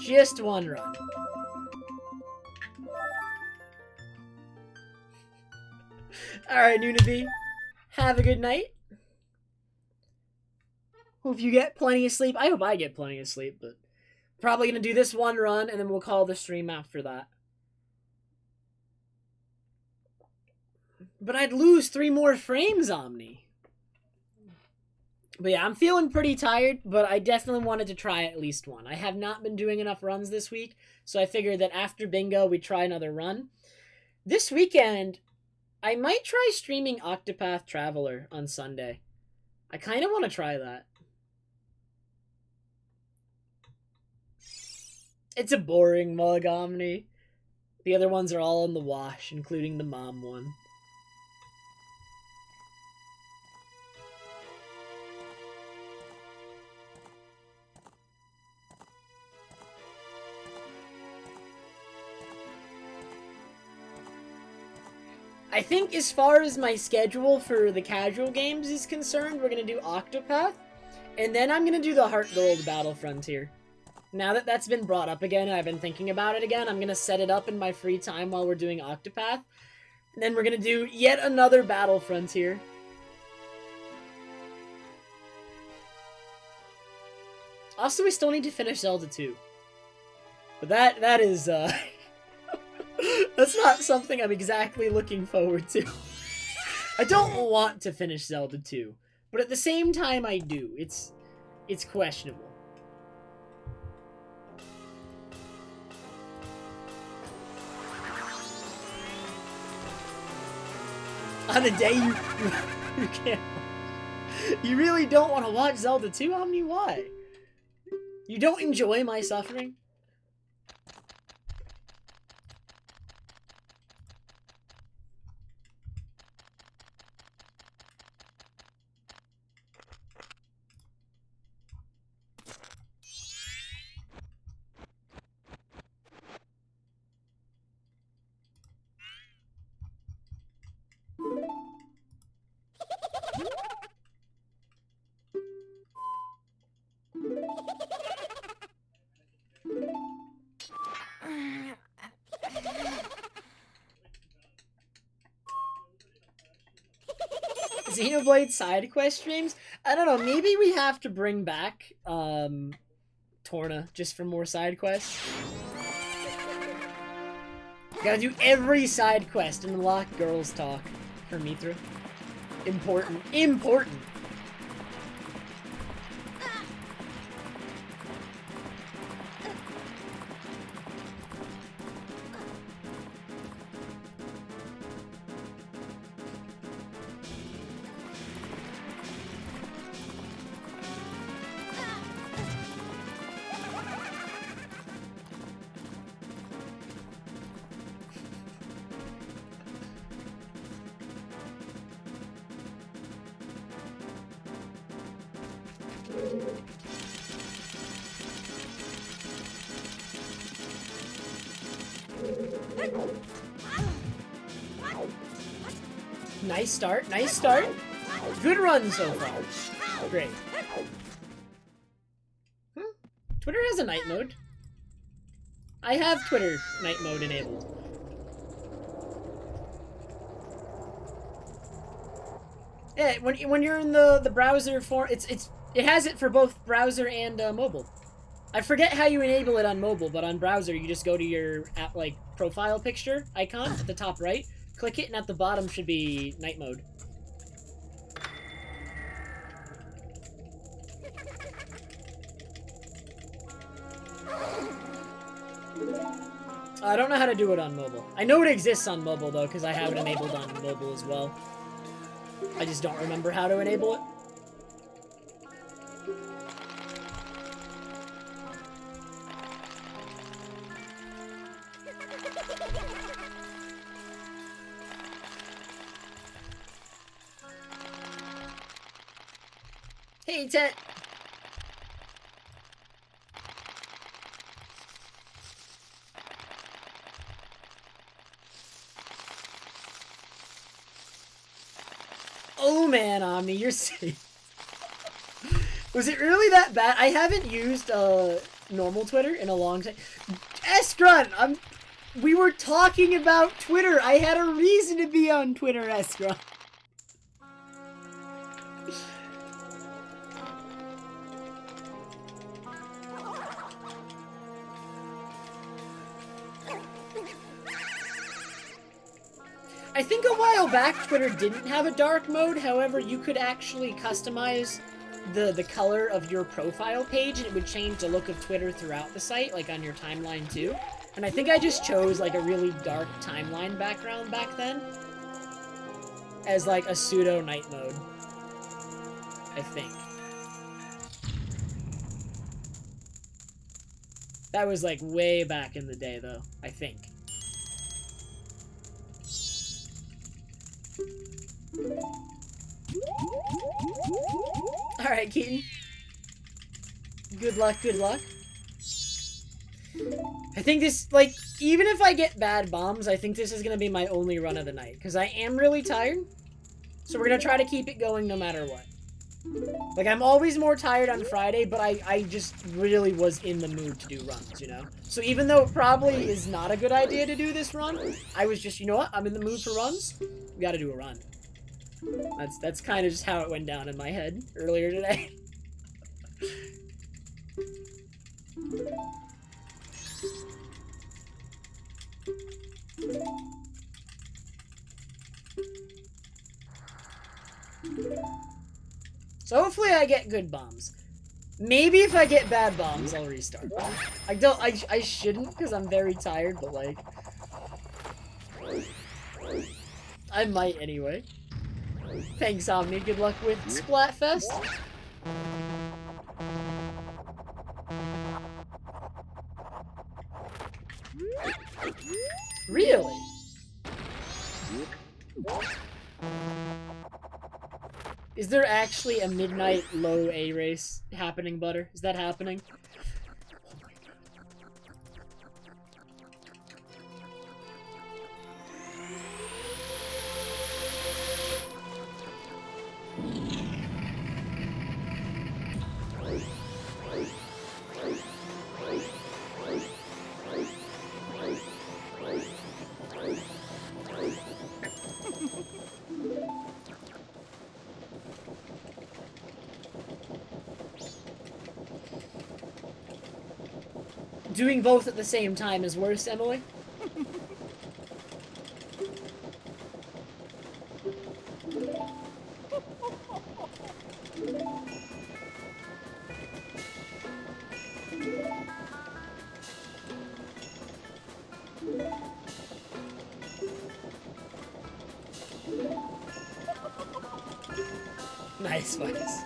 Just one run. Alright, Nunavie. Have a good night. Hope you get plenty of sleep. I hope I get plenty of sleep, but probably gonna do this one run and then we'll call the stream after that. But I'd lose 3 more frames, Omni. But yeah, I'm feeling pretty tired, but I definitely wanted to try at least one. I have not been doing enough runs this week, so I figured that after bingo, we'd try another run. This weekend, I might try streaming Octopath Traveler on Sunday. I kind of want to try that. It's a boring mug, Omni. The other ones are all in the wash, including the mom one. I think as far as my schedule for the casual games is concerned, we're going to do Octopath, and then I'm going to do the Heart Gold Battle Frontier. Now that that's been brought up again and I've been thinking about it again, I'm going to set it up in my free time while we're doing Octopath, and then we're going to do yet another Battle Frontier. Also, we still need to finish Zelda 2. But that is, that's not something I'm exactly looking forward to. I don't want to finish Zelda 2, but at the same time I do. It's questionable. On a day you can't. You really don't want to watch Zelda 2? Omni, why? You don't enjoy my suffering? Xenoblade side quest streams? I don't know, maybe we have to bring back Torna just for more side quests. Gotta do every side quest and unlock Girls Talk for Mithra. Important. Important! Nice start, nice start. Good run so far. Great. Twitter has a night mode. I have Twitter night mode enabled. Yeah, when you're in the browser for it has it for both browser and mobile. I forget how you enable it on mobile, but on browser you just go to your app profile picture icon at the top right, click it, and at the bottom should be night mode. I don't know how to do it on mobile. I know it exists on mobile though, because I have it enabled on mobile as well. I just don't remember how to enable it. Hey, Tet! Oh man, Omni, you're safe. Was it really that bad? I haven't used normal Twitter in a long time. Eskrun! We were talking about Twitter. I had a reason to be on Twitter, Eskrun. I think a while back Twitter didn't have a dark mode, however you could actually customize the color of your profile page and it would change the look of Twitter throughout the site, like on your timeline too. And I think I just chose like a really dark timeline background back then as like a pseudo night mode, I think. That was like way back in the day though, I think. Alright, Keaton. Good luck, good luck. I think this, like, even if I get bad bombs, I think this is gonna be my only run of the night. Because I am really tired. So we're gonna try to keep it going no matter what. Like, I'm always more tired on Friday, but I just really was in the mood to do runs, you know? So even though it probably is not a good idea to do this run, I was just, you know what? I'm in the mood for runs. We gotta do a run. That's kind of just how it went down in my head earlier today. So hopefully I get good bombs. Maybe if I get bad bombs, I'll restart. I shouldn't because I'm very tired, but like, I might anyway. Thanks, Omni. Good luck with Splatfest. Really? Is there actually a midnight low A race happening, Butter? Is that happening? Doing both at the same time is worse, Emily. Nice, Vice.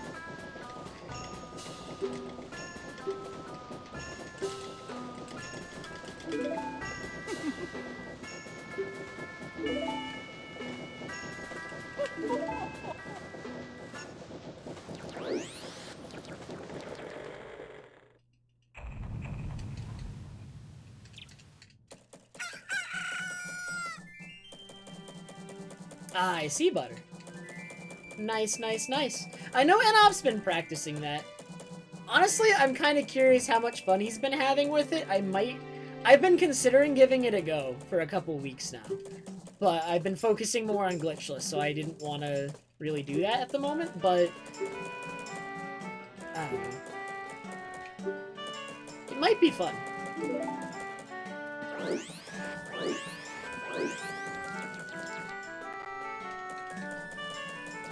Ah, I see, Butter. Nice, nice, nice. I know Enop's been practicing that. Honestly, I'm kind of curious how much fun he's been having with it. I've been considering giving it a go for a couple weeks now. But I've been focusing more on Glitchless, so I didn't want to really do that at the moment, but I don't know. It might be fun.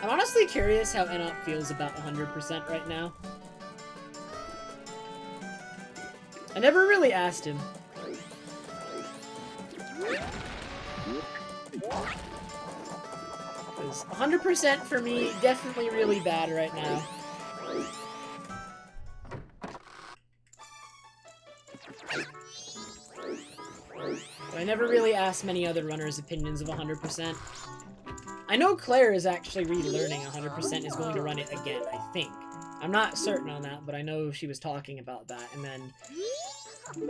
I'm honestly curious how Enop feels about 100% right now. I never really asked him. 100% for me, definitely really bad right now. But I never really asked many other runners' opinions of 100%. I know Claire is actually relearning 100% is going to run it again, I think. I'm not certain on that, but I know she was talking about that, and then...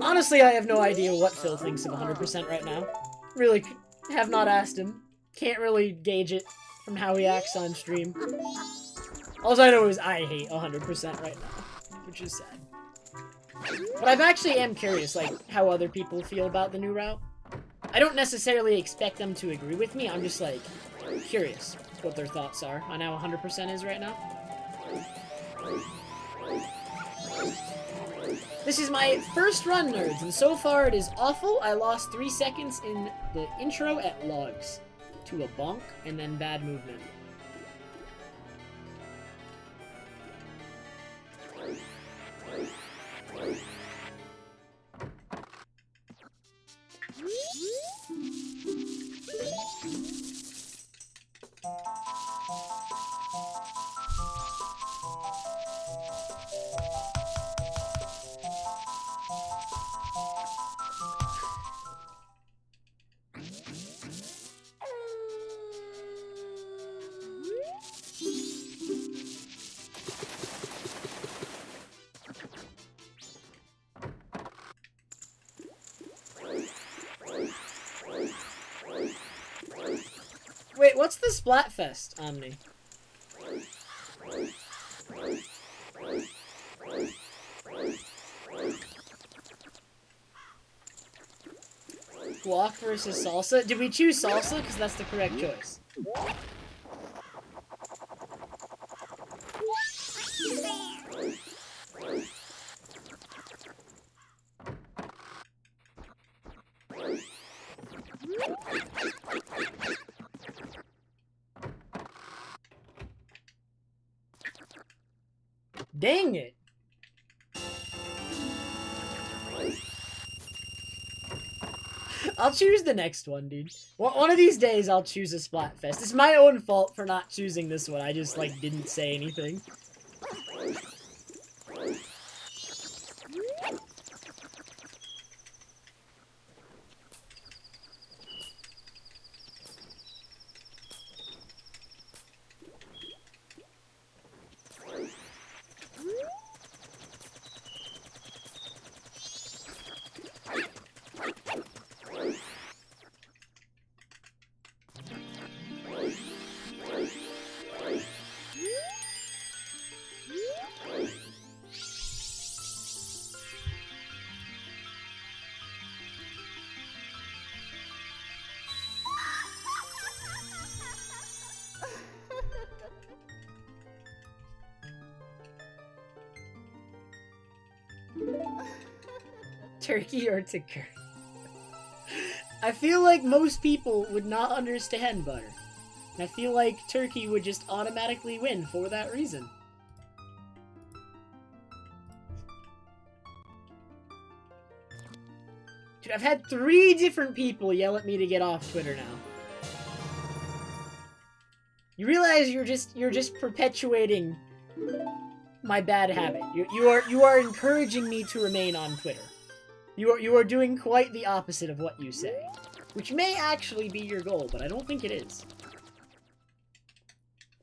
Honestly, I have no idea what Phil thinks of 100% right now. Really have not asked him. Can't really gauge it from how he acts on stream. All I know is I hate 100% right now, which is sad. But I actually am curious, like, how other people feel about the new route. I don't necessarily expect them to agree with me, I'm just, like, curious what their thoughts are on how 100% is right now. This is my first run, nerds, and so far it is awful. I lost 3 seconds in the intro at logs to a bonk and then bad movement. Wait, what's the Splatfest, Omni? Guac versus salsa? Did we choose salsa? Because that's the correct choice. Dang it! I'll choose the next one, dude. One of these days, I'll choose a Splatfest. It's my own fault for not choosing this one. I just, like, didn't say anything. Turkey or ticker? I feel like most people would not understand butter. And I feel like turkey would just automatically win for that reason. Dude, I've had 3 different people yell at me to get off Twitter now. You realize you're just perpetuating my bad habit. You are encouraging me to remain on Twitter. You are doing quite the opposite of what you say, which may actually be your goal, but I don't think it is.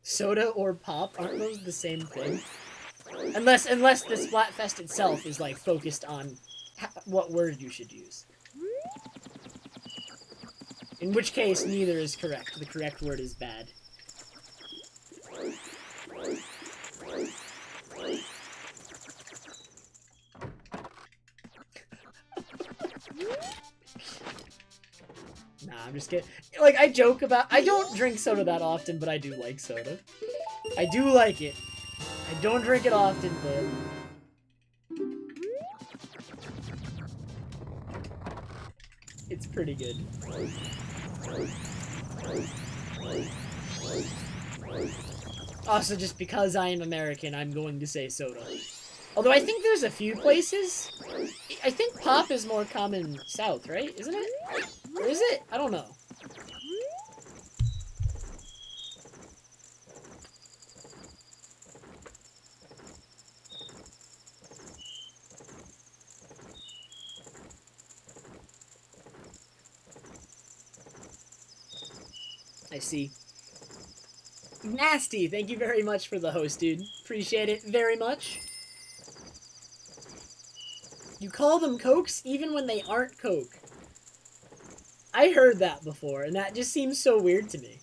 Soda or pop, aren't those the same thing? Unless the Splatfest itself is like focused on what word you should use. In which case, neither is correct. The correct word is bad. Nah, I'm just kidding. Like, I joke about... I don't drink soda that often, but I do like soda. I do like it. I don't drink it often, but... it's pretty good. Also, just because I am American, I'm going to say soda. Although I think there's a few places. I think pop is more common south, right? Isn't it? Or is it? I don't know. I see. Nasty, thank you very much for the host, dude. Appreciate it very much. You call them Cokes even when they aren't Coke. I heard that before, and that just seems so weird to me.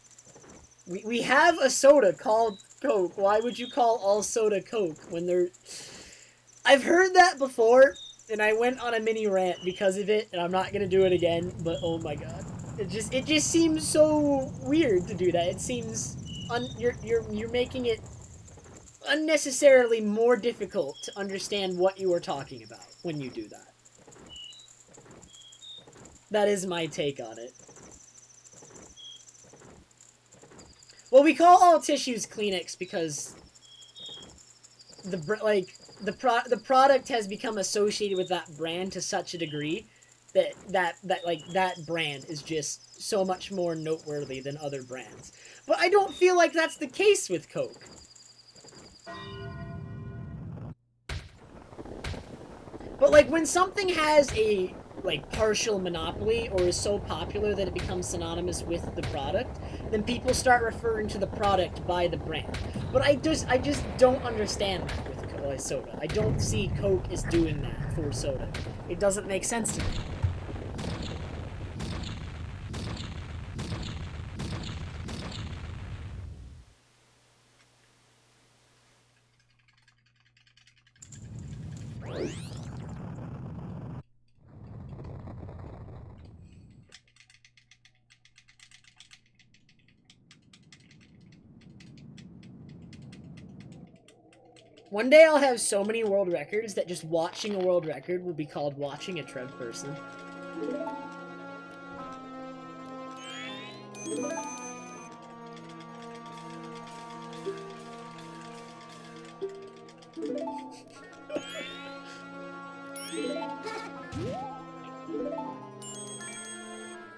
We have a soda called Coke. Why would you call all soda Coke when they're... I've heard that before, And I went on a mini rant because of it, and I'm not gonna do it again, but oh my god. It just seems so weird to do that. It seems you're making it unnecessarily more difficult to understand what you are talking about when you do that. That is my take on it. Well, we call all tissues Kleenex because the product has become associated with that brand to such a degree that brand is just so much more noteworthy than other brands. But I don't feel like that's the case with Coke. But like when something has a like partial monopoly or is so popular that it becomes synonymous with the product, then people start referring to the product by the brand. But I just don't understand that with soda. I don't see Coke as doing that for soda. It doesn't make sense to me. One day I'll have so many world records that just watching a world record will be called watching a Trev person.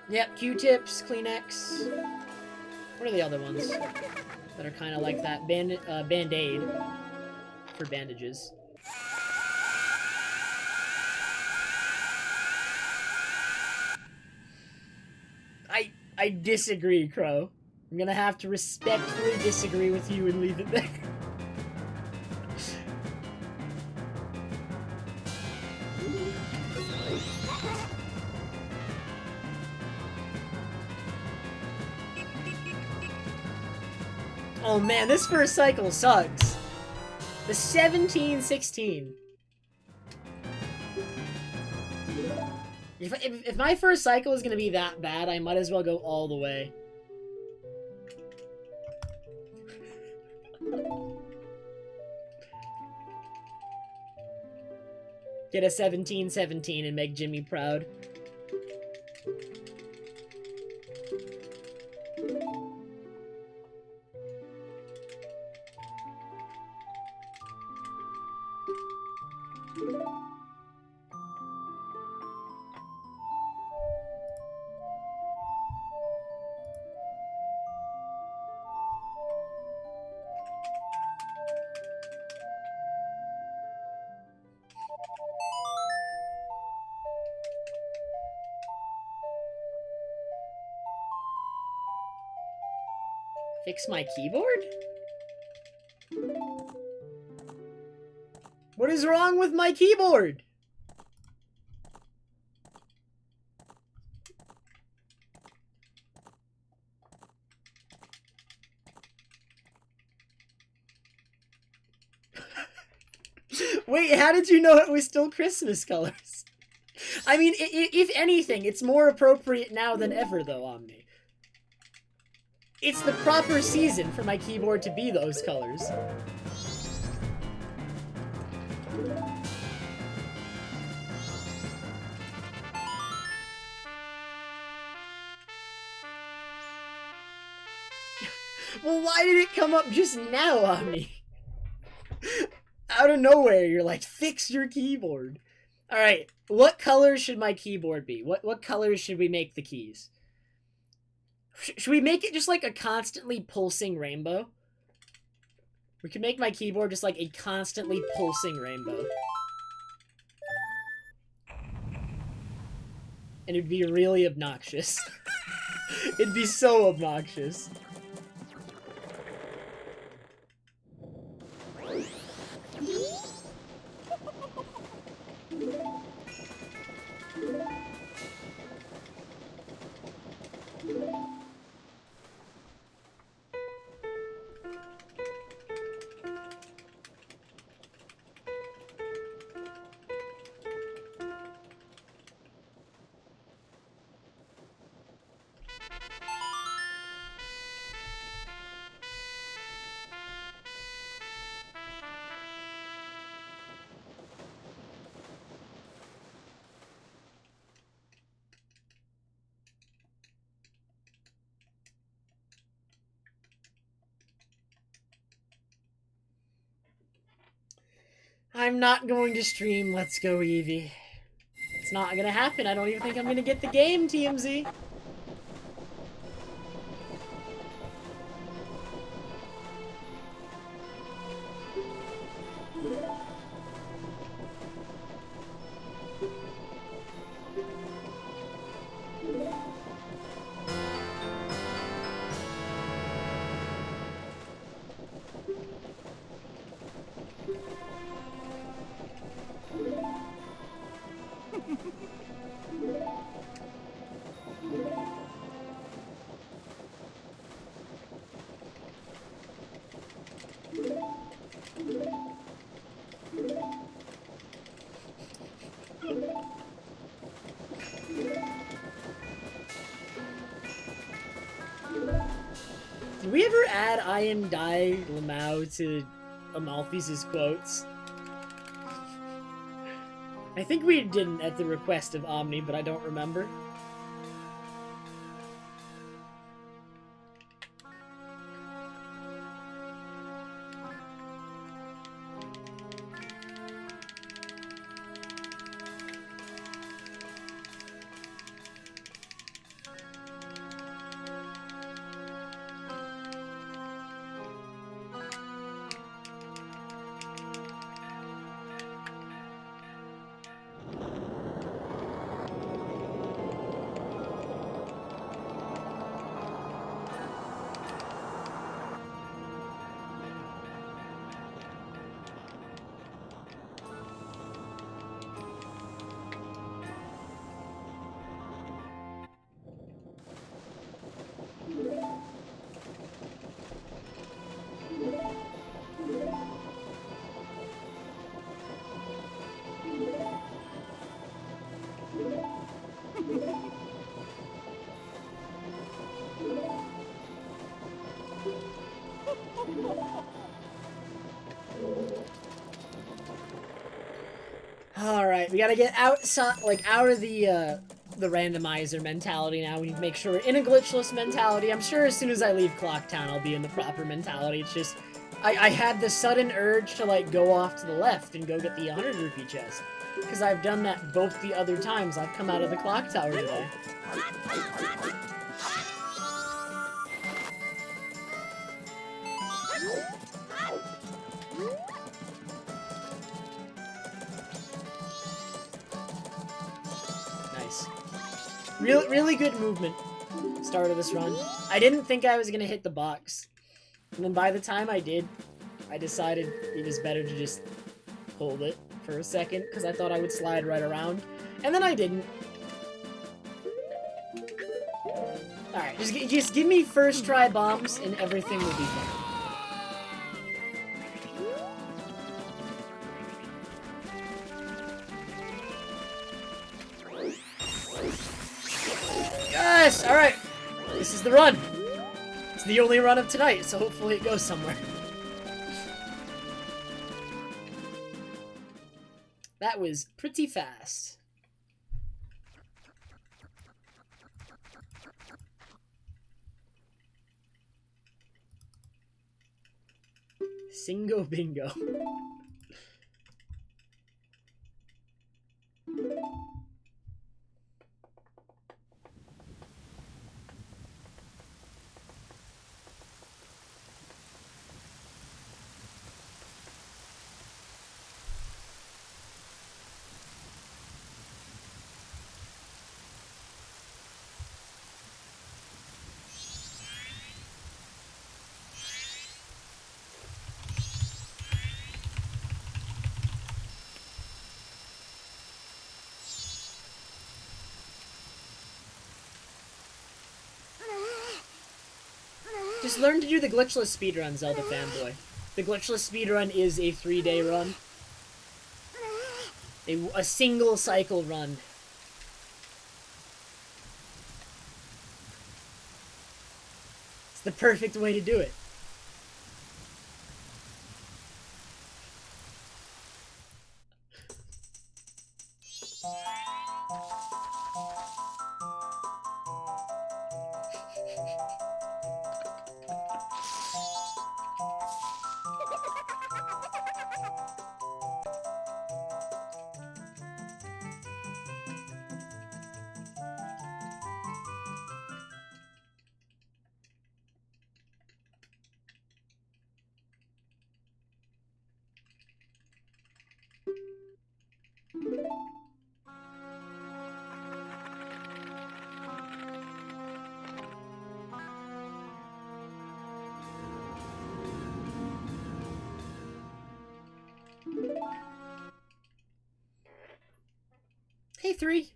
Yep, Q-tips, Kleenex. What are the other ones that are kind of like that? Band-Aid for bandages. I disagree, Crow. I'm gonna have to respectfully disagree with you and leave it there. Oh man, this first cycle sucks. The 17-16. If my first cycle is gonna be that bad, I might as well go all the way. Get a 17-17 and make Jimmy proud. Fix my keyboard? What is wrong with my keyboard? Wait, how did you know it was still Christmas colors? I mean, if anything, it's more appropriate now than ever, though, Omni. It's the proper season for my keyboard to be those colors. Well, why did it come up just now, Omni? Out of nowhere, you're like, fix your keyboard. Alright, what colors should my keyboard be? What colors should we make the keys? Should we make it just like a constantly pulsing rainbow? We could make my keyboard just like a constantly pulsing rainbow. And it'd be really obnoxious. It'd be so obnoxious. I'm not going to stream Let's Go Eevee. It's not gonna happen. I don't even think I'm gonna get the game, TMZ. Did we ever add I am Dai Lamau to Amalfi's quotes? I think we didn't at the request of Omni, but I don't remember. Alright, we gotta get outside, like, out of the randomizer mentality now. We need to make sure we're in a glitchless mentality. I'm sure as soon as I leave Clocktown, I'll be in the proper mentality. It's just, I had the sudden urge to, like, go off to the left and go get the 100 rupee chest. Because I've done that both the other times I've come out of the clock tower today. Nice. Really good movement. Start of this run. I didn't think I was gonna hit the box. And then by the time I did, I decided it was better to just hold it for a second, because I thought I would slide right around. And then I didn't. Alright, just give me first try bombs and everything will be fine. Yes! Alright! This is the run! It's the only run of tonight, so hopefully it goes somewhere. That was pretty fast. Singo bingo. Just learn to do the glitchless speedrun, Zelda fanboy. The glitchless speedrun is a 3-day run. A single cycle run. It's the perfect way to do it. Hey, 3.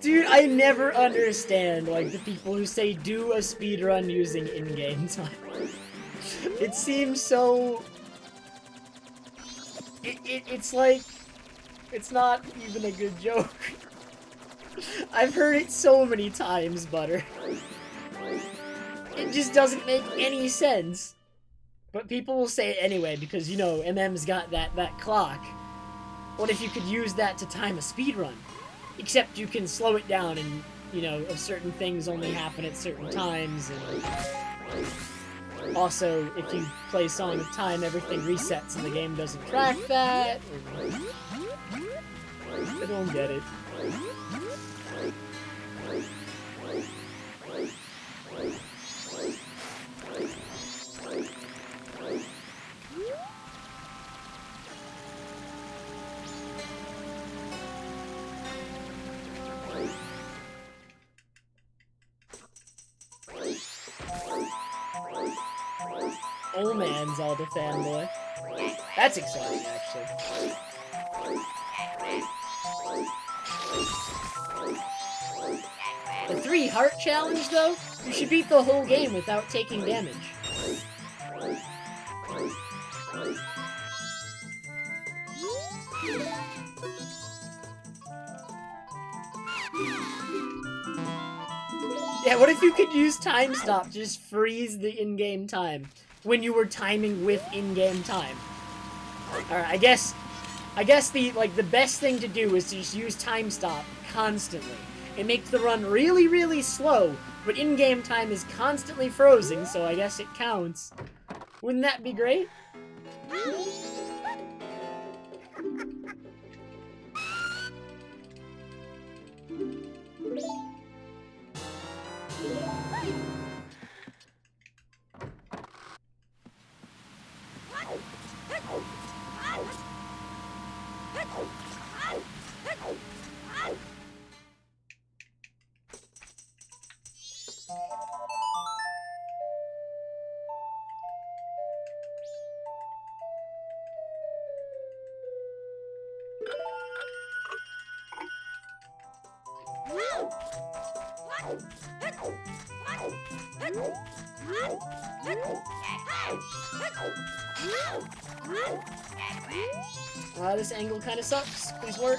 Dude, I never understand, like, the people who say do a speedrun using in-game time. It seems so... It's like... It's not even a good joke. I've heard it so many times, Butter. It just doesn't make any sense. But people will say it anyway, because, you know, MM's got that clock. What if you could use that to time a speedrun? Except you can slow it down and, you know, certain things only happen at certain times, and also, if you play Song of Time, everything resets and the game doesn't track that. I don't get it. Old man's all the fanboy. That's exciting, actually. The 3 heart challenge, though? You should beat the whole game without taking damage. Yeah, what if you could use time stop to just freeze the in-game time when you were timing with in-game time? Alright, I guess the best thing to do is to just use time stop constantly. It makes the run really, really slow, but in-game time is constantly frozen, so I guess it counts. Wouldn't that be great? This angle kind of sucks. Please work.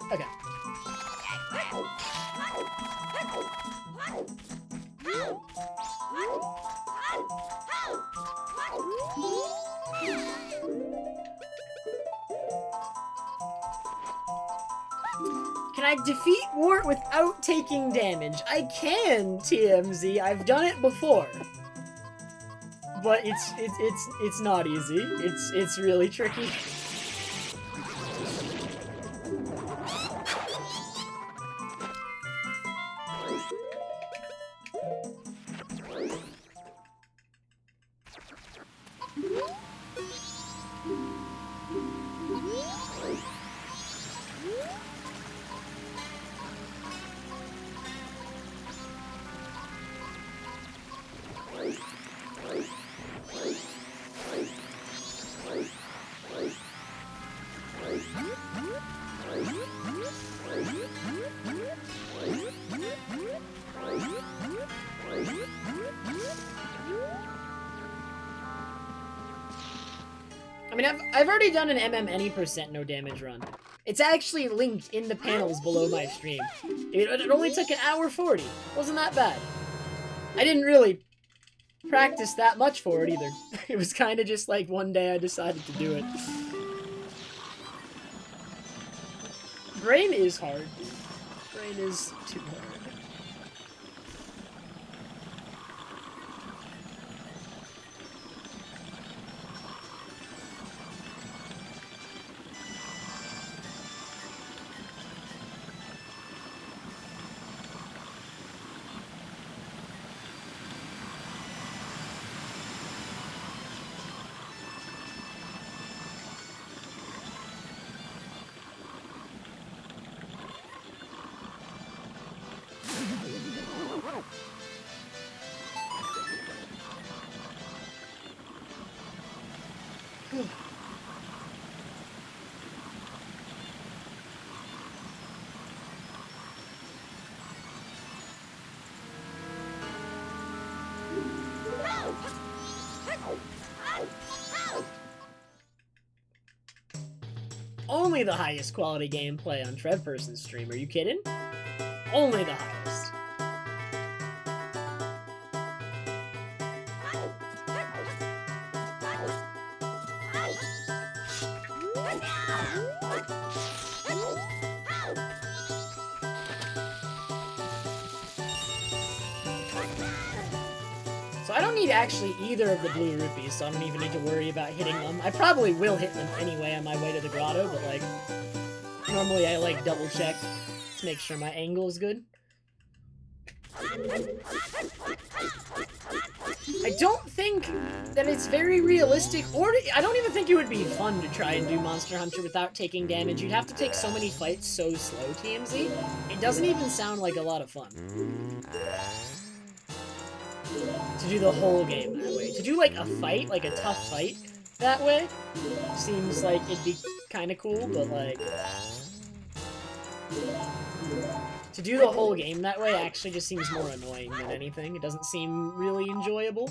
Okay. Can I defeat Wart without taking damage? I can, TMZ. I've done it before. But it's not easy. It's really tricky. I mean, I've already done an MM any % no damage run. It's actually linked in the panels below my stream. It only took an hour 40. Wasn't that bad. I didn't really practice that much for it either. It was kind of just like one day I decided to do it. Brain is hard. Brain is too hard. only the highest quality gameplay on Trev Person's stream. Are you kidding? Only the highest. So I don't need actually either of the blue rupees, so I don't even need to worry about hitting them. I probably will hit them anyway on my way to the grotto, but like, normally I like double check to make sure my angle is good. I don't think that it's very realistic, or I don't even think it would be fun to try and do Monster Hunter without taking damage. You'd have to take so many fights so slow, TMZ. It doesn't even sound like a lot of fun. To do the whole game that way. To do like a fight, like a tough fight that way, seems like it'd be kind of cool, but like... to do the whole game that way actually just seems more annoying than anything. It doesn't seem really enjoyable.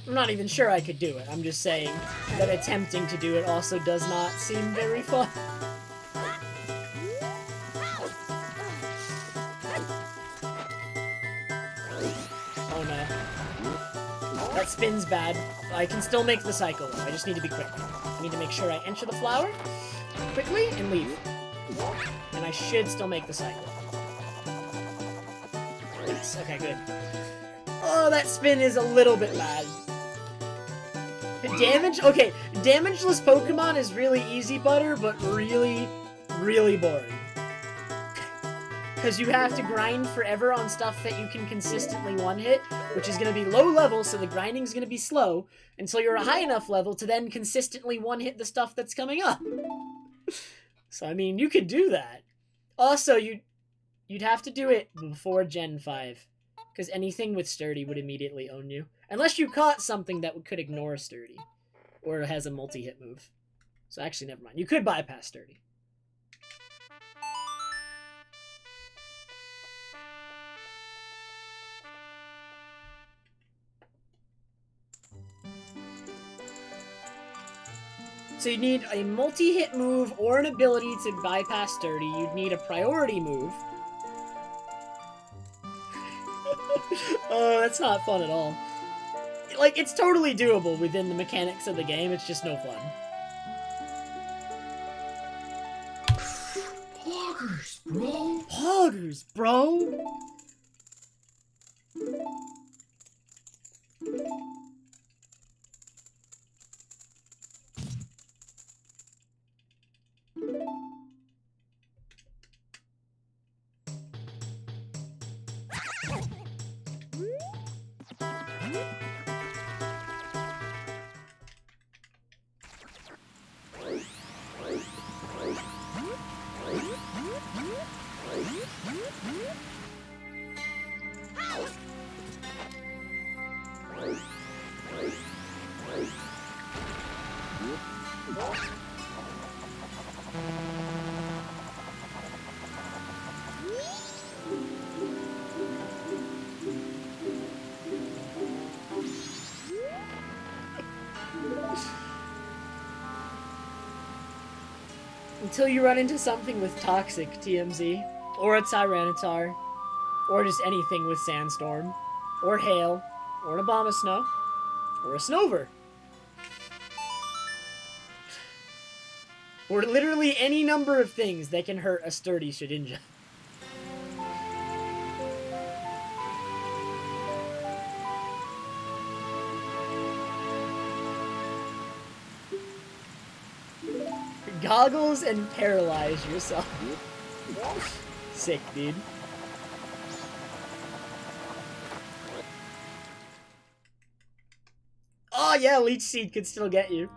I'm not even sure I could do it. I'm just saying that attempting to do it also does not seem very fun. Oh no. That spin's bad. I can still make the cycle though. I just need to be quick. I need to make sure I enter the flower quickly and leave. And I should still make the cycle. Yes, okay, good. Oh, that spin is a little bit bad. Damage? Okay, damageless Pokemon is really easy butter, but really, really boring. Because you have to grind forever on stuff that you can consistently one-hit, which is going to be low level, so the grinding's going to be slow, until you're a high enough level to then consistently one-hit the stuff that's coming up. So, I mean, you could do that. Also, you'd have to do it before Gen 5. Because anything with Sturdy would immediately own you. Unless you caught something that could ignore Sturdy. Or it has a multi-hit move. So actually, never mind. You could bypass Sturdy. So you'd need a multi-hit move or an ability to bypass Sturdy. You'd need a priority move. Oh, that's not fun at all. Like, it's totally doable within the mechanics of the game, it's just no fun. Poggers, bro! Poggers, bro! Until you run into something with Toxic, TMZ, or a Tyranitar, or just anything with Sandstorm, or Hail, or an Abomasnow, or a Snover. Or literally any number of things that can hurt a sturdy Shedinja. Goggles and paralyze yourself. Sick, dude. Oh yeah, Leech Seed could still get you.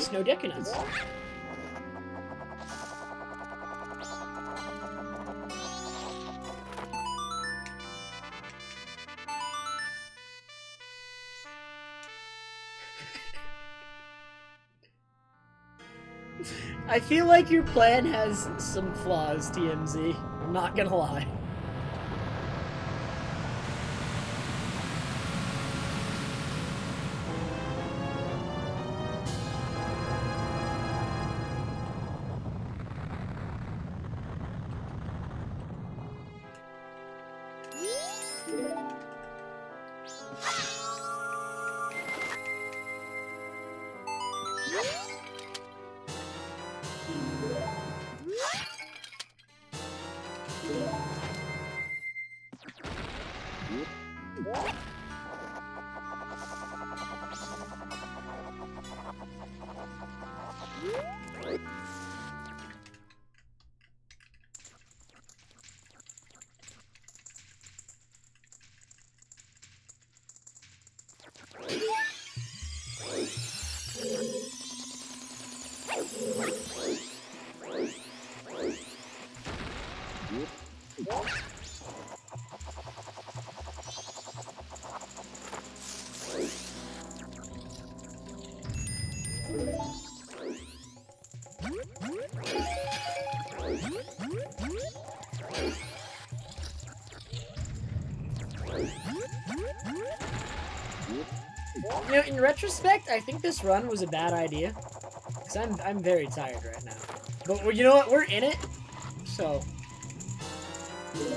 Nice, no Deconuts. I feel like your plan has some flaws, TMZ. I'm not gonna lie. You know, in retrospect, I think this run was a bad idea. Because I'm very tired right now. But you know what? We're in it. So,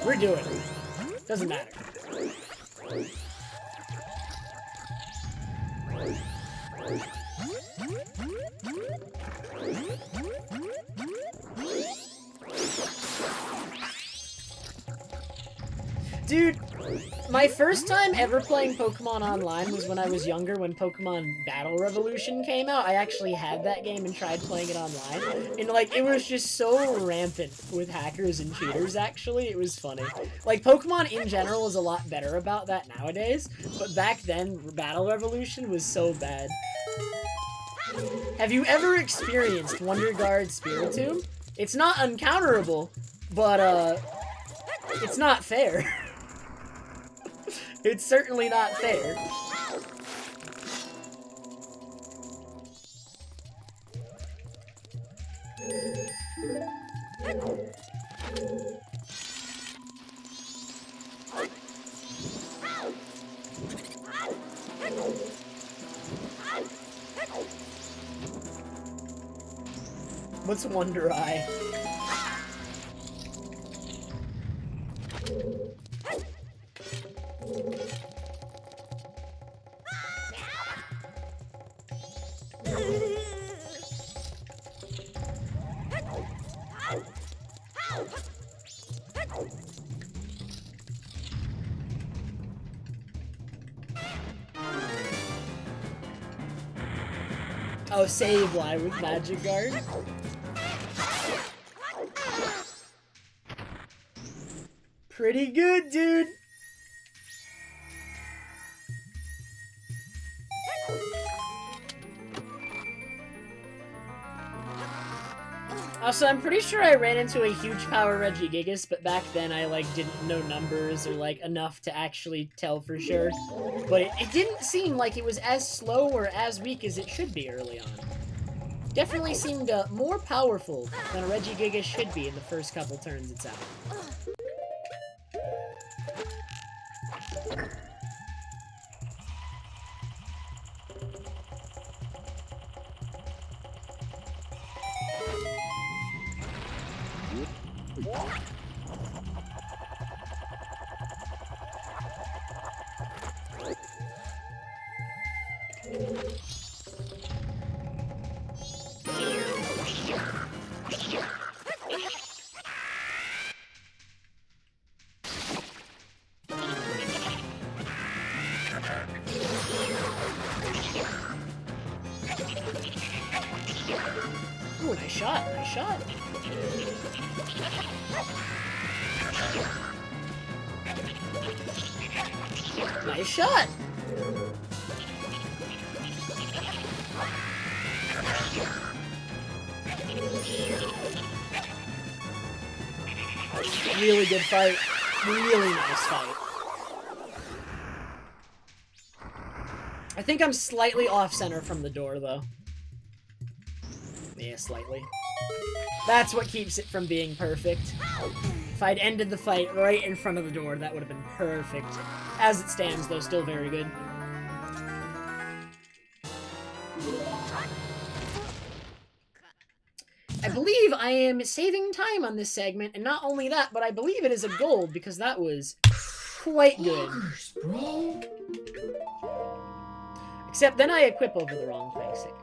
we're doing it. Doesn't matter. Dude, my first time ever playing Pokemon Online was when I was younger, when Pokemon Battle Revolution came out. I actually had that game and tried playing it online. And, like, it was just so rampant with hackers and cheaters, actually. It was funny. Like, Pokemon in general is a lot better about that nowadays. But back then, Battle Revolution was so bad. Have you ever experienced Wonder Guard Spiritomb? It's not uncounterable, but, it's not fair. It's certainly not fair. What's Wonder Eye? Oh, Sableye with Magic Guard. Pretty good, dude. Also, I'm pretty sure I ran into a huge power Regigigas, but back then I, like, didn't know numbers or, like, enough to actually tell for sure. But it didn't seem like it was as slow or as weak as it should be early on. Definitely seemed more powerful than a Regigigas should be in the first couple turns it's out. Ooh, nice shot, nice shot. Nice shot. Really good fight. Really nice fight. I think I'm slightly off-center from the door, though. Yeah, slightly. That's what keeps it from being perfect. If I'd ended the fight right in front of the door, that would have been perfect. As it stands, though, still very good. I believe I am saving time on this segment, and not only that, but I believe it is a gold, because that was quite good. Bro. Except then I equip over the wrong thing. Sick.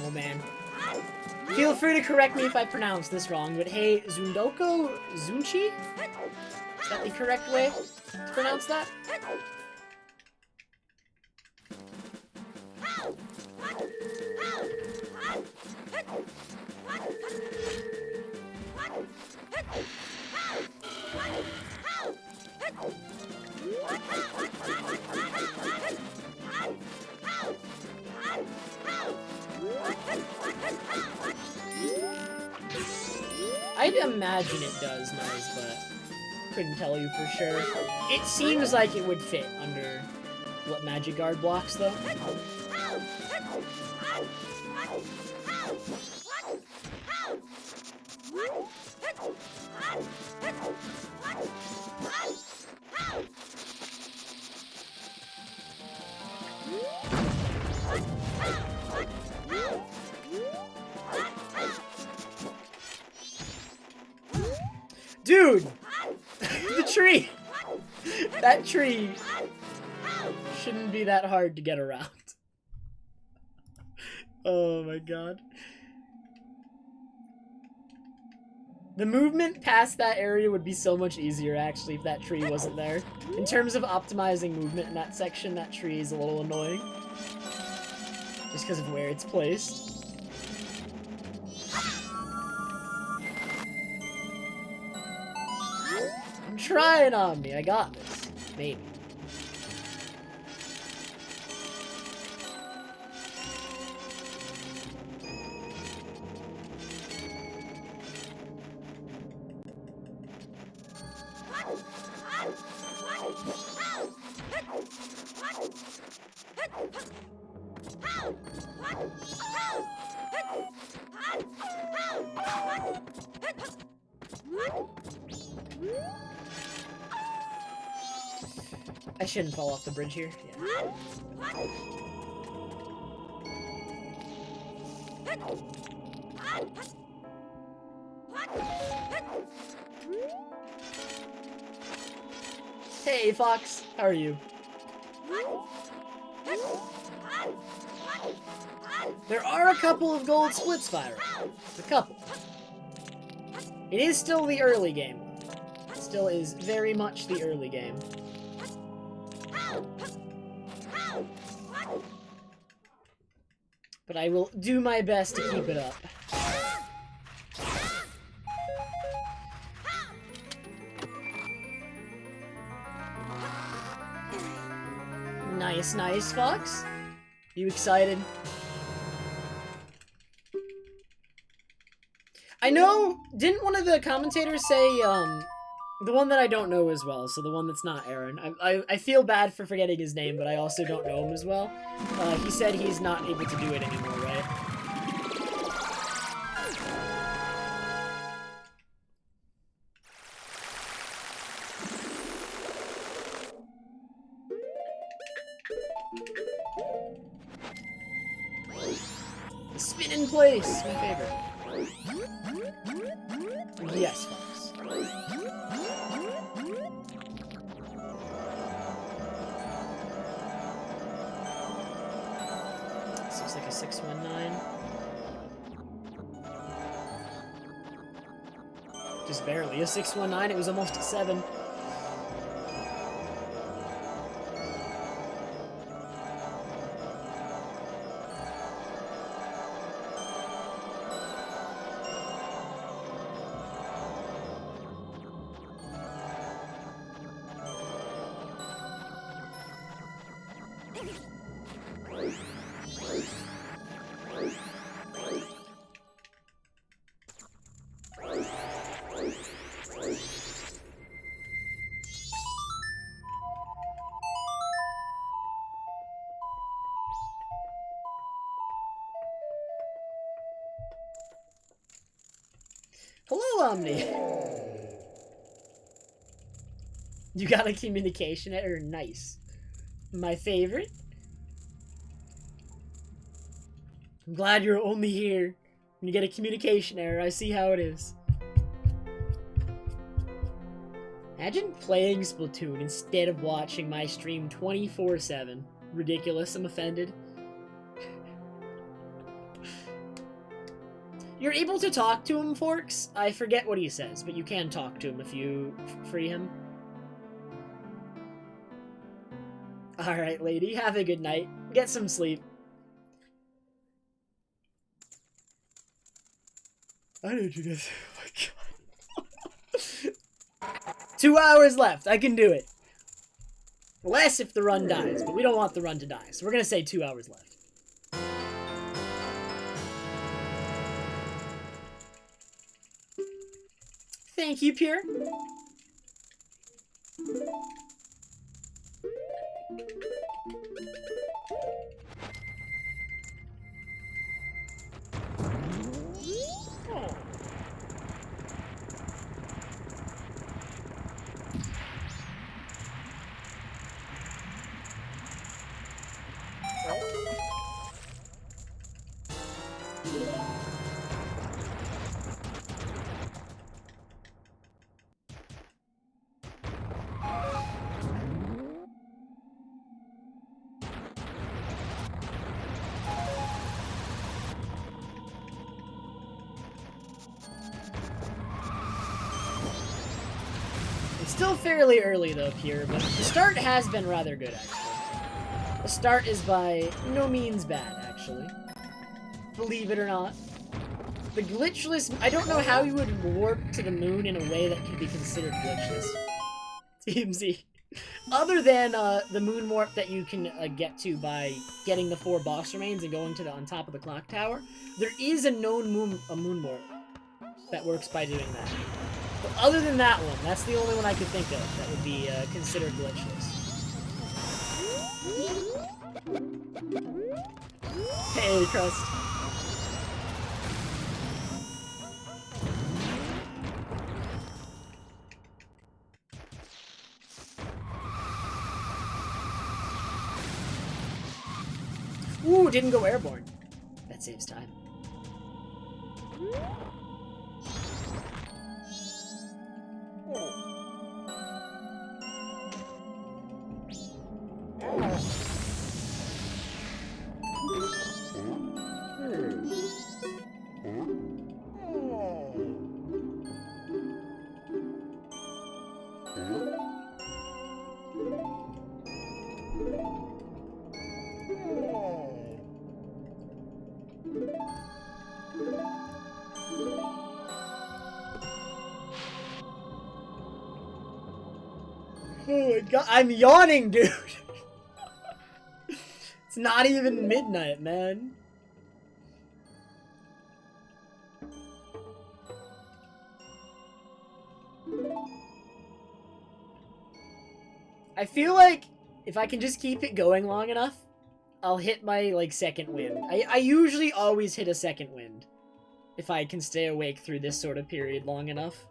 Oh man. Feel free to correct me if I pronounce this wrong, but hey, Zundoko Zunchi? Is that the correct way to pronounce that? I'd imagine it does, Nice, but couldn't tell you for sure. It seems like it would fit under what Magic Guard blocks, though. Dude! The tree! That tree shouldn't be that hard to get around. Oh my god. The movement past that area would be so much easier, actually, if that tree wasn't there. In terms of optimizing movement in that section, that tree is a little annoying. Just because of where it's placed. I'm trying on me, I got this. Maybe. I shouldn't fall off the bridge here. Yeah. Hey, Fox. How are you? There are a couple of gold splits firing. A couple. It is still the early game. It still is very much the early game. But I will do my best to keep it up. Nice, nice, Fox. You excited? I know, didn't one of the commentators say, the one that I don't know as well, so the one that's not Aaron. I feel bad for forgetting his name, but I also don't know him as well. He said he's not able to do it anymore, right? Spin in place, my favorite. Yes, Fox. This looks like a 619. Just barely a 619. It was almost a 7. Hello, Omni. You got a communication error. Nice. My favorite. I'm glad you're only here when you get a communication error. I see how it is. Imagine playing Splatoon instead of watching my stream 24/7. Ridiculous. I'm offended. You're able to talk to him, Forks. I forget what he says, but you can talk to him if you free him. Alright, lady. Have a good night. Get some sleep. I need you guys. Oh my god. 2 hours left. I can do it. Less if the run dies, but we don't want the run to die, so we're gonna say 2 hours left. Thank you, Pure. Still fairly early though, Pure, but the start has been rather good, actually. The start is by no means bad, actually. Believe it or not. The glitchless... I don't know how you would warp to the moon in a way that could be considered glitchless. TMZ. Other than the moon warp that you can get to by getting the 4 boss remains and going to on top of the clock tower, there is a known moon warp that works by doing that. But other than that one, that's the only one I could think of that would be considered glitchless. Hey, Crust. Ooh, didn't go airborne. That saves time. Oh my god, I'm yawning, dude! It's not even midnight, man. I feel like if I can just keep it going long enough, I'll hit my, like, second wind. I usually always hit a second wind if I can stay awake through this sort of period long enough.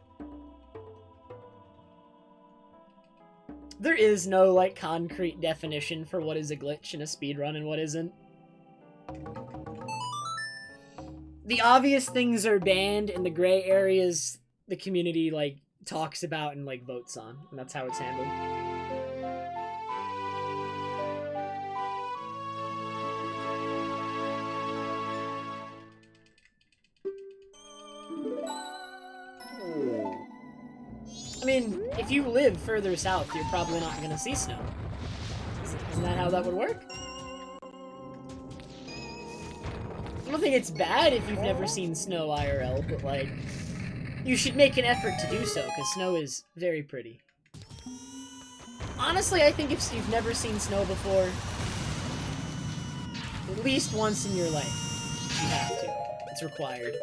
There is no, like, concrete definition for what is a glitch in a speedrun and what isn't. The obvious things are banned, and the gray areas the community, like, talks about and, like, votes on. And that's how it's handled. I mean, if you live further south, you're probably not going to see snow. Isn't that how that would work? I don't think it's bad if you've never seen snow IRL, but, like, you should make an effort to do so, because snow is very pretty. Honestly, I think if you've never seen snow before, At least once in your life. You have to. It's required.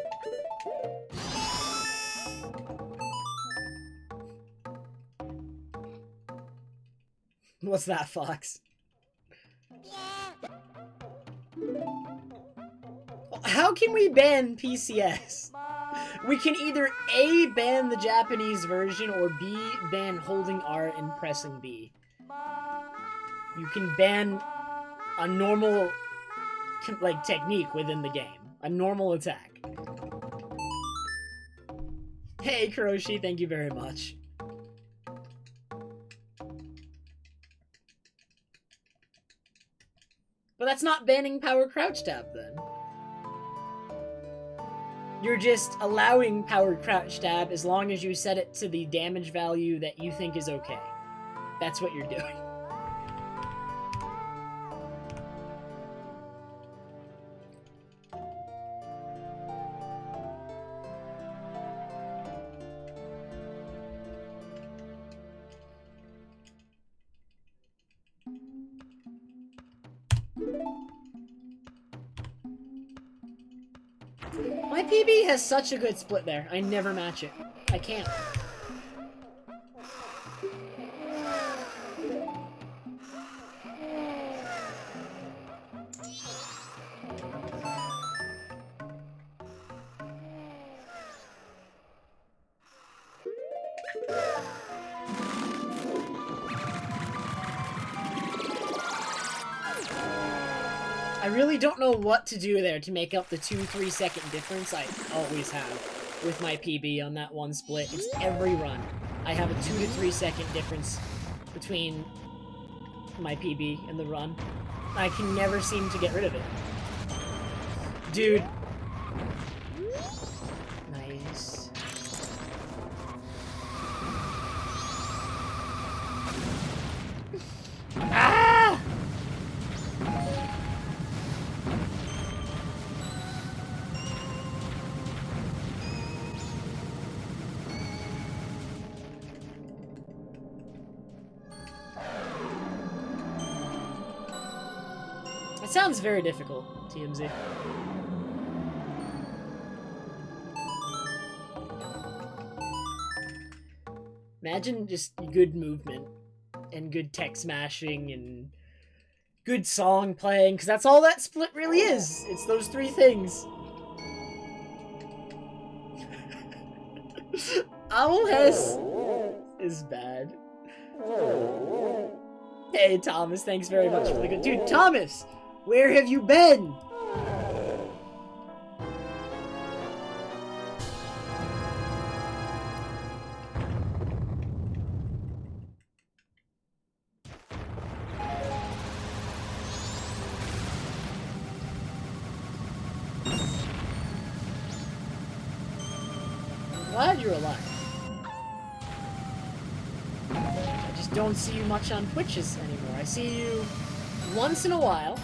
What's that, Fox? How can we ban PCS? We can either A, ban the Japanese version, or B, ban holding R and pressing B. You can ban a normal, like, technique within the game. A normal attack. Hey, Kuroshi, thank you very much. But that's not banning power crouch tab, then. You're just allowing power crouch tab as long as you set it to the damage value that you think is okay. That's what you're doing. My PB has such a good split there. I never match it. I can't. I really don't know what to do there to make up the 2-3 second difference I always have with my PB on that one split. It's every run. I have a 2 to 3 second difference between my PB and the run. I can never seem to get rid of it. Dude. Nice. Ah! It sounds very difficult, TMZ. Imagine just good movement and good tech smashing and good song playing, because that's all that split really is. It's those three things. Owl Hess is bad. Hey, Thomas, thanks very much for the good... Dude, Thomas! Where have you been? I'm glad you're alive. I just don't see you much on Twitches anymore. I see you once in a while,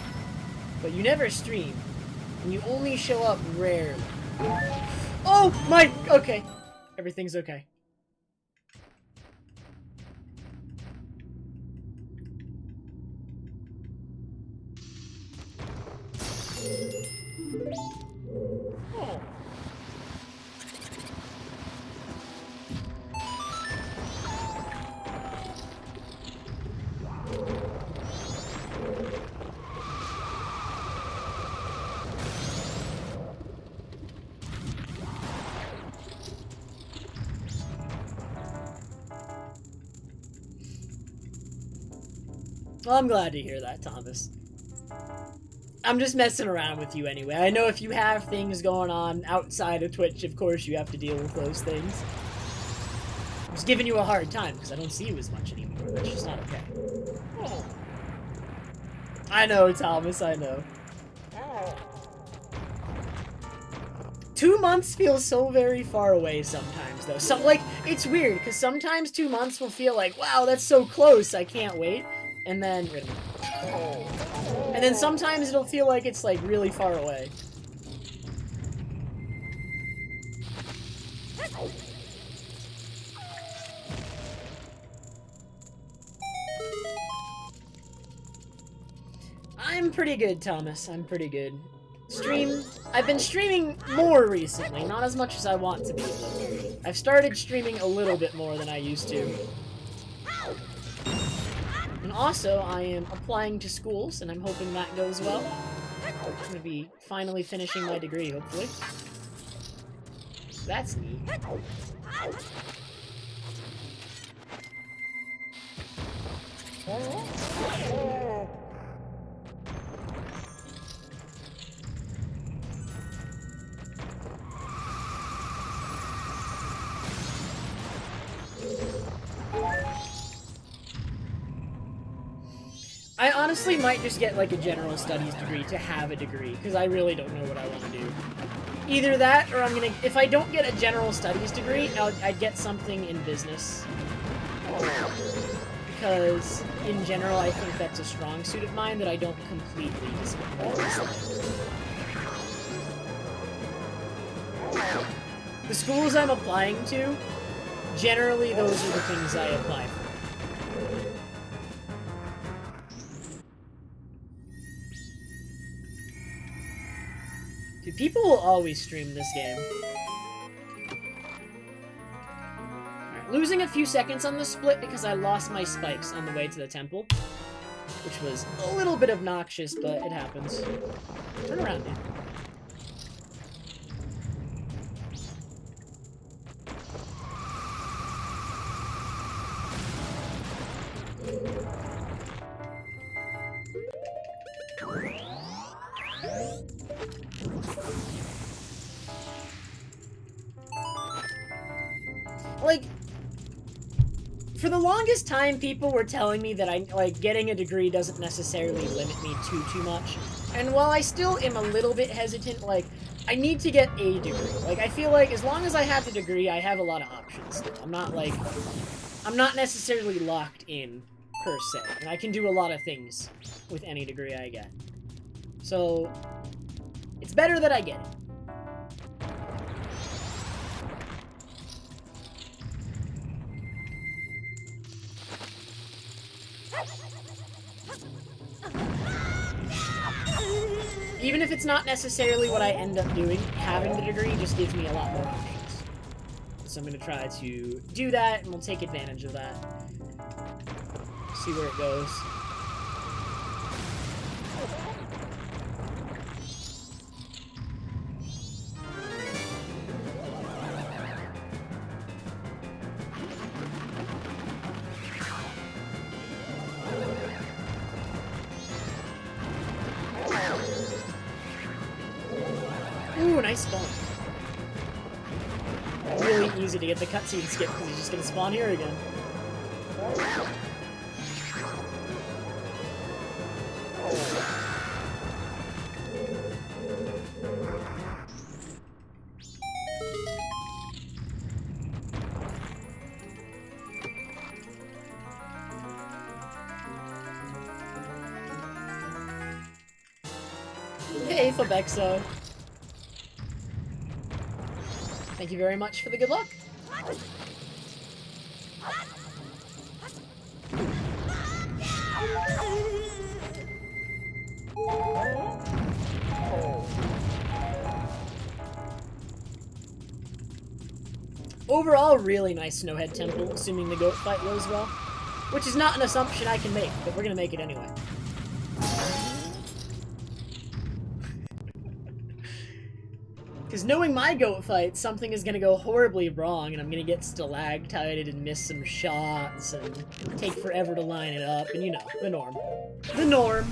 but you never stream, and you only show up rarely. Oh my... Okay. Everything's okay. Oh. Well, I'm glad to hear that, Thomas. I'm just messing around with you anyway. I know if you have things going on outside of Twitch, of course you have to deal with those things. I'm just giving you a hard time because I don't see you as much anymore. That's just not okay. Oh. I know, Thomas, I know. 2 months feels so very far away sometimes, though. So, like, it's weird, because sometimes 2 months will feel like, wow, that's so close, I can't wait. And then... And then sometimes it'll feel like it's, like, really far away. I'm pretty good, Thomas. I'm pretty good. I've been streaming more recently, not as much as I want to be, but I've started streaming a little bit more than I used to. And also, I am applying to schools, and I'm hoping that goes well. I'm gonna be finally finishing my degree, hopefully. So that's neat. I honestly might just get like a general studies degree to have a degree, because I really don't know what I want to do. Either that, or I'm gonna, if I don't get a general studies degree, I'd get something in business. Because, in general, I think that's a strong suit of mine that I don't completely dislike. The schools I'm applying to, generally those are the things I apply for. Dude, people will always stream this game. Alright, losing a few seconds on the split because I lost my spikes on the way to the temple. Which was a little bit obnoxious, but it happens. Turn around, dude. Like, for the longest time, people were telling me that getting a degree doesn't necessarily limit me too much. And while I still am a little bit hesitant, like, I need to get a degree. Like, I feel like as long as I have the degree, I have a lot of options still. I'm not necessarily locked in, per se. And I can do a lot of things with any degree I get. So, it's better that I get it. Even if it's not necessarily what I end up doing, having the degree just gives me a lot more options. So I'm going to try to do that, and we'll take advantage of that. See where it goes. Ooh, nice spawn. Really easy to get the cutscene skip because he's just gonna spawn here again. Hey, Fabexo. Thank you very much for the good luck. Overall, really nice Snowhead Temple, assuming the goat fight goes well. Which is not an assumption I can make, but we're gonna make it anyway. Because knowing my goat fight, something is going to go horribly wrong, and I'm going to get stalactited and miss some shots, and take forever to line it up, and you know, the norm. The norm.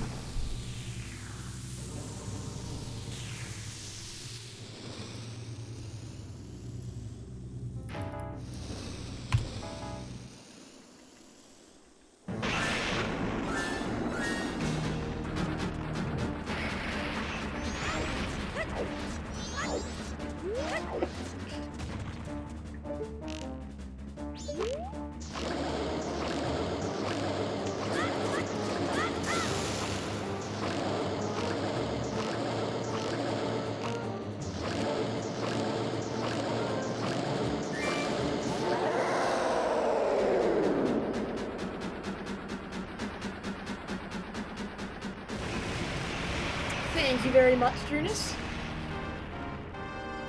Thank you very much, Drunus.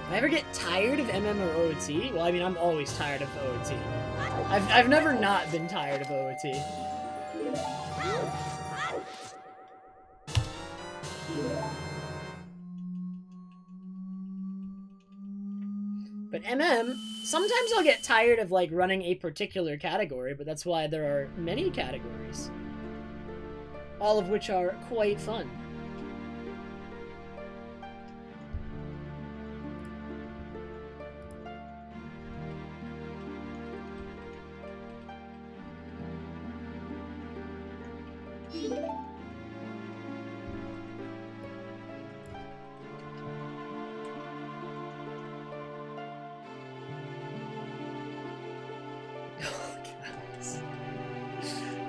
Do I ever get tired of MM or OOT? Well, I mean, I'm always tired of OOT. I've never not been tired of OOT. But MM, sometimes I'll get tired of, like, running a particular category, but that's why there are many categories. All of which are quite fun.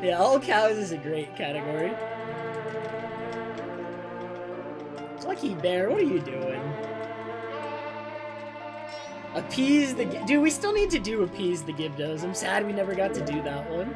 Yeah, all cows is a great category. Lucky Bear, what are you doing? Appease the... Dude, we still need to do Appease the Gibdos. I'm sad we never got to do that one.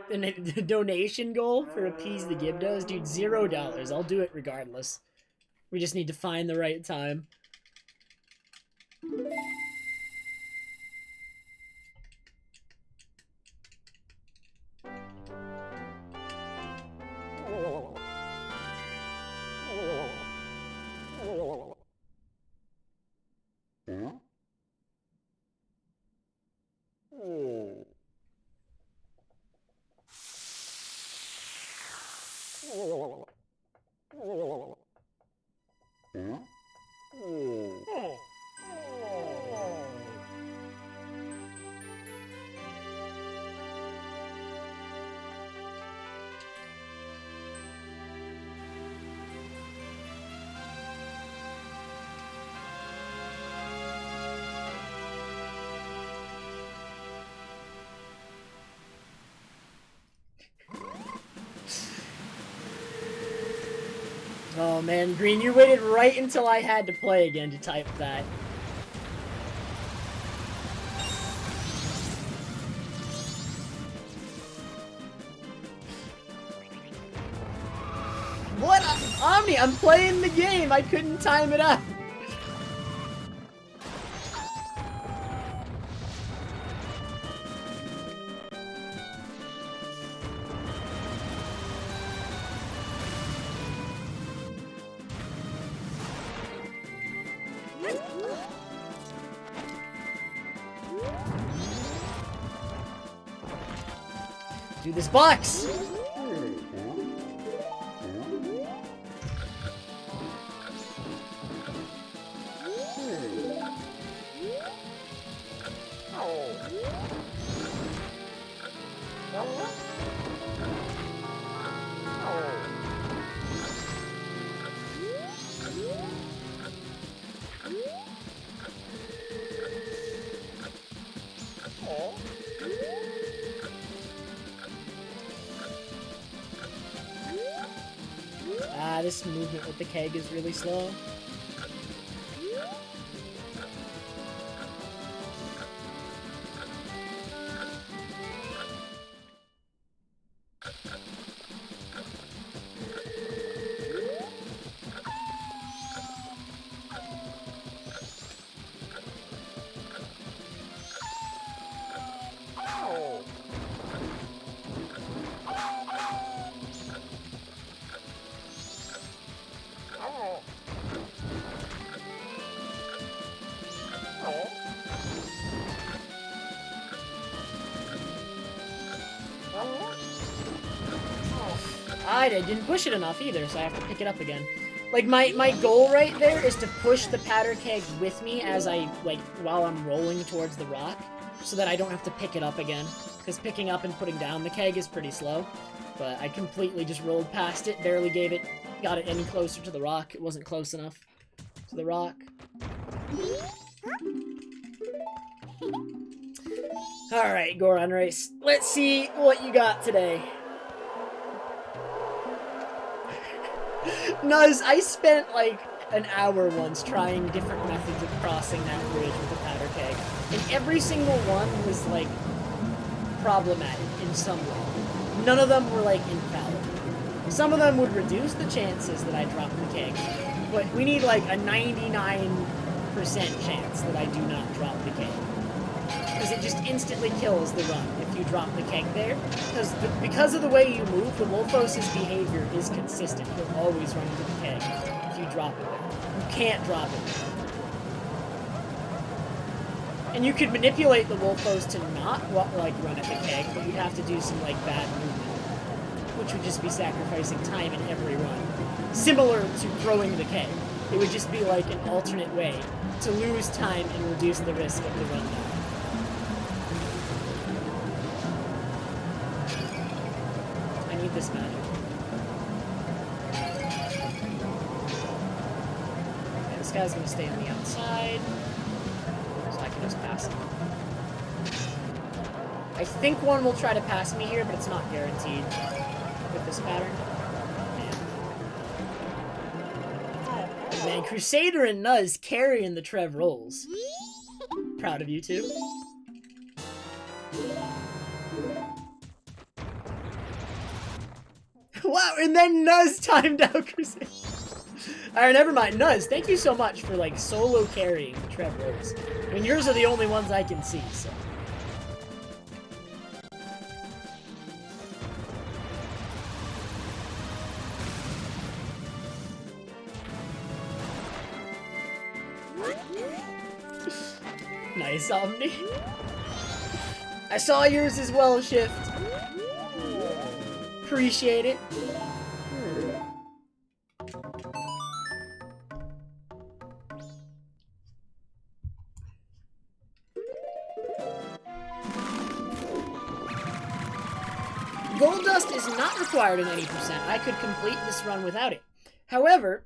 The donation goal for Appease the Gibdos? Dude, $0. I'll do it regardless. We just need to find the right time. Oh man, Green, you waited right until I had to play again to type that. What? Omni, I'm playing the game! I couldn't time it up! Do this box! This movement with the keg is really slow. died, I didn't push it enough either, so I have to pick it up again. Like, my goal right there is to push the powder keg with me as I, like, while I'm rolling towards the rock, so that I don't have to pick it up again. Because picking up and putting down the keg is pretty slow. But I completely just rolled past it, barely got it any closer to the rock. It wasn't close enough to the rock. Alright, Goron Race. Let's see what you got today. Nuz, I spent like an hour once trying different methods of crossing that bridge with a powder keg. And every single one was like problematic in some way. None of them were like infallible. Some of them would reduce the chances that I drop the keg, but we need like a 99% chance that I do not drop the keg. Because it just instantly kills the run if you drop the keg there. Because of the way you move, the Wolfos' behavior is consistent. He'll always run into the keg if you drop it there. You can't drop it there. And you could manipulate the Wolfos to not like run at the keg, but you'd have to do some like bad movement, which would just be sacrificing time in every run. Similar to throwing the keg. It would just be like an alternate way to lose time and reduce the risk of the run down. I need this magic. Okay, this guy's gonna stay on the outside, so I can just pass him. I think one will try to pass me here, but it's not guaranteed with this pattern. Man, Crusader and Nuz carrying the Trev rolls. Proud of you two. Wow, and then Nuz timed out Crusader. Alright, never mind. Nuz, thank you so much for, like, solo carrying the Trev rolls. I mean, yours are the only ones I can see, so. Nice, Omni. I saw yours as well, Shift. Appreciate it. Gold dust is not required in any percent. I could complete this run without it. However,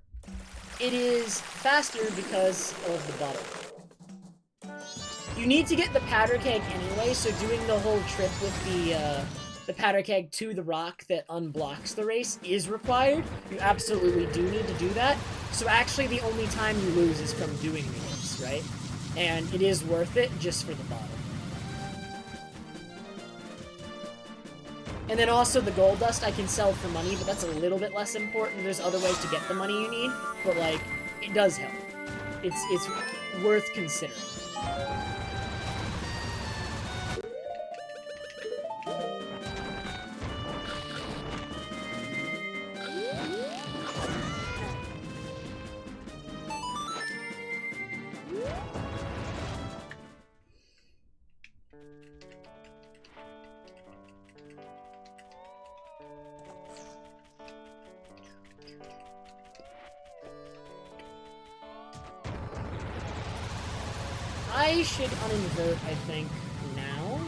it is faster because of the bottle. You need to get the powder keg anyway, so doing the whole trip with the powder keg to the rock that unblocks the race is required. You absolutely do need to do that. So actually the only time you lose is from doing the race, right? And it is worth it just for the bottle. And then also the gold dust I can sell for money, but that's a little bit less important. There's other ways to get the money you need, but like, it does help. It's worth considering. I should uninvert, I think, now.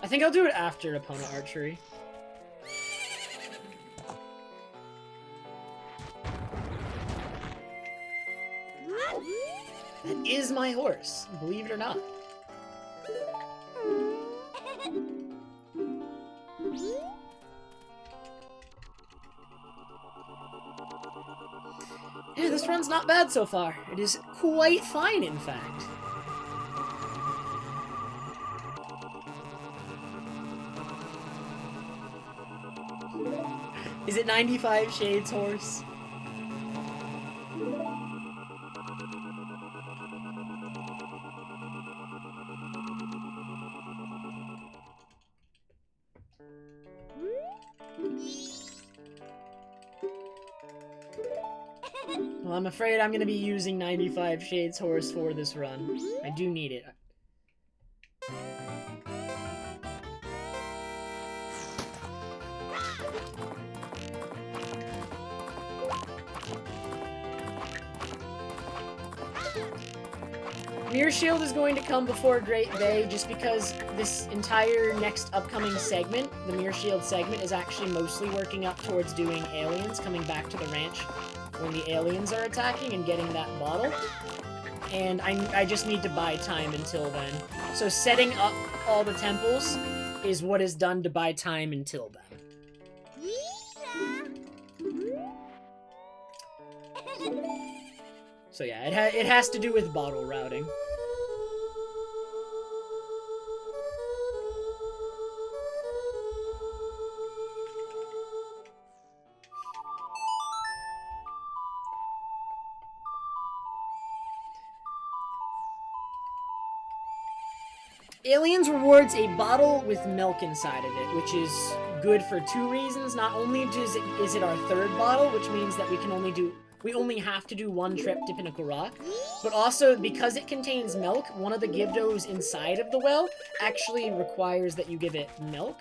I think I'll do it after opponent archery. That is my horse, believe it or not. Yeah, this run's not bad so far. It is quite fine, in fact. Is it 95 Shades horse? Well, I'm afraid I'm gonna be using 95 Shades Horse for this run. I do need it. Mirror Shield is going to come before Great Bay just because this entire next upcoming segment, the Mirror Shield segment, is actually mostly working up towards doing aliens, coming back to the ranch when the aliens are attacking and getting that bottle. And I just need to buy time until then. So setting up all the temples is what is done to buy time until then. So yeah, it has to do with bottle routing. Aliens rewards a bottle with milk inside of it, which is good for two reasons. Not only is it our third bottle, which means that we only have to do one trip to Pinnacle Rock, but also because it contains milk, one of the Gibdos inside of the well actually requires that you give it milk.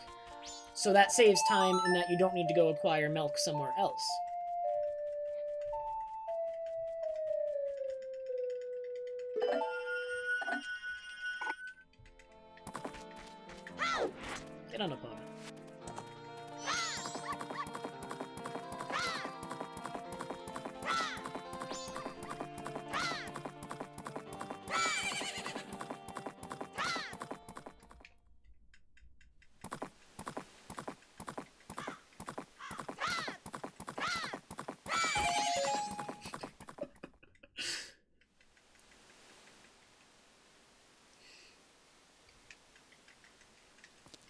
So that saves time in that you don't need to go acquire milk somewhere else. Get on a pony.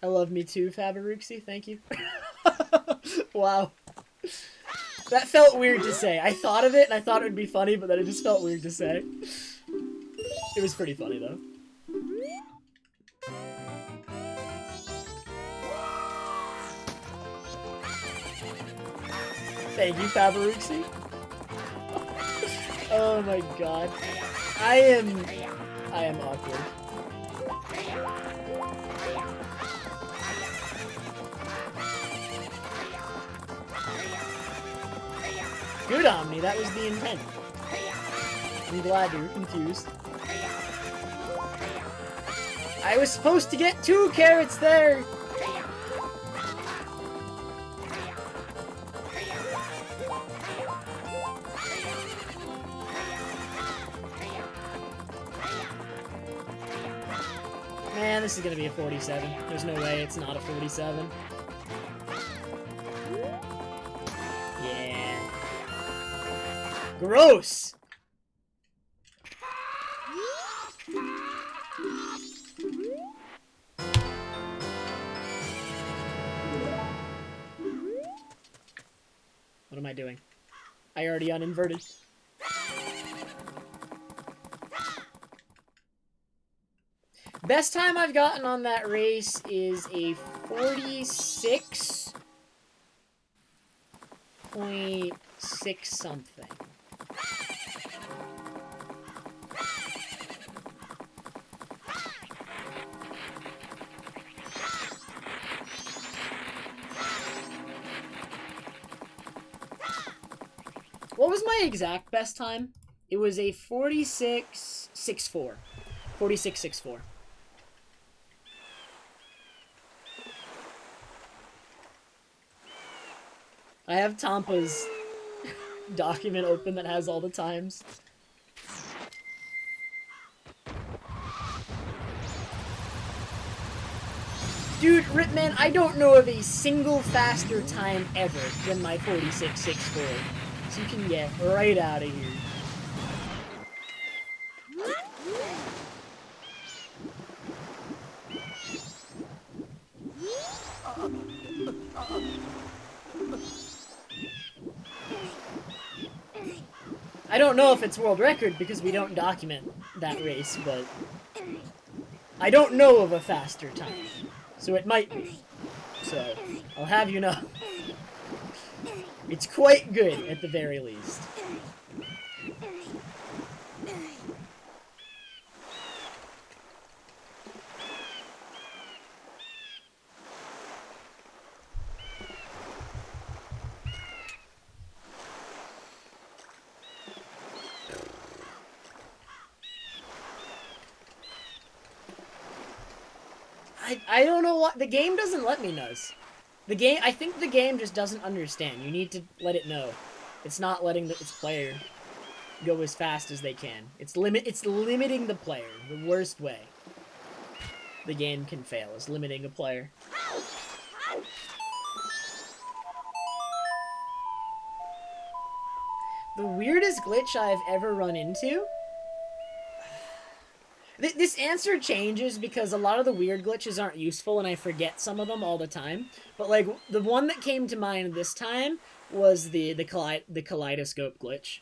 I love me too, Fabaruxi. Thank you. Wow. That felt weird to say. I thought of it, and I thought it would be funny, but then it just felt weird to say. It was pretty funny, though. Thank you, Fabaruxi. Oh my god. I am awkward. Good, Omni, that was the intent. I'm glad you were confused. I was supposed to get 2 carrots there! Man, this is gonna be a 47. There's no way it's not a 47. Yeah. Gross! What am I doing? I already uninverted. Best time I've gotten on that race is a 46.6 something. What was my exact best time? It was a 46.64. 46.64. I have Tampa's document open that has all the times. Dude, Ripman, I don't know of a single faster time ever than my 46.64. So you can get right out of here. I don't know if it's world record because we don't document that race, but I don't know of a faster time, so it might be. So, I'll have you know. It's quite good, at the very least. I don't know what... The game doesn't let me nuzz. I think the game just doesn't understand. You need to let it know. It's not letting its player go as fast as they can. It's limiting the player. The worst way the game can fail is limiting a player. The weirdest glitch I've ever run into? This answer changes because a lot of the weird glitches aren't useful and I forget some of them all the time. But like the one that came to mind this time was the kaleidoscope glitch.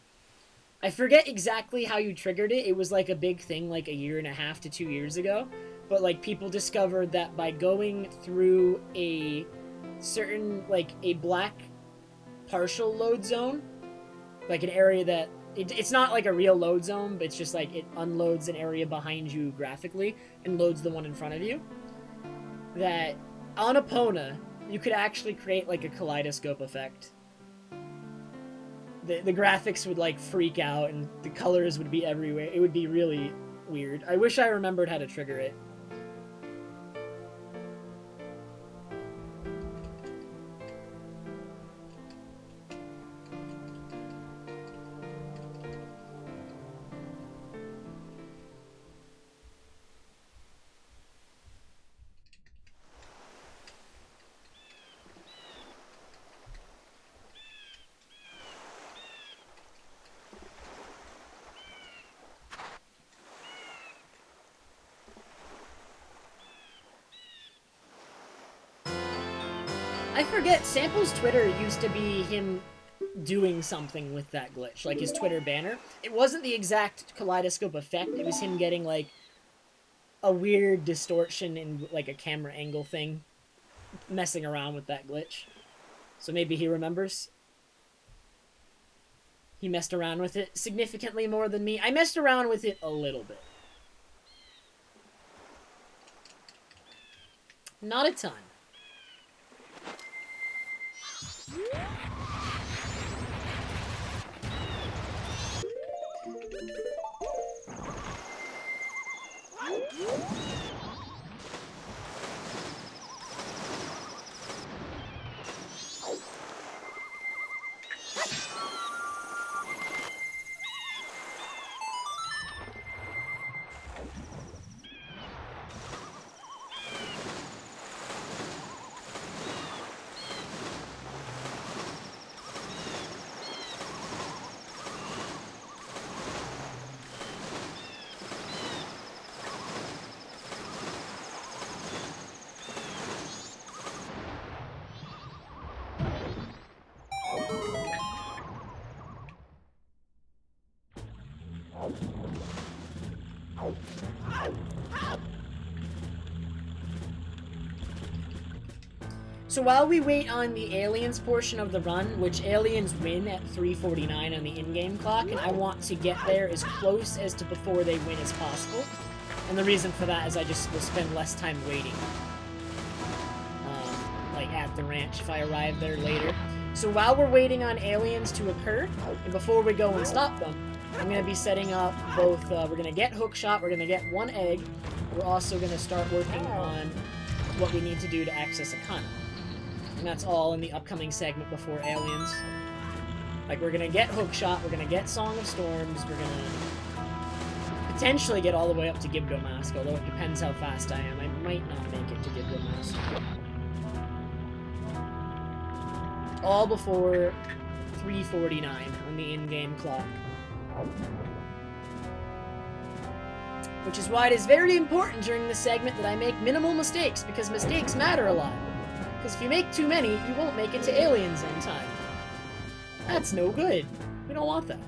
I forget exactly how you triggered it. It was like a big thing like 1.5 to 2 years ago. But like people discovered that by going through a certain like a black partial load zone, like an area that it's not like a real load zone, but it's just like it unloads an area behind you graphically and loads the one in front of you. That on Epona, you could actually create like a kaleidoscope effect. The graphics would like freak out and the colors would be everywhere. It would be really weird. I wish I remembered how to trigger it. I forget, Sample's Twitter used to be him doing something with that glitch, like his Twitter banner. It wasn't the exact kaleidoscope effect, it was him getting, like, a weird distortion in, like, a camera angle thing, messing around with that glitch. So maybe he remembers. He messed around with it significantly more than me. I messed around with it a little bit. Not a ton. So while we wait on the aliens portion of the run, which aliens win at 3:49 on the in-game clock, and I want to get there as close as to before they win as possible. And the reason for that is I just will spend less time waiting. Like at the ranch if I arrive there later. So while we're waiting on aliens to occur, and before we go and stop them, I'm going to be setting up both, we're going to get hookshot, we're going to get 1 egg, we're also going to start working on what we need to do to access a Kana. And that's all in the upcoming segment before aliens. Like, we're gonna get Hookshot, we're gonna get Song of Storms, we're gonna potentially get all the way up to Gibdo Mask, although it depends how fast I am. I might not make it to Gibdo Mask. All before 3:49 on the in-game clock. Which is why it is very important during this segment that I make minimal mistakes, because mistakes matter a lot. Because if you make too many, you won't make it to aliens in time. That's no good. We don't want that.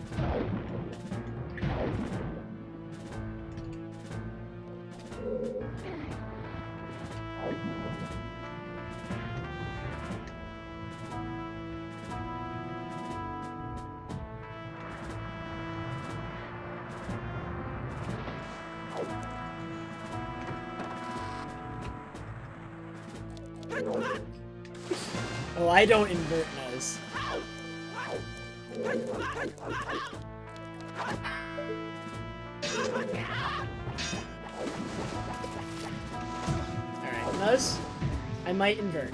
Oh, I don't invert those. Alright. Notice? I might invert.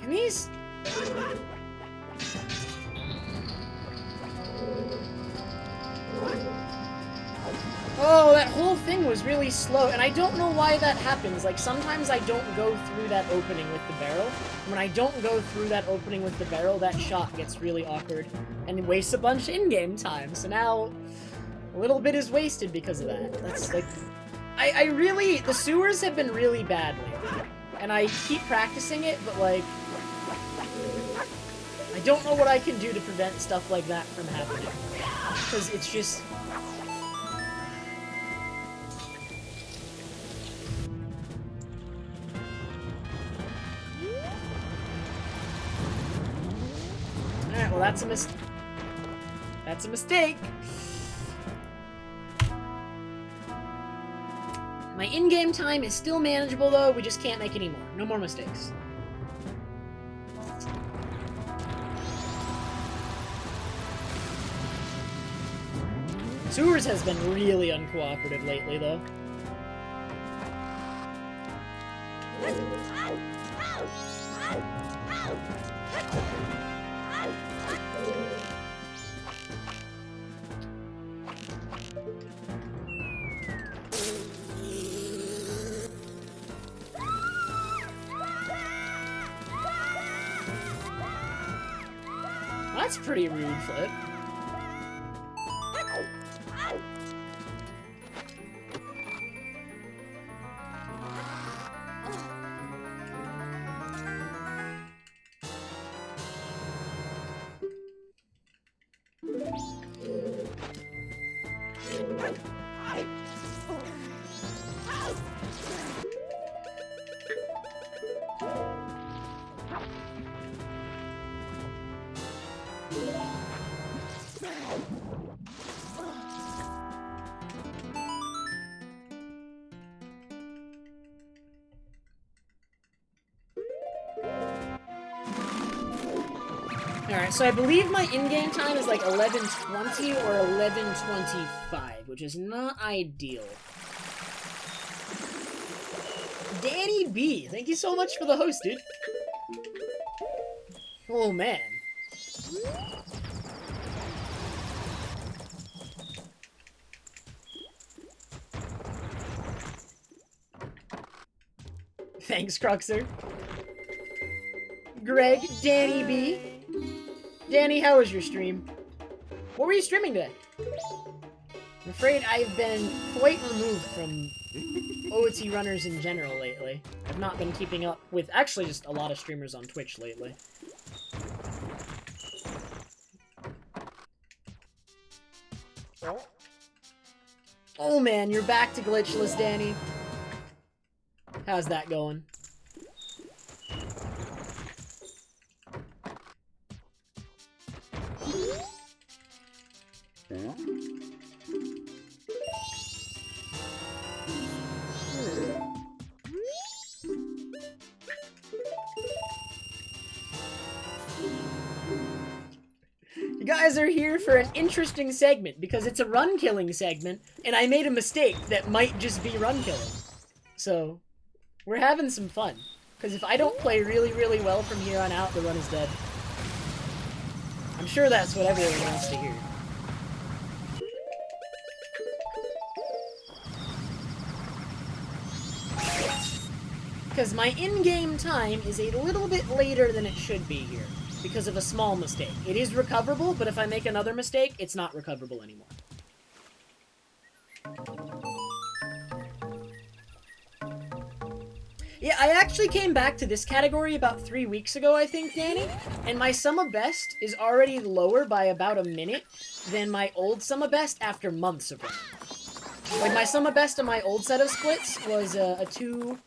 Can these... Oh, that whole thing was really slow, and I don't know why that happens. Like, sometimes I don't go through that opening with the barrel. When I don't go through that opening with the barrel, that shot gets really awkward and wastes a bunch of in-game time. So now, a little bit is wasted because of that. That's, like... I really... The sewers have been really bad lately. And I keep practicing it, but, like... I don't know what I can do to prevent stuff like that from happening. Because it's just... Alright, well that's a mistake. My in-game time is still manageable though, we just can't make any more. No more mistakes. Sewers has been really uncooperative lately though. That's pretty rude, Flip. Alright, so I believe my in-game time is like 11:20 or 11:25, which is not ideal. Danny B, thank you so much for the host, dude. Oh, man. Thanks, Cruxer. Greg, Danny B. Danny, how was your stream? What were you streaming today? I'm afraid I've been quite removed from OT runners in general lately. I've not been keeping up with actually just a lot of streamers on Twitch lately. Oh man, you're back to Glitchless, Danny. How's that going? You guys are here for an interesting segment because it's a run killing segment and I made a mistake that might just be run killing. So, we're having some fun. Because if I don't play really, really well from here on out, the run is dead. I'm sure that's what everyone wants to hear. Because my in-game time is a little bit later than it should be here. Because of a small mistake. It is recoverable, but if I make another mistake, it's not recoverable anymore. Yeah, I actually came back to this category about 3 weeks ago, I think, Danny, and my sum of best is already lower by about a minute than my old sum of best after months of running. Like, my sum of best on my old set of splits was a 2...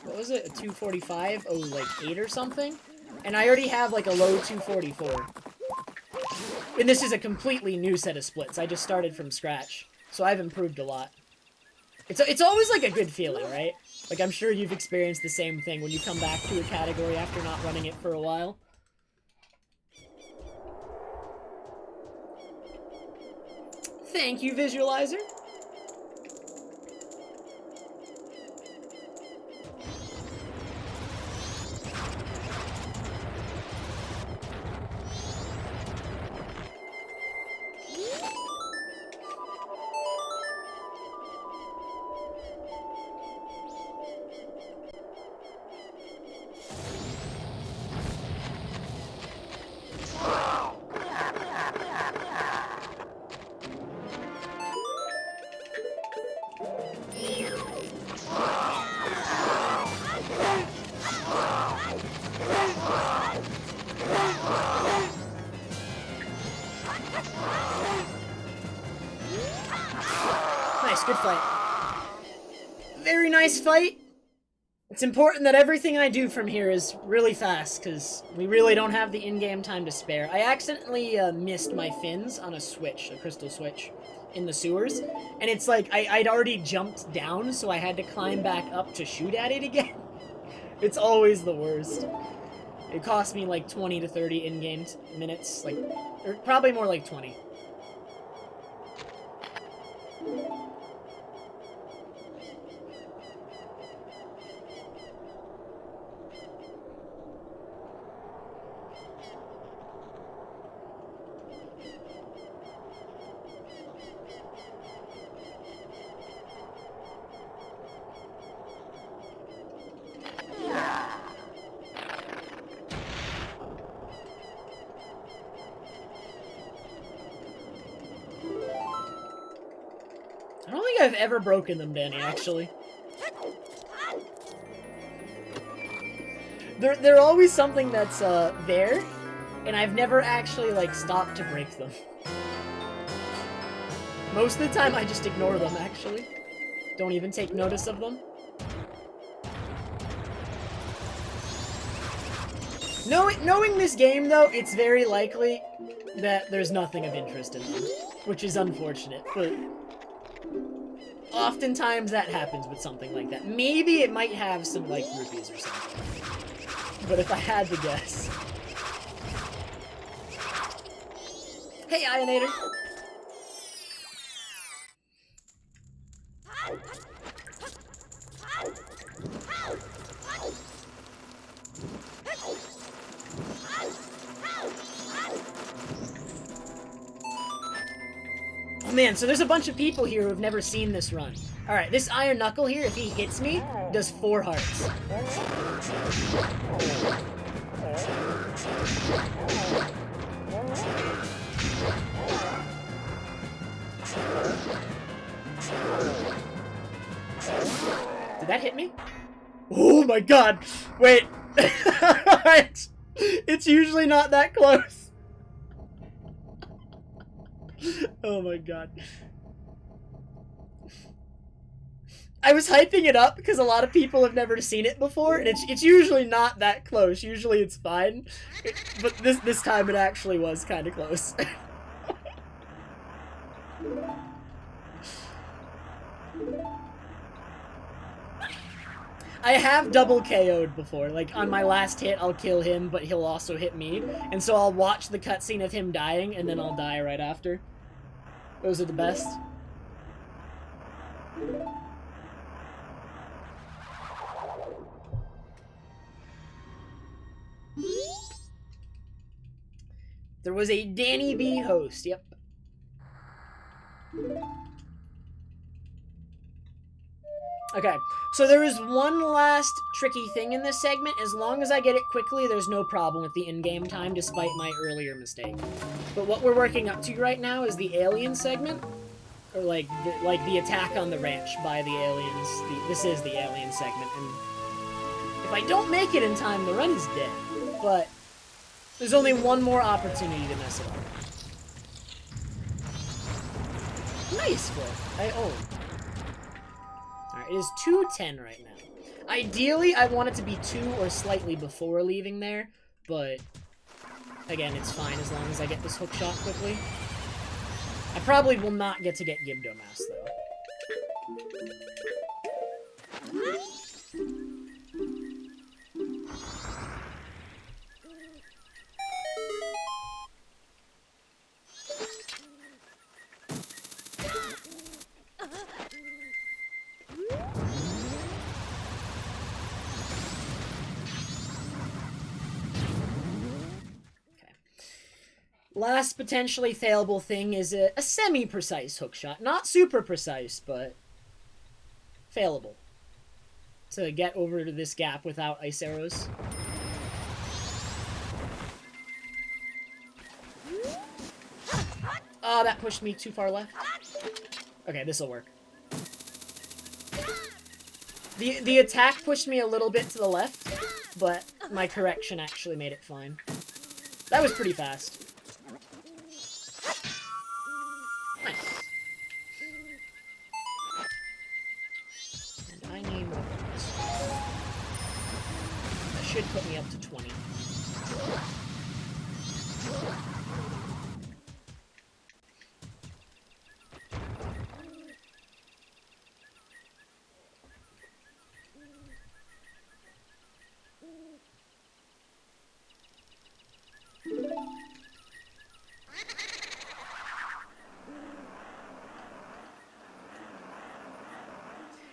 What was it? A 245? Oh, like 8 or something? And I already have, like, a low 244. And this is a completely new set of splits. I just started from scratch. So I've improved a lot. It's always, like, a good feeling, right? Like, I'm sure you've experienced the same thing when you come back to a category after not running it for a while. Thank you, Visualizer. Nice, good fight. Very nice fight. It's important that everything I do from here is really fast, because we really don't have the in-game time to spare. I accidentally missed my fins on a switch, a crystal switch, in the sewers, and it's like, I'd already jumped down, so I had to climb back up to shoot at it again. It's always the worst. It cost me like 20 to 30 in-game minutes, like, or probably more like 20. I don't think I've ever broken them, Danny, actually. They're always something that's, there, and I've never actually, like, stopped to break them. Most of the time, I just ignore them, actually. Don't even take notice of them. Knowing this game, though, it's very likely that there's nothing of interest in them, which is unfortunate, but oftentimes that happens with something like that. Maybe it might have some, like, rupees or something. But if I had to guess... Hey, Ionator! Oh man, so there's a bunch of people here who have never seen this run. Alright, this Iron Knuckle here, if he hits me, does 4 hearts. Did that hit me? Oh my god! Wait! It's usually not that close. Oh my god. I was hyping it up because a lot of people have never seen it before, and it's usually not that close. Usually it's fine. But this time it actually was kind of close. I have double KO'd before. Like, on my last hit, I'll kill him, but he'll also hit me. And so I'll watch the cutscene of him dying, and then I'll die right after. Those are the best. There was a Danny B host, yep. Okay, so there is one last tricky thing in this segment. As long as I get it quickly, there's no problem with the in-game time, despite my earlier mistake. But what we're working up to right now is the alien segment, or like the attack on the ranch by the aliens. This is the alien segment, and if I don't make it in time, the run is dead. But there's only one more opportunity to mess it up. Nice flip. Alright, it is 2:10 right now. Ideally, I want it to be 2 or slightly before leaving there, but again, it's fine as long as I get this hook shot quickly. I probably will not get to get Gibdomass, though. Last potentially failable thing is a semi-precise hookshot. Not super precise, but failable. To get over to this gap without ice arrows. Oh, that pushed me too far left. Okay, this'll work. The attack pushed me a little bit to the left, but my correction actually made it fine. That was pretty fast. Nice. And I need more points. That should put me up to 20.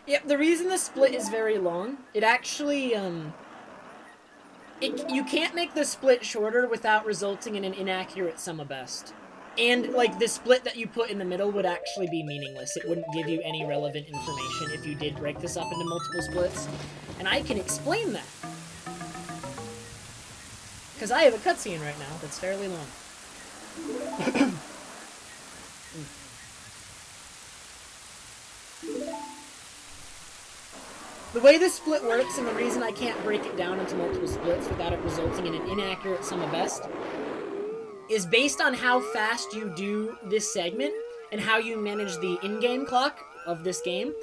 Yep, the reason the split is very long, it actually, you can't make the split shorter without resulting in an inaccurate sum of best. And, like, the split that you put in the middle would actually be meaningless. It wouldn't give you any relevant information if you did break this up into multiple splits. And I can explain that. Because I have a cutscene right now that's fairly long. The way this split works, and the reason I can't break it down into multiple splits without it resulting in an inaccurate sum of best, is based on how fast you do this segment and how you manage the in-game clock of this game.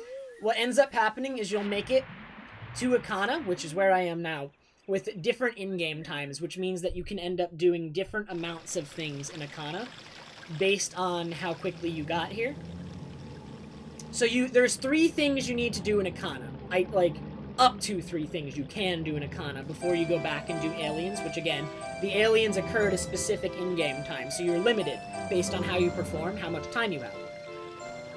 What ends up happening is you'll make it to Akana, which is where I am now, with different in-game times, which means that you can end up doing different amounts of things in Akana based on how quickly you got here. So there's 3 things you need to do in Akana. Up to 3 things you can do in Akana before you go back and do aliens, which again, the aliens occur at a specific in-game time, so you're limited based on how you perform, how much time you have.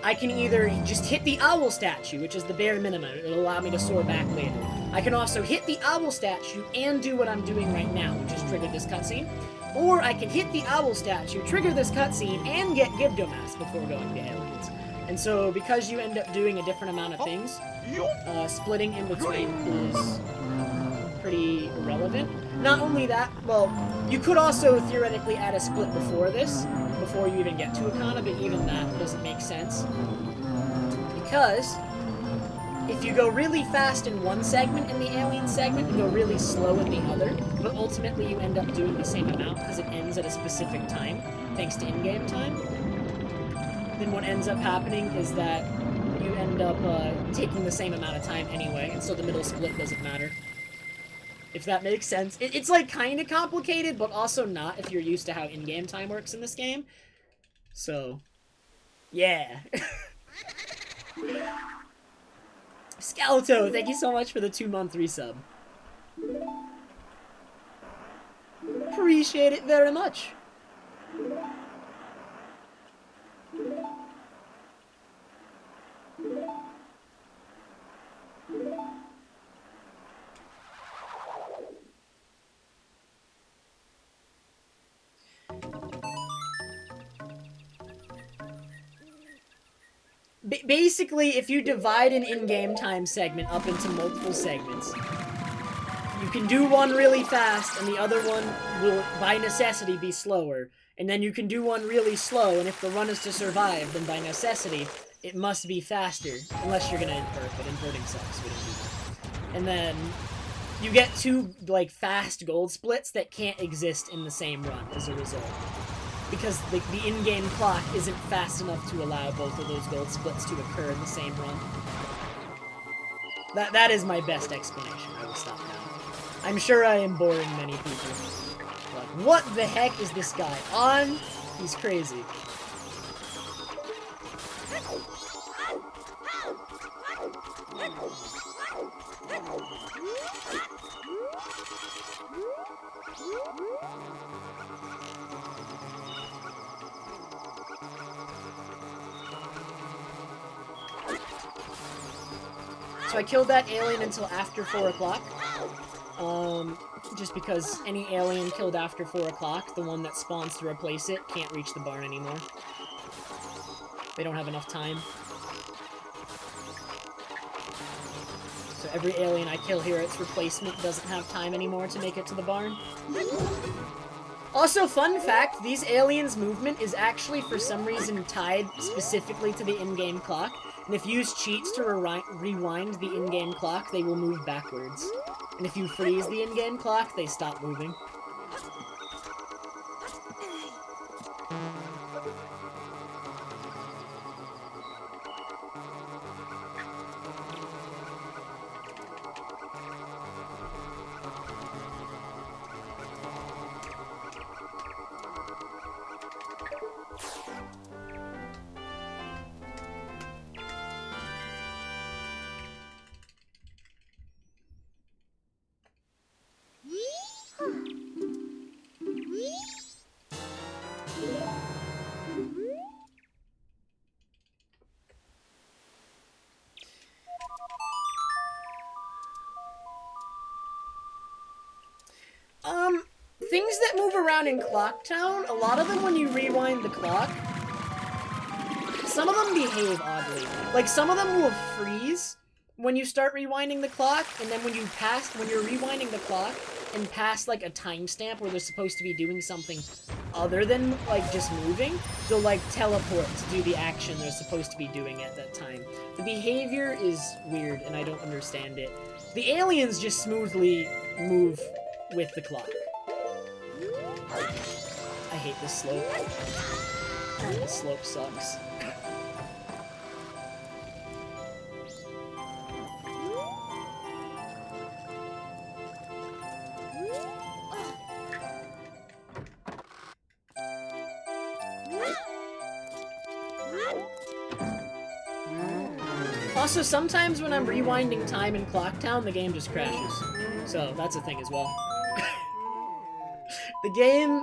I can either just hit the owl statue, which is the bare minimum. It'll allow me to soar back later. I can also hit the owl statue and do what I'm doing right now, which is trigger this cutscene. Or I can hit the owl statue, trigger this cutscene, and get Gibdomass before going to aliens. And so, because you end up doing a different amount of things, splitting in between is pretty irrelevant. Not only that, well, you could also theoretically add a split before this, before you even get to Akana, but even that doesn't make sense. Because if you go really fast in one segment in the alien segment, you go really slow in the other, but ultimately you end up doing the same amount because it ends at a specific time, thanks to in-game time, then what ends up happening is that you end up taking the same amount of time anyway, and so the middle split doesn't matter. If that makes sense. It's like kind of complicated, but also not if you're used to how in-game time works in this game. So, yeah. Scalato, thank you so much for the 2-month resub. Appreciate it very much. Basically, if you divide an in-game time segment up into multiple segments, you can do one really fast, and the other one will, by necessity, be slower. And then you can do one really slow, and if the run is to survive, then by necessity, it must be faster. Unless you're gonna invert, but inverting sucks, we don't do that. And then you get 2, like, fast gold splits that can't exist in the same run as a result. Because the in-game clock isn't fast enough to allow both of those gold splits to occur in the same run. That is my best explanation. I will stop now. I'm sure I am boring many people. Like, what the heck is this guy on? He's crazy. So I killed that alien until after 4 o'clock. Just because any alien killed after 4 o'clock, the one that spawns to replace it, can't reach the barn anymore. They don't have enough time. So every alien I kill here, its replacement doesn't have time anymore to make it to the barn. Also, fun fact, these aliens' movement is actually for some reason tied specifically to the in-game clock, and if you use cheats to rewind the in-game clock, they will move backwards. And if you freeze the in-game clock, they stop moving. Things that move around in Clocktown, a lot of them when you rewind the clock, some of them behave oddly. Like, some of them will freeze when you start rewinding the clock, and then when you're rewinding the clock and past, like, a timestamp where they're supposed to be doing something other than, like, just moving, they'll, like, teleport to do the action they're supposed to be doing at that time. The behavior is weird, and I don't understand it. The aliens just smoothly move with the clock. I hate this slope. This slope sucks. Also, sometimes when I'm rewinding time in Clocktown, the game just crashes. So, that's a thing as well. The game,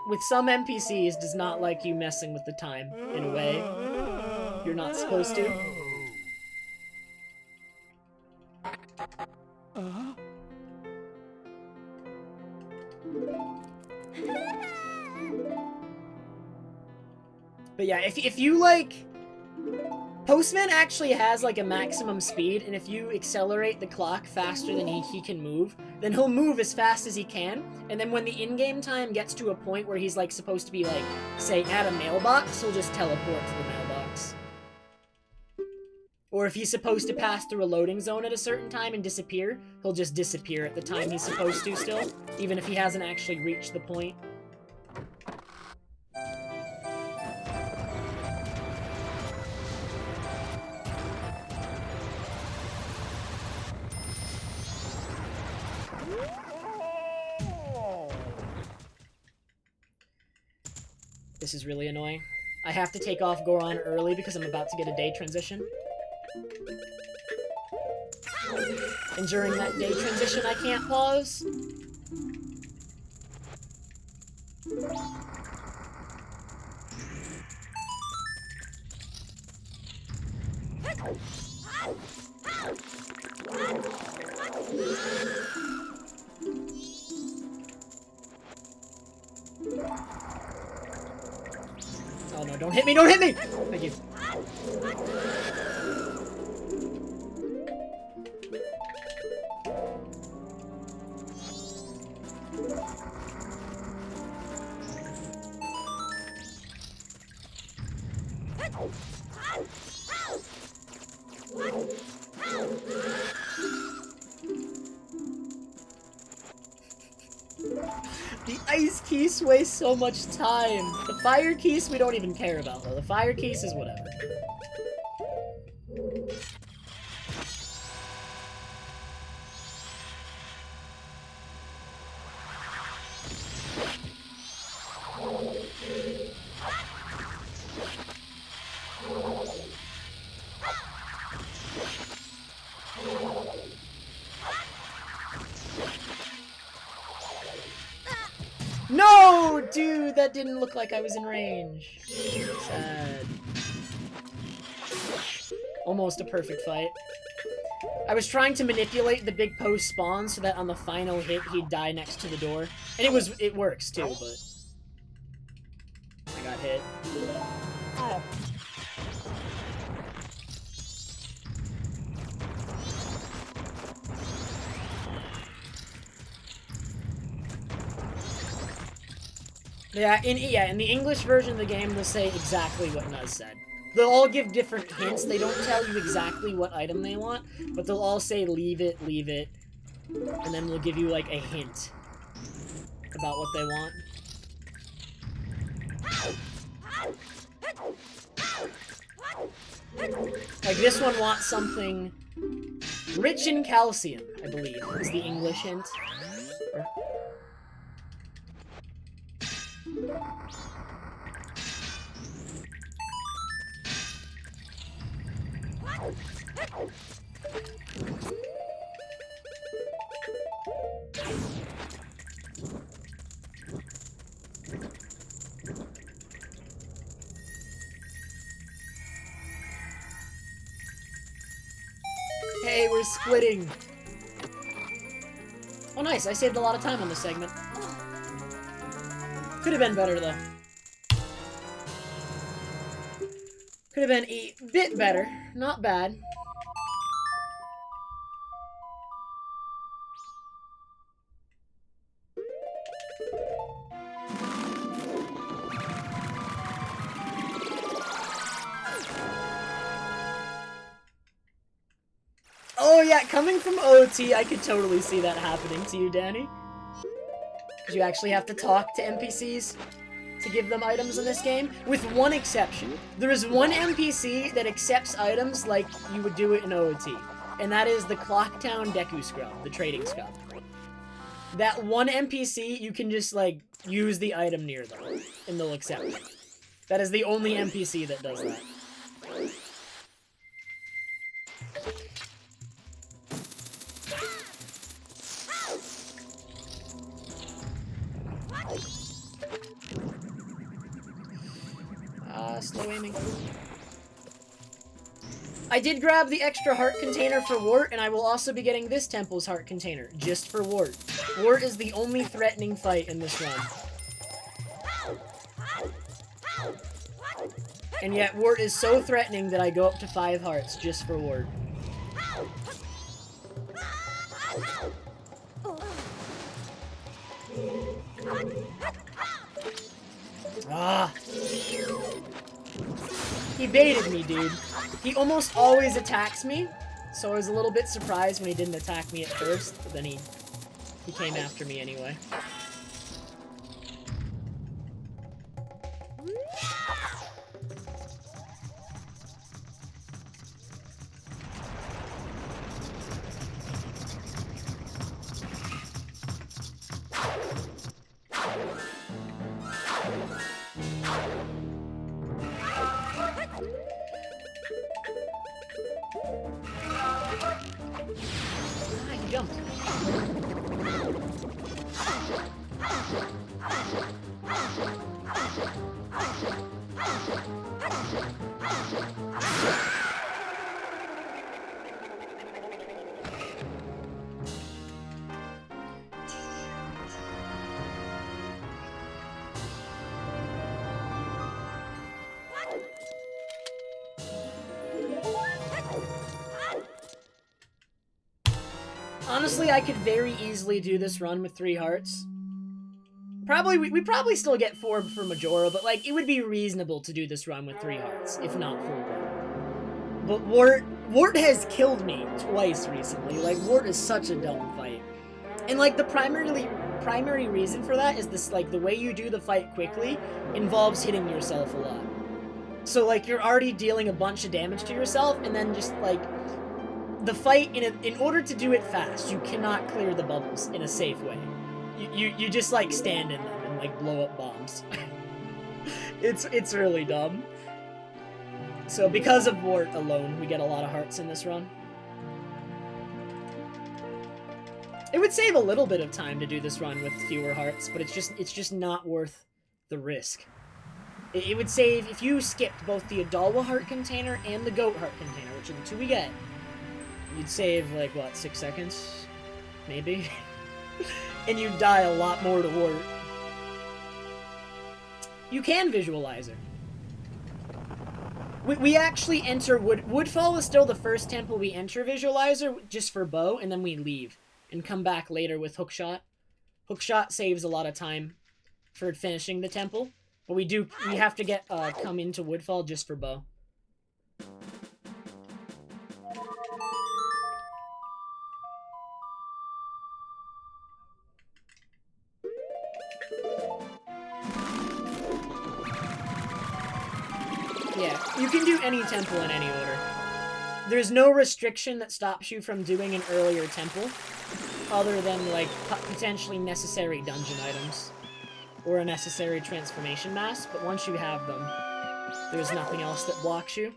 with some NPCs, does not like you messing with the time in a way you're not supposed to. But yeah, if you, like... Postman actually has, like, a maximum speed, and if you accelerate the clock faster than he can move, then he'll move as fast as he can, and then when the in-game time gets to a point where he's, like, supposed to be, like, say, at a mailbox, he'll just teleport to the mailbox. Or if he's supposed to pass through a loading zone at a certain time and disappear, he'll just disappear at the time he's supposed to still, even if he hasn't actually reached the point. This is really annoying. I have to take off Goron early because I'm about to get a day transition. And during that day transition, I can't pause. Oh no, don't hit me, don't hit me! Thank you. The ice keys waste so much time. The fire keys we don't even care about though. The fire keys is whatever. No, dude, that didn't look like I was in range. Sad. Almost a perfect fight. I was trying to manipulate the big post spawn so that on the final hit he'd die next to the door. And it works too, but I got hit. Yeah, in the English version of the game, they'll say exactly what Nuz said. They'll all give different hints. They don't tell you exactly what item they want, but they'll all say leave it, and then they'll give you like a hint about what they want. Like this one wants something rich in calcium, I believe, is the English hint. Hey, we're splitting. Oh, nice. I saved a lot of time on this segment. Could have been better, though. Could have been a bit better. Not bad. Oh yeah, coming from OT, I could totally see that happening to you, Danny. Because you actually have to talk to NPCs to give them items in this game, with one exception. There is one NPC that accepts items like you would do it in OT, and that is the Clocktown Deku Scrub, the trading scrub. That one NPC, you can just, like, use the item near them, and they'll accept it. That is the only NPC that does that. Slow aiming. I did grab the extra heart container for Wart, and I will also be getting this temple's heart container, just for Wart. Wart is the only threatening fight in this run. And yet, Wart is so threatening that I go up to 5 hearts just for Wart. Ah! He baited me, dude. He almost always attacks me, so I was a little bit surprised when he didn't attack me at first, but then he came after me anyway. Honestly, I could very easily do this run with 3 hearts. We'd probably still get 4 for Majora, but like, it would be reasonable to do this run with 3 hearts, if not 4. But Wart has killed me twice recently. Like, Wart is such a dumb fight. And like, the primary reason for that is this, like, the way you do the fight quickly involves hitting yourself a lot. So like, you're already dealing a bunch of damage to yourself, and then just like, the fight, in order to do it fast, you cannot clear the bubbles in a safe way. You just, like, stand in them and, like, blow up bombs. It's really dumb. So, because of Wart alone, we get a lot of hearts in this run. It would save a little bit of time to do this run with fewer hearts, but it's just not worth the risk. It would save, if you skipped both the Adalwa heart container and the Goat heart container, which are the 2 we get, you'd save, like, what, 6 seconds? Maybe? And you'd die a lot more to Wart. You can visualize it. We actually enter Woodfall is still the first temple we enter Visualizer just for bow, and then we leave and come back later with Hookshot. Hookshot saves a lot of time for finishing the temple, but we have to get come into Woodfall just for bow. Yeah, you can do any temple in any order. There's no restriction that stops you from doing an earlier temple, other than, like, potentially necessary dungeon items, or a necessary transformation mask, but once you have them, there's nothing else that blocks you.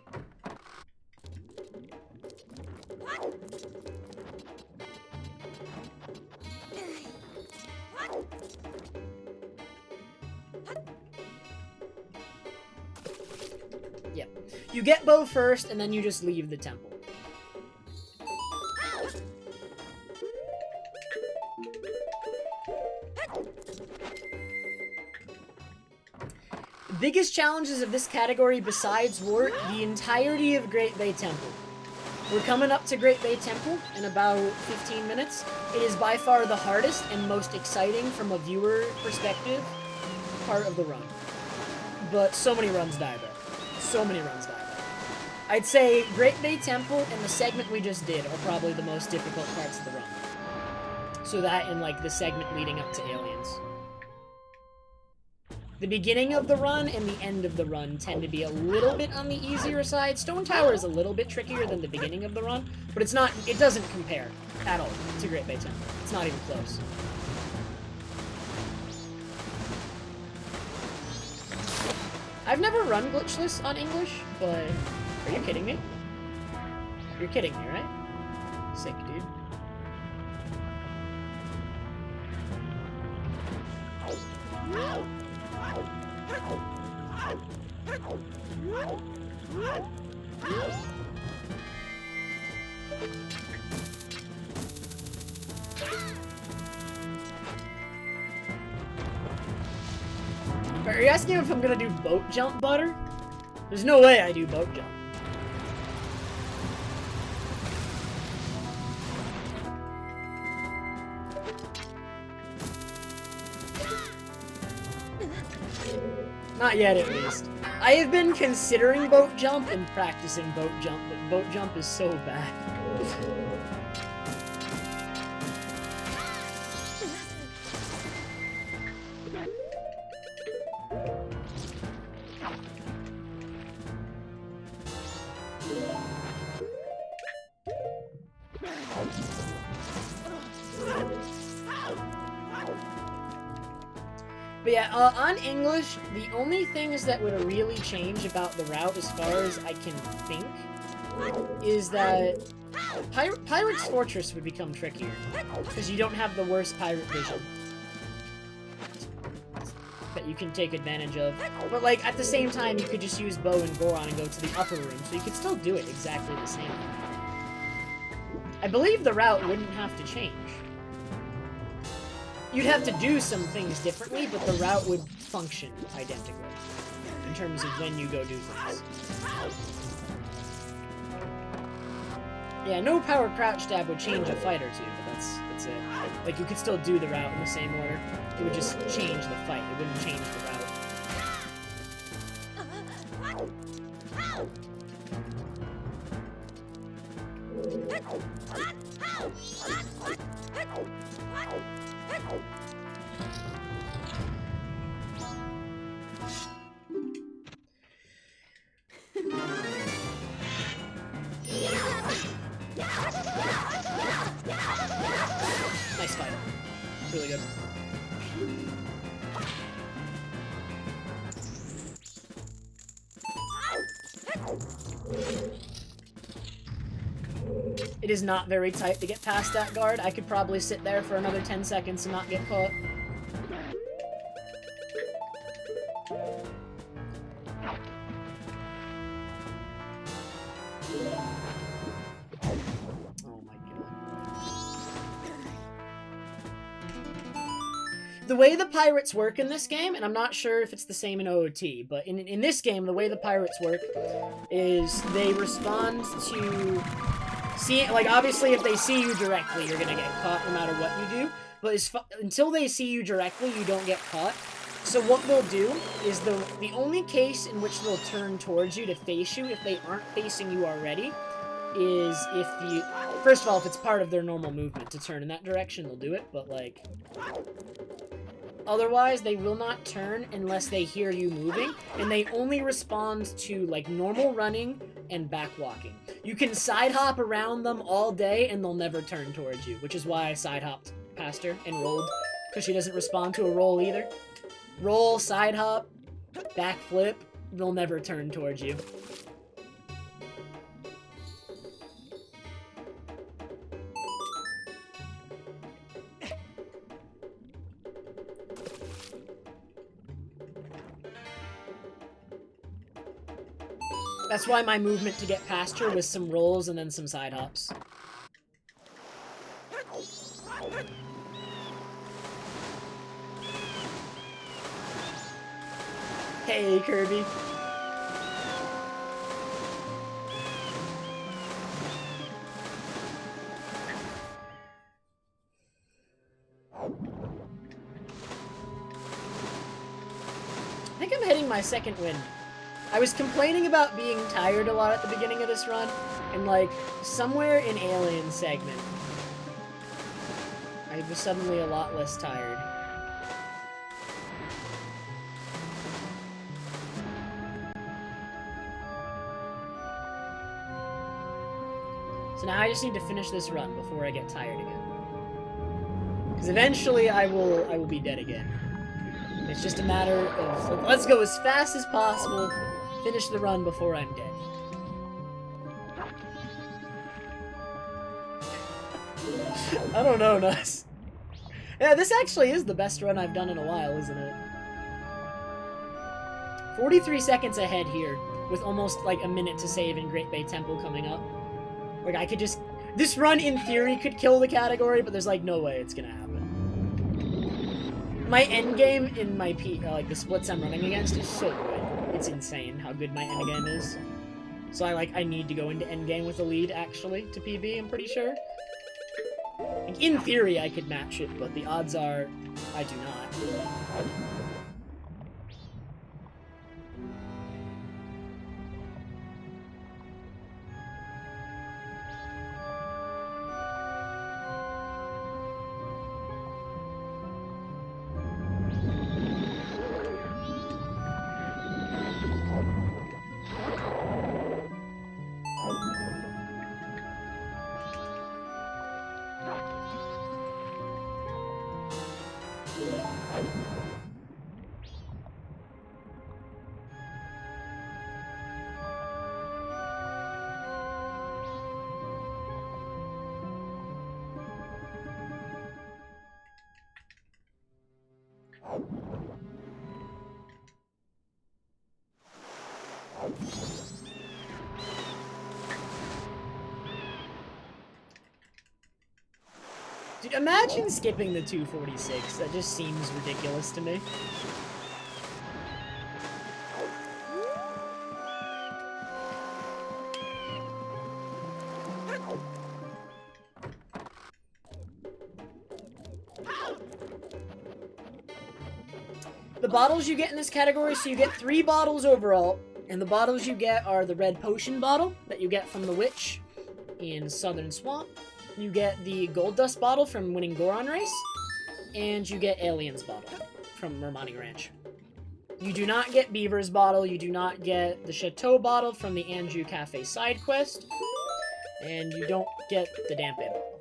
Yep. You get bow first, and then you just leave the temple. Biggest challenges of this category besides Wart, the entirety of Great Bay Temple. We're coming up to Great Bay Temple in about 15 minutes. It is by far the hardest and most exciting from a viewer perspective part of the run. But so many runs die there. So many runs die there. I'd say Great Bay Temple and the segment we just did are probably the most difficult parts of the run. So that and, like, the segment leading up to Aliens. The beginning of the run and the end of the run tend to be a little bit on the easier side. Stone Tower is a little bit trickier than the beginning of the run, but it doesn't compare at all to Great Bay Temple. It's not even close. I've never run Glitchless on English, but are you kidding me? You're kidding me, right? Sick, dude. Are you asking if I'm gonna do boat jump, Butter? There's no way I do boat jump. Not yet, at least. I have been considering boat jump and practicing boat jump, but boat jump is so bad. But yeah, on English, the only things that would really change about the route, as far as I can think, is that Pirate's Fortress would become trickier, because you don't have the worst pirate vision that you can take advantage of. But, like, at the same time, you could just use Bow and Goron and go to the upper room, so you could still do it exactly the same. I believe the route wouldn't have to change. You'd have to do some things differently, but the route would function identically in terms of when you go do things. Yeah, no power crouch stab would change a fight or two, but that's it. Like, you could still do the route in the same order. It would just change the fight. It wouldn't change the route. Nice fight. Really good. It is not very tight to get past that guard. I could probably sit there for another 10 seconds and not get caught. Oh The way the pirates work in this game, and I'm not sure if it's the same in OOT, but in this game, the way the pirates work is they respond to like, obviously, if they see you directly, you're gonna get caught no matter what you do, but until they see you directly, you don't get caught. So what they'll do is the only case in which they'll turn towards you to face you, if they aren't facing you already, is if you... First of all, if it's part of their normal movement to turn in that direction, they'll do it, but, like... Otherwise, they will not turn unless they hear you moving, and they only respond to, like, normal running and back walking. You can side hop around them all day, and they'll never turn towards you, which is why I side hopped past her and rolled, because she doesn't respond to a roll either. Roll, side hop, back flip, they'll never turn towards you. That's why my movement to get past her was some rolls and then some side hops. Hey, Kirby. I think I'm hitting my second win. I was complaining about being tired a lot at the beginning of this run, and, like, somewhere in Alien segment, I was suddenly a lot less tired. So now I just need to finish this run before I get tired again. Because eventually I will be dead again. It's just a matter of, like, let's go as fast as possible, finish the run before I'm dead. I don't know, Nuss. Yeah, this actually is the best run I've done in a while, isn't it? 43 seconds ahead here, with almost, like, a minute to save in Great Bay Temple coming up. Like, I could just... This run, in theory, could kill the category, but there's, like, no way it's gonna happen. My endgame in my like, the splits I'm running against is so good. It's insane how good my endgame is. So I need to go into endgame with a lead, actually, to PB, I'm pretty sure. Like, in theory, I could match it, but the odds are I do not. Dude, imagine skipping the 246. That just seems ridiculous to me. The bottles you get in this category, so you get 3 bottles overall, and the bottles you get are the red potion bottle that you get from the witch in Southern Swamp. You get the gold dust bottle from winning Goron Race, and you get Aliens bottle from Mermani Ranch. You do not get Beaver's bottle, you do not get the Chateau bottle from the Anjou Cafe side quest, and you don't get the Dampe bottle.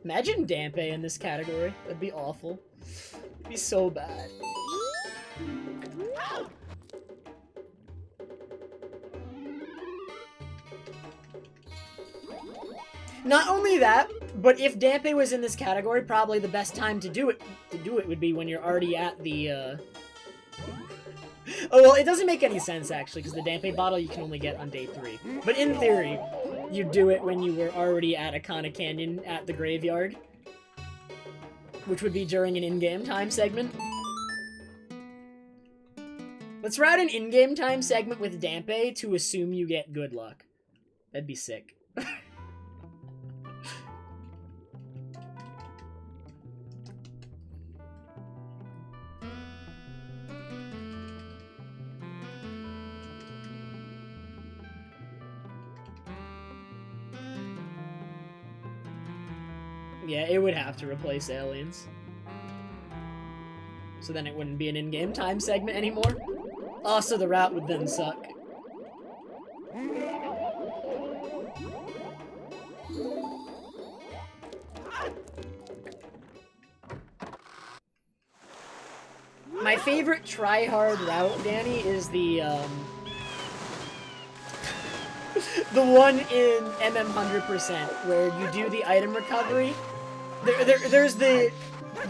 Imagine Dampe in this category. That'd be awful. It'd be so bad. Not only that, but if Dampe was in this category, probably the best time to do it would be when you're already at the, Oh, well, it doesn't make any sense, actually, because the Dampe bottle you can only get on day 3. But in theory, you do it when you were already at Akana Canyon at the graveyard. Which would be during an in-game time segment. Let's route an in-game time segment with Dampe to assume you get good luck. That'd be sick. Yeah, it would have to replace aliens. So then it wouldn't be an in-game time segment anymore. Also, the route would then suck. My favorite try-hard route, Danny, is the the one in MM 100%, where you do the item recovery. There's the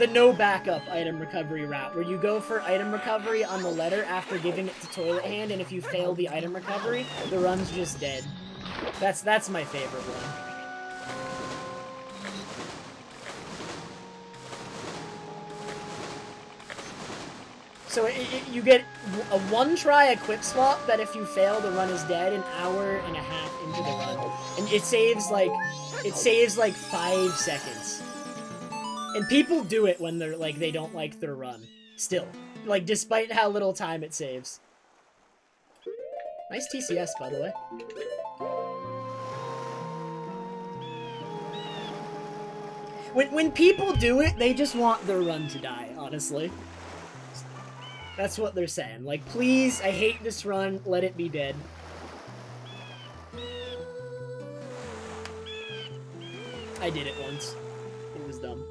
no backup item recovery route, where you go for item recovery on the letter after giving it to Toilet Hand, and if you fail the item recovery, the run's just dead. That's my favorite one. So you get a one-try equip swap that if you fail, the run is dead an hour and a half into the run. And it saves like 5 seconds. And people do it when they're like, they don't like their run. Still. Like, despite how little time it saves. Nice TCS, by the way. When people do it, they just want their run to die, honestly. That's what they're saying. Like, please, I hate this run, let it be dead. I did it once. It was dumb.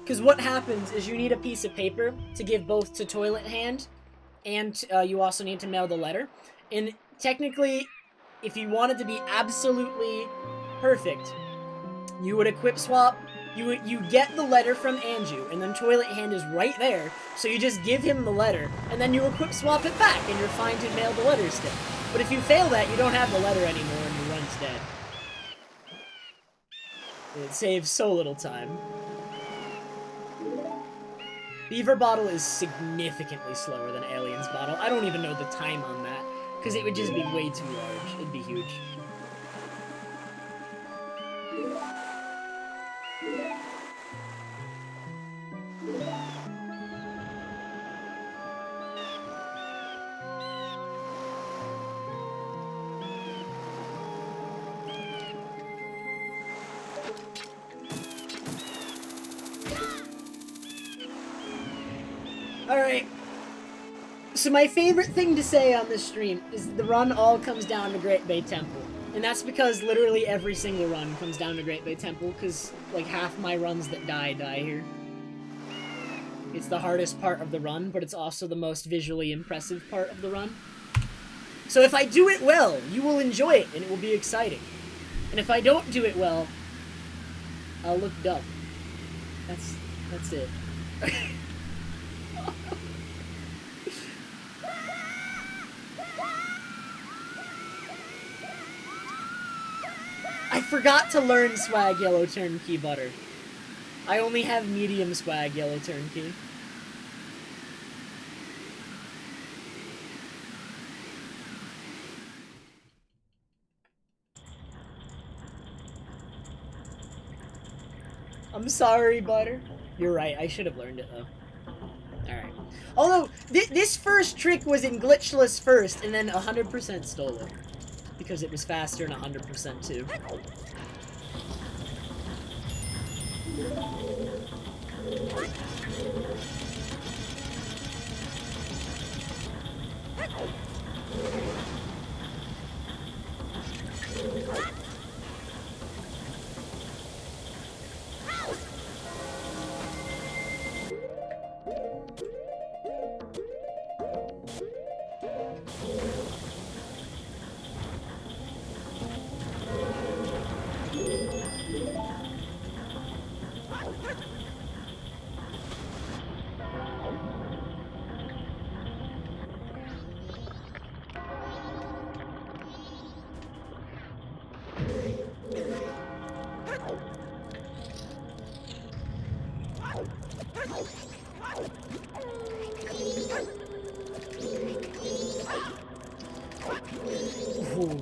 Because what happens is you need a piece of paper to give both to Toilet Hand, and you also need to mail the letter. And technically, if you wanted to be absolutely perfect, you would equip swap, you get the letter from Anju, and then Toilet Hand is right there, so you just give him the letter, and then you equip swap it back, and you're fine to mail the letter still. But if you fail that, you don't have the letter anymore, and your run's dead. It saves so little time. Beaver Bottle is significantly slower than Alien's Bottle. I don't even know the time on that, because it would just be way too large. It'd be huge. Alright, so my favorite thing to say on this stream is the run all comes down to Great Bay Temple. And that's because literally every single run comes down to Great Bay Temple, because like half my runs that die here. It's the hardest part of the run, but it's also the most visually impressive part of the run. So if I do it well, you will enjoy it, and it will be exciting. And if I don't do it well, I'll look dumb. That's it. I forgot to learn Swag Yellow Turnkey Butter. I only have medium Swag Yellow Turnkey. I'm sorry, Butter. You're right, I should have learned it, though. Alright. Although, this first trick was in Glitchless first, and then 100% stole it. Because it was faster and 100% too.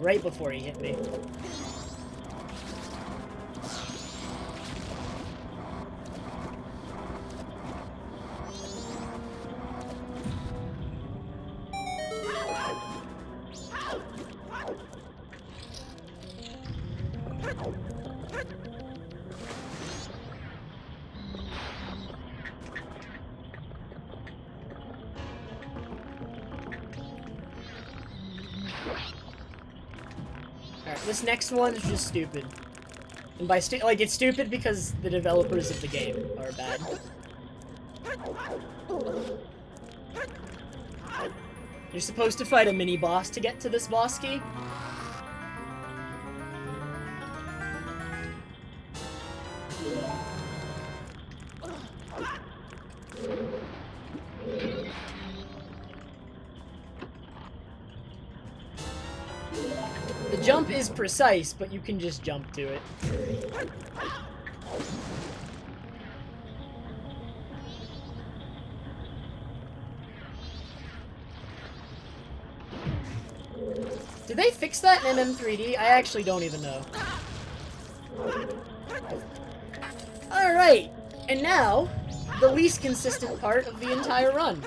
right before he hit me. Alright, this next one's just stupid. And by like, it's stupid because the developers of the game are bad. You're supposed to fight a mini-boss to get to this boss key. The jump is precise, but you can just jump to it. Did they fix that in MM3D? I actually don't even know. Alright, and now, the least consistent part of the entire run.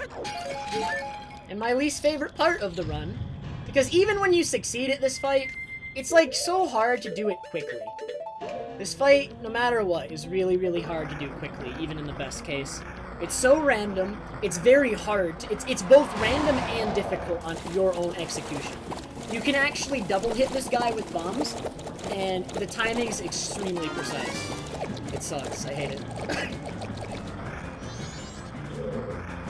And my least favorite part of the run. Because even when you succeed at this fight, it's like so hard to do it quickly. This fight, no matter what, is really, really hard to do quickly, even in the best case. It's so random, it's very hard, it's both random and difficult on your own execution. You can actually double hit this guy with bombs, and the timing is extremely precise. It sucks, I hate it.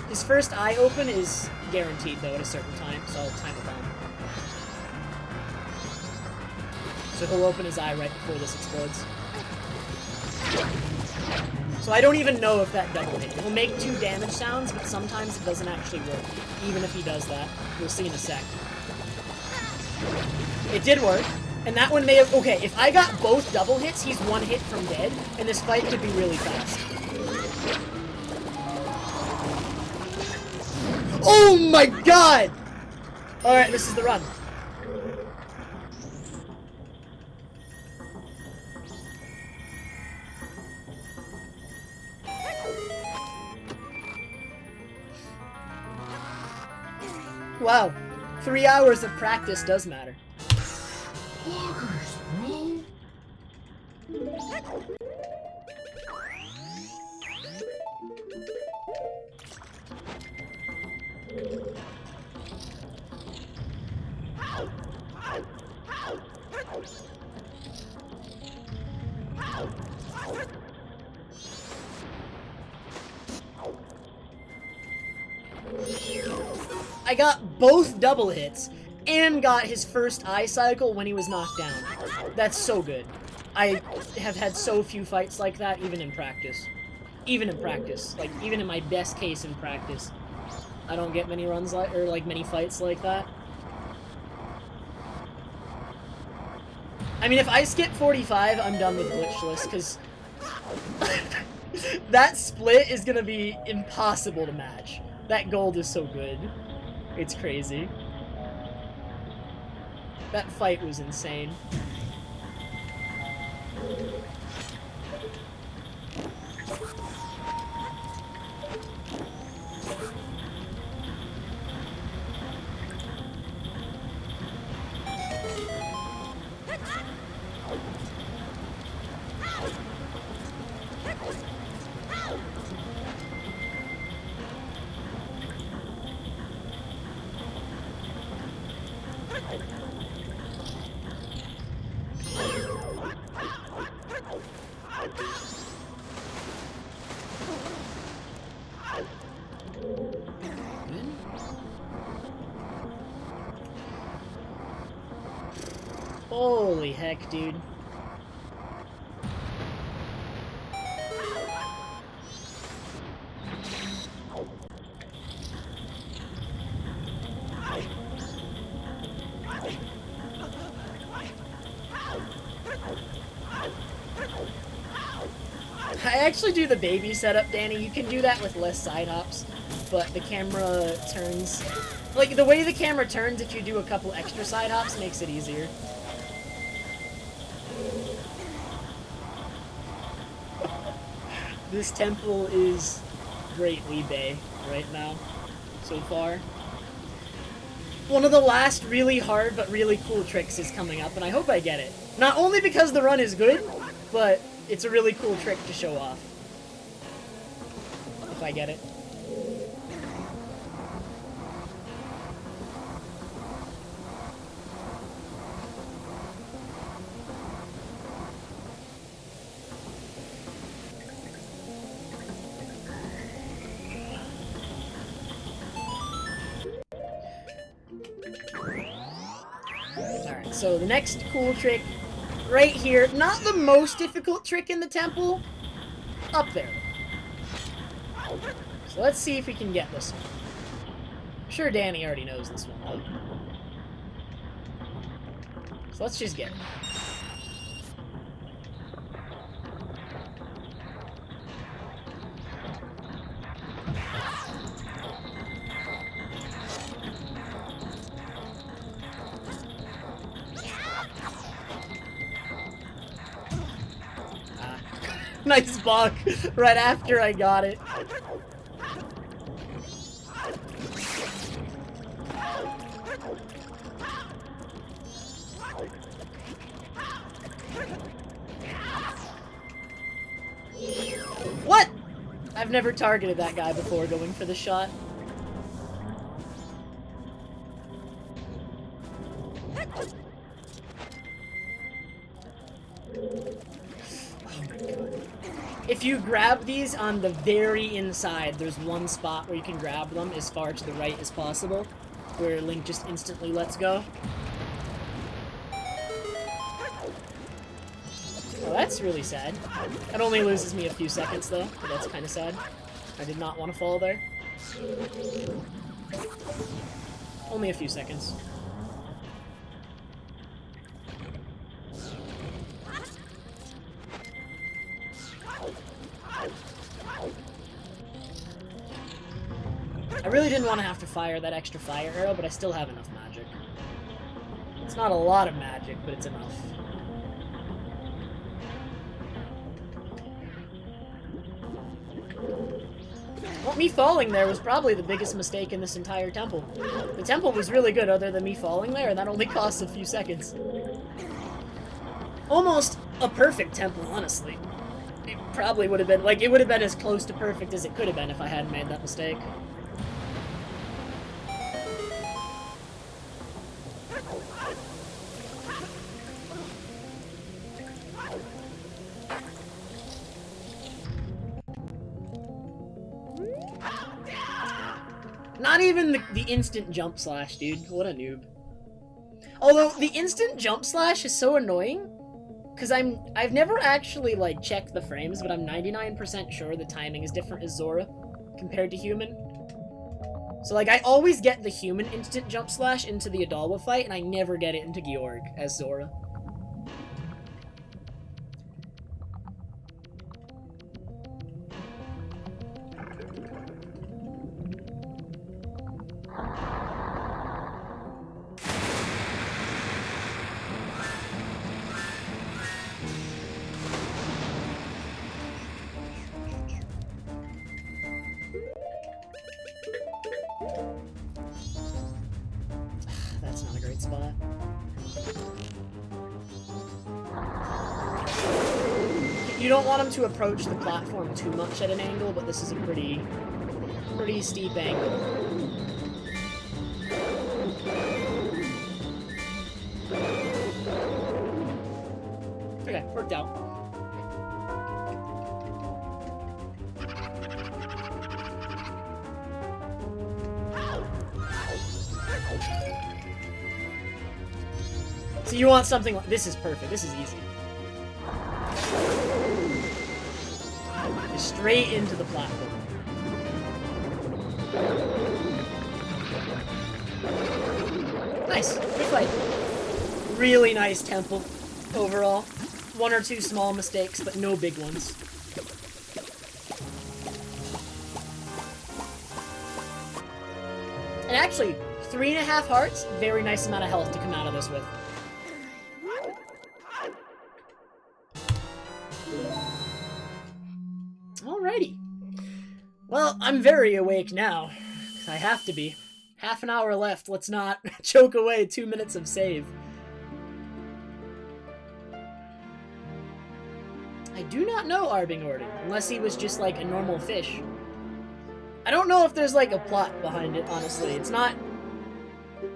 His first eye open is guaranteed though at a certain time, so I'll time a bomb. So he'll open his eye right before this explodes. So I don't even know if that double hit. He'll make 2 damage sounds, but sometimes it doesn't actually work, even if he does that. You'll see in a sec. It did work, and that one may have... Okay, if I got both double hits, he's 1 hit from dead, and this fight could be really fast. Oh my god! Alright, this is the run. Wow, 3 hours of practice does matter. Loggers, bro. I got both double hits, and got his first eye cycle when he was knocked down. That's so good. I have had so few fights like that, even in practice. Even in practice. Like, even in my best case in practice. I don't get many runs like, or like many fights like that. I mean, if I skip 45, I'm done with Glitchless, because that split is gonna be impossible to match. That gold is so good. It's crazy. That fight was insane. Holy heck, dude. I actually do the baby setup, Danny. You can do that with less side hops. but the camera turns... Like, the way the camera turns if you do a couple extra side hops makes it easier. This temple is greatly bae right now, so far. One of the last really hard but really cool tricks is coming up, and I hope I get it. Not only because the run is good, but it's a really cool trick to show off. If I get it. Alright, so the next cool trick right here, not the most difficult trick in the temple, up there. So let's see if we can get this one. I'm sure Danny already knows this one, though. So let's just get it. Nice block right after I got it. What? I've never targeted that guy before going for the shot. If you grab these on the very inside, there's one spot where you can grab them as far to the right as possible, where Link just instantly lets go. Oh, that's really sad. It only loses me a few seconds, though, but that's kind of sad. I did not want to fall there. Only a few seconds. I really didn't want to have to fire that extra fire arrow, but I still have enough magic. It's not a lot of magic, but it's enough. Well, me falling there was probably the biggest mistake in this entire temple. The temple was really good other than me falling there, and that only costs a few seconds. Almost a perfect temple, honestly. It probably would have been, like, it would have been as close to perfect as it could have been if I hadn't made that mistake. Not even the instant jump slash, dude. What a noob. Although, the instant jump slash is so annoying, because I've never actually, like, checked the frames, but I'm 99% sure the timing is different as Zora compared to human. So, like, I always get the human instant jump slash into the Adalwa fight, and I never get it into Georg as Zora. That's not a great spot. You don't want him to approach the platform too much at an angle, but this is a pretty steep angle. Okay, worked out. So you want something like this is perfect. This is easy. Just straight into the platform. Nice. Good fight. Really nice temple overall. One or two small mistakes, but no big ones. actually, 3.5 hearts, very nice amount of health to come out of this with. Alrighty. Well, I'm very awake now. I have to be. Half an hour left, let's not choke away 2 minutes of save. I do not know Arbing Orden, unless he was just like a normal fish. I don't know if there's like a plot behind it, honestly. It's not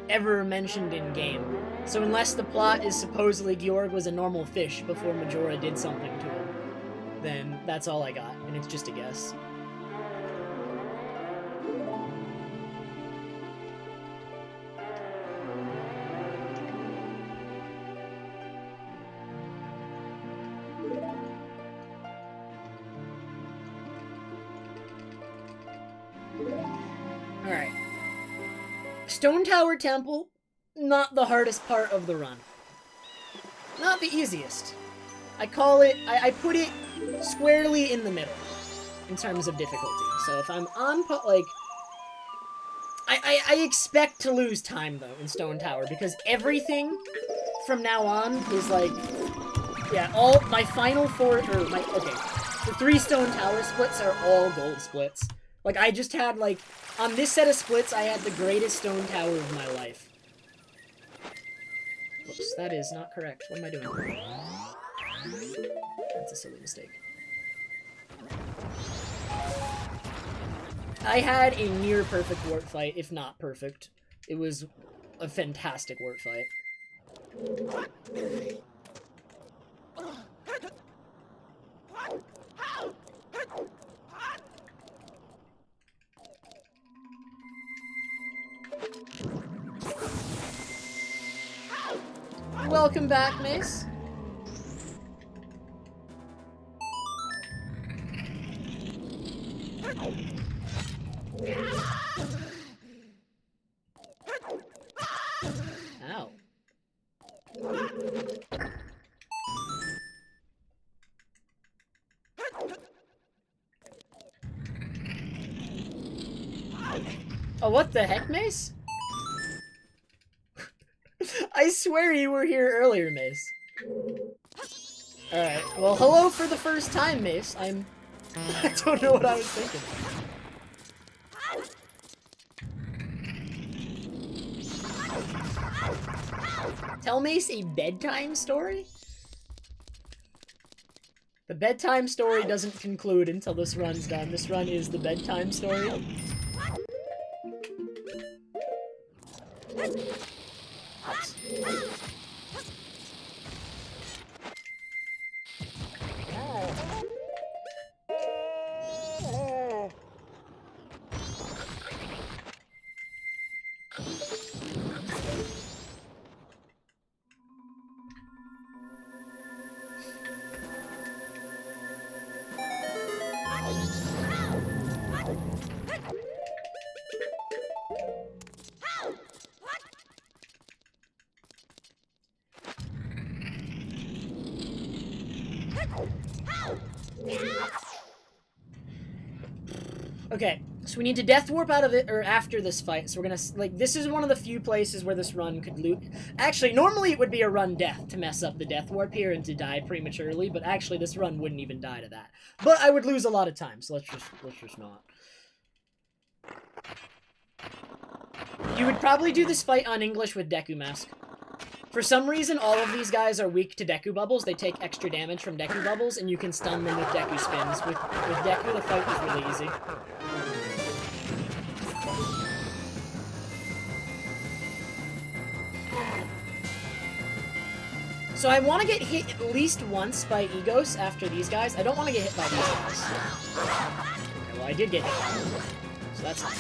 ever mentioned in game. So unless the plot is supposedly Georg was a normal fish before Majora did something to him, then that's all I got, and it's just a guess. Alright. Stone Tower Temple, not the hardest part of the run. Not the easiest. I call it, I put it squarely in the middle in terms of difficulty. So if I'm on, like, I expect to lose time, though, in Stone Tower, because everything from now on is, like, yeah, all, my final four, or my, okay, the 3 Stone Tower splits are all gold splits. Like, I just had, like, on this set of splits, I had the greatest Stone Tower of my life. Whoops, that is not correct. What am I doing? That's a silly mistake. I had a near perfect wart fight, if not perfect. It was a fantastic wart fight. Welcome back, Mace. Ow. Oh, what the heck, Mace? I swear you were here earlier, Mace. Alright, well, hello for the first time, Mace. I don't know what I was thinking. Tell Mace a bedtime story? The bedtime story doesn't conclude until this run's done. This run is the bedtime story. Okay, so we need to death warp out of it, or after this fight, so we're gonna, like, this is one of the few places where this run could loot. Actually, normally it would be a run death to mess up the death warp here and to die prematurely, but actually this run wouldn't even die to that. But I would lose a lot of time, so let's just not. You would probably do this fight on English with Deku Mask. For some reason, all of these guys are weak to Deku Bubbles. They take extra damage from Deku Bubbles, and you can stun them with Deku Spins. With Deku, the fight is really easy. So I want to get hit at least once by Egos after these guys. I don't want to get hit by these guys. Okay, well, I did get hit by them. So that's nice.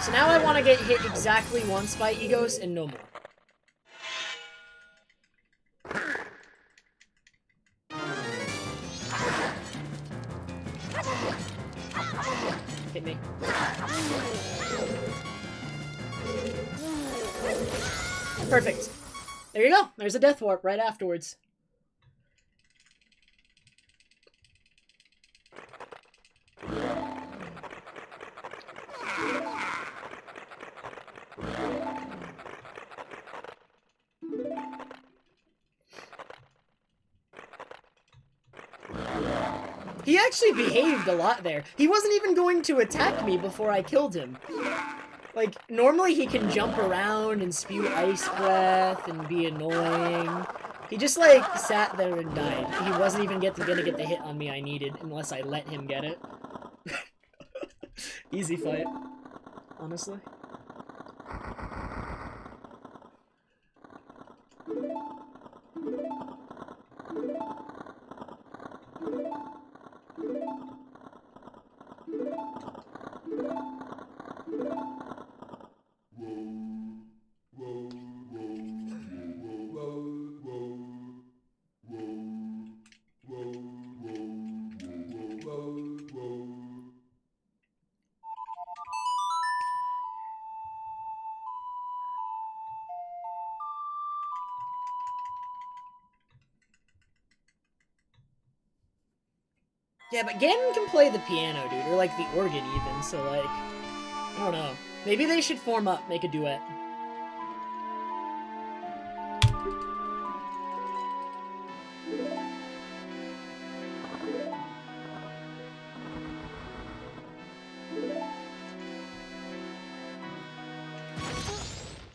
So now I want to get hit exactly once by Egos and no more. Hit me. Perfect. There you go. There's a death warp right afterwards. He actually behaved a lot there. He wasn't even going to attack me before I killed him. Like, normally he can jump around and spew ice breath and be annoying. He just, like, sat there and died. He wasn't even gonna get the hit on me I needed unless I let him get it. Easy fight, honestly. Yeah, but Ganon can play the piano, dude, or like the organ even, so like, I don't know. Maybe they should form up, make a duet.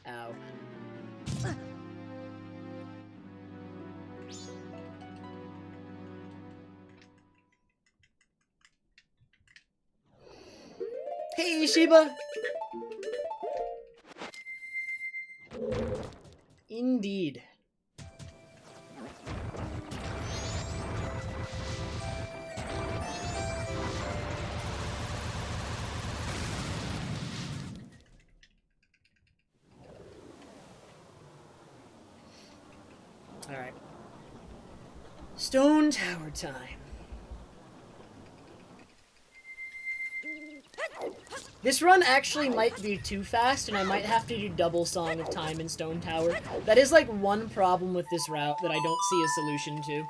Ow. Hey, Sheba! Indeed. Alright. Stone Tower time. This run actually might be too fast, and I might have to do double Song of Time in Stone Tower. That is like one problem with this route that I don't see a solution to.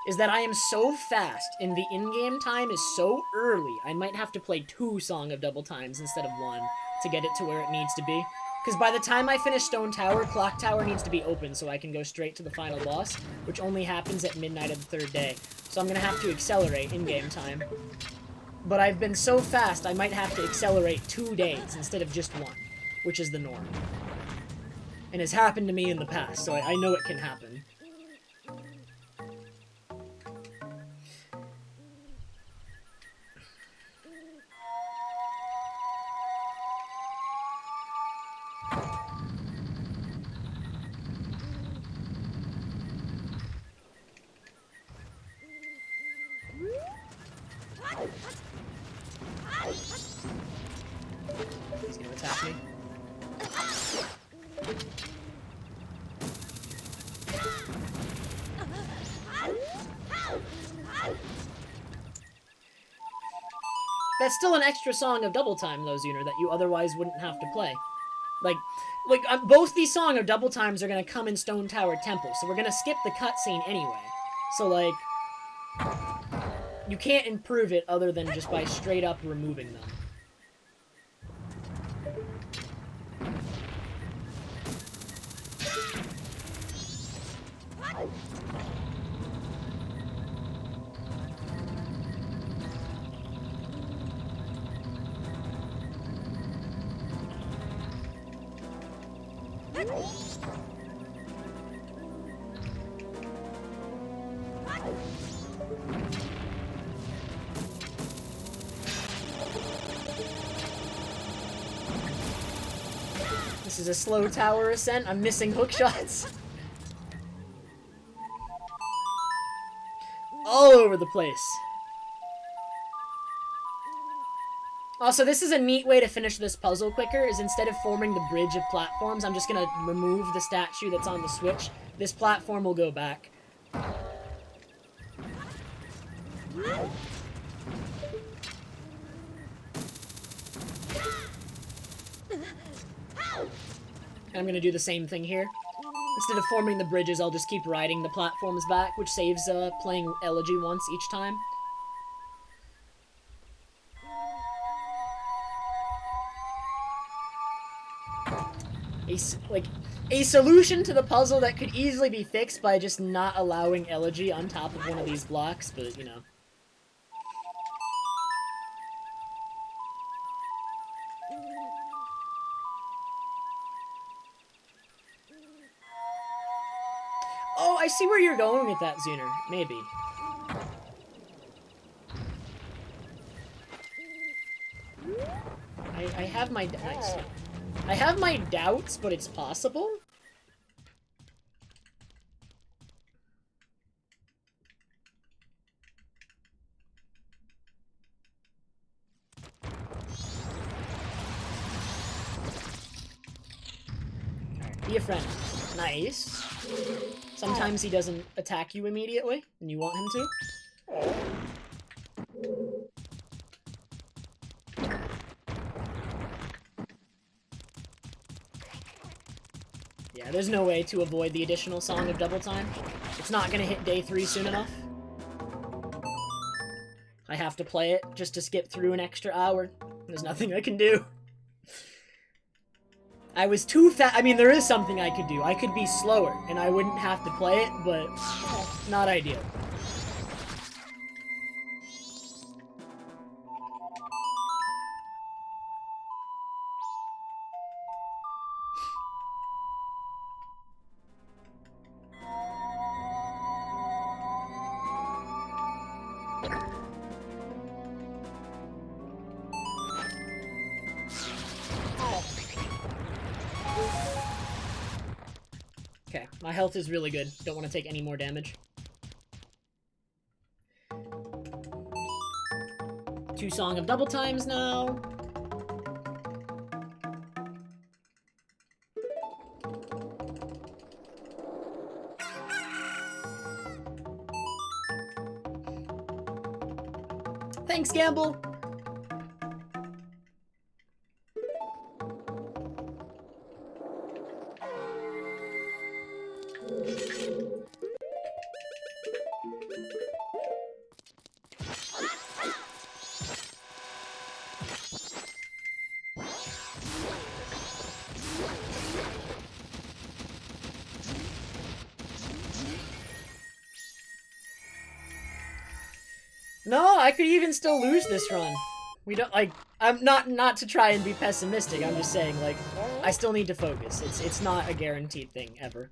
Is that I am so fast, and the in-game time is so early, I might have to play 2 Song of Double Times instead of 1 to get it to where it needs to be. Because by the time I finish Stone Tower, Clock Tower needs to be open so I can go straight to the final boss, which only happens at midnight of the 3rd day. So I'm going to have to accelerate in-game time. But I've been so fast, I might have to accelerate 2 days instead of just 1, which is the norm. And has happened to me in the past, so I know it can happen. He's gonna attack me. That's still an extra Song of Double Time, though, Zuner, that you otherwise wouldn't have to play. Like both these Song of Double Times are gonna come in Stone Tower Temple, so we're gonna skip the cutscene anyway. So, like, you can't improve it other than just by straight up removing them. This is a slow tower ascent. I'm missing hook shots. All over the place. Also, this is a neat way to finish this puzzle quicker, is instead of forming the bridge of platforms, I'm just gonna remove the statue that's on the switch. This platform will go back. And I'm gonna do the same thing here. Instead of forming the bridges, I'll just keep riding the platforms back, which saves playing Elegy once each time. A solution to the puzzle that could easily be fixed by just not allowing Elegy on top of one of these blocks, but, you know. I see where you're going with that, Zuner. Maybe. I have my... Nice. I have my doubts, but it's possible. Be a friend. Nice. Sometimes he doesn't attack you immediately, and you want him to. Yeah, there's no way to avoid the additional Song of Double Time. It's not gonna hit day 3 soon enough. I have to play it just to skip through an extra hour. There's nothing I can do. I was too fast. I mean, there is something I could do. I could be slower, and I wouldn't have to play it, but not ideal. Okay, my health is really good. Don't want to take any more damage. 2 Song of Double Times now. Thanks, Gamble! No, I could even still lose this run. We don't, like, I'm not to try and be pessimistic, I'm just saying, like, I still need to focus. It's not a guaranteed thing, ever.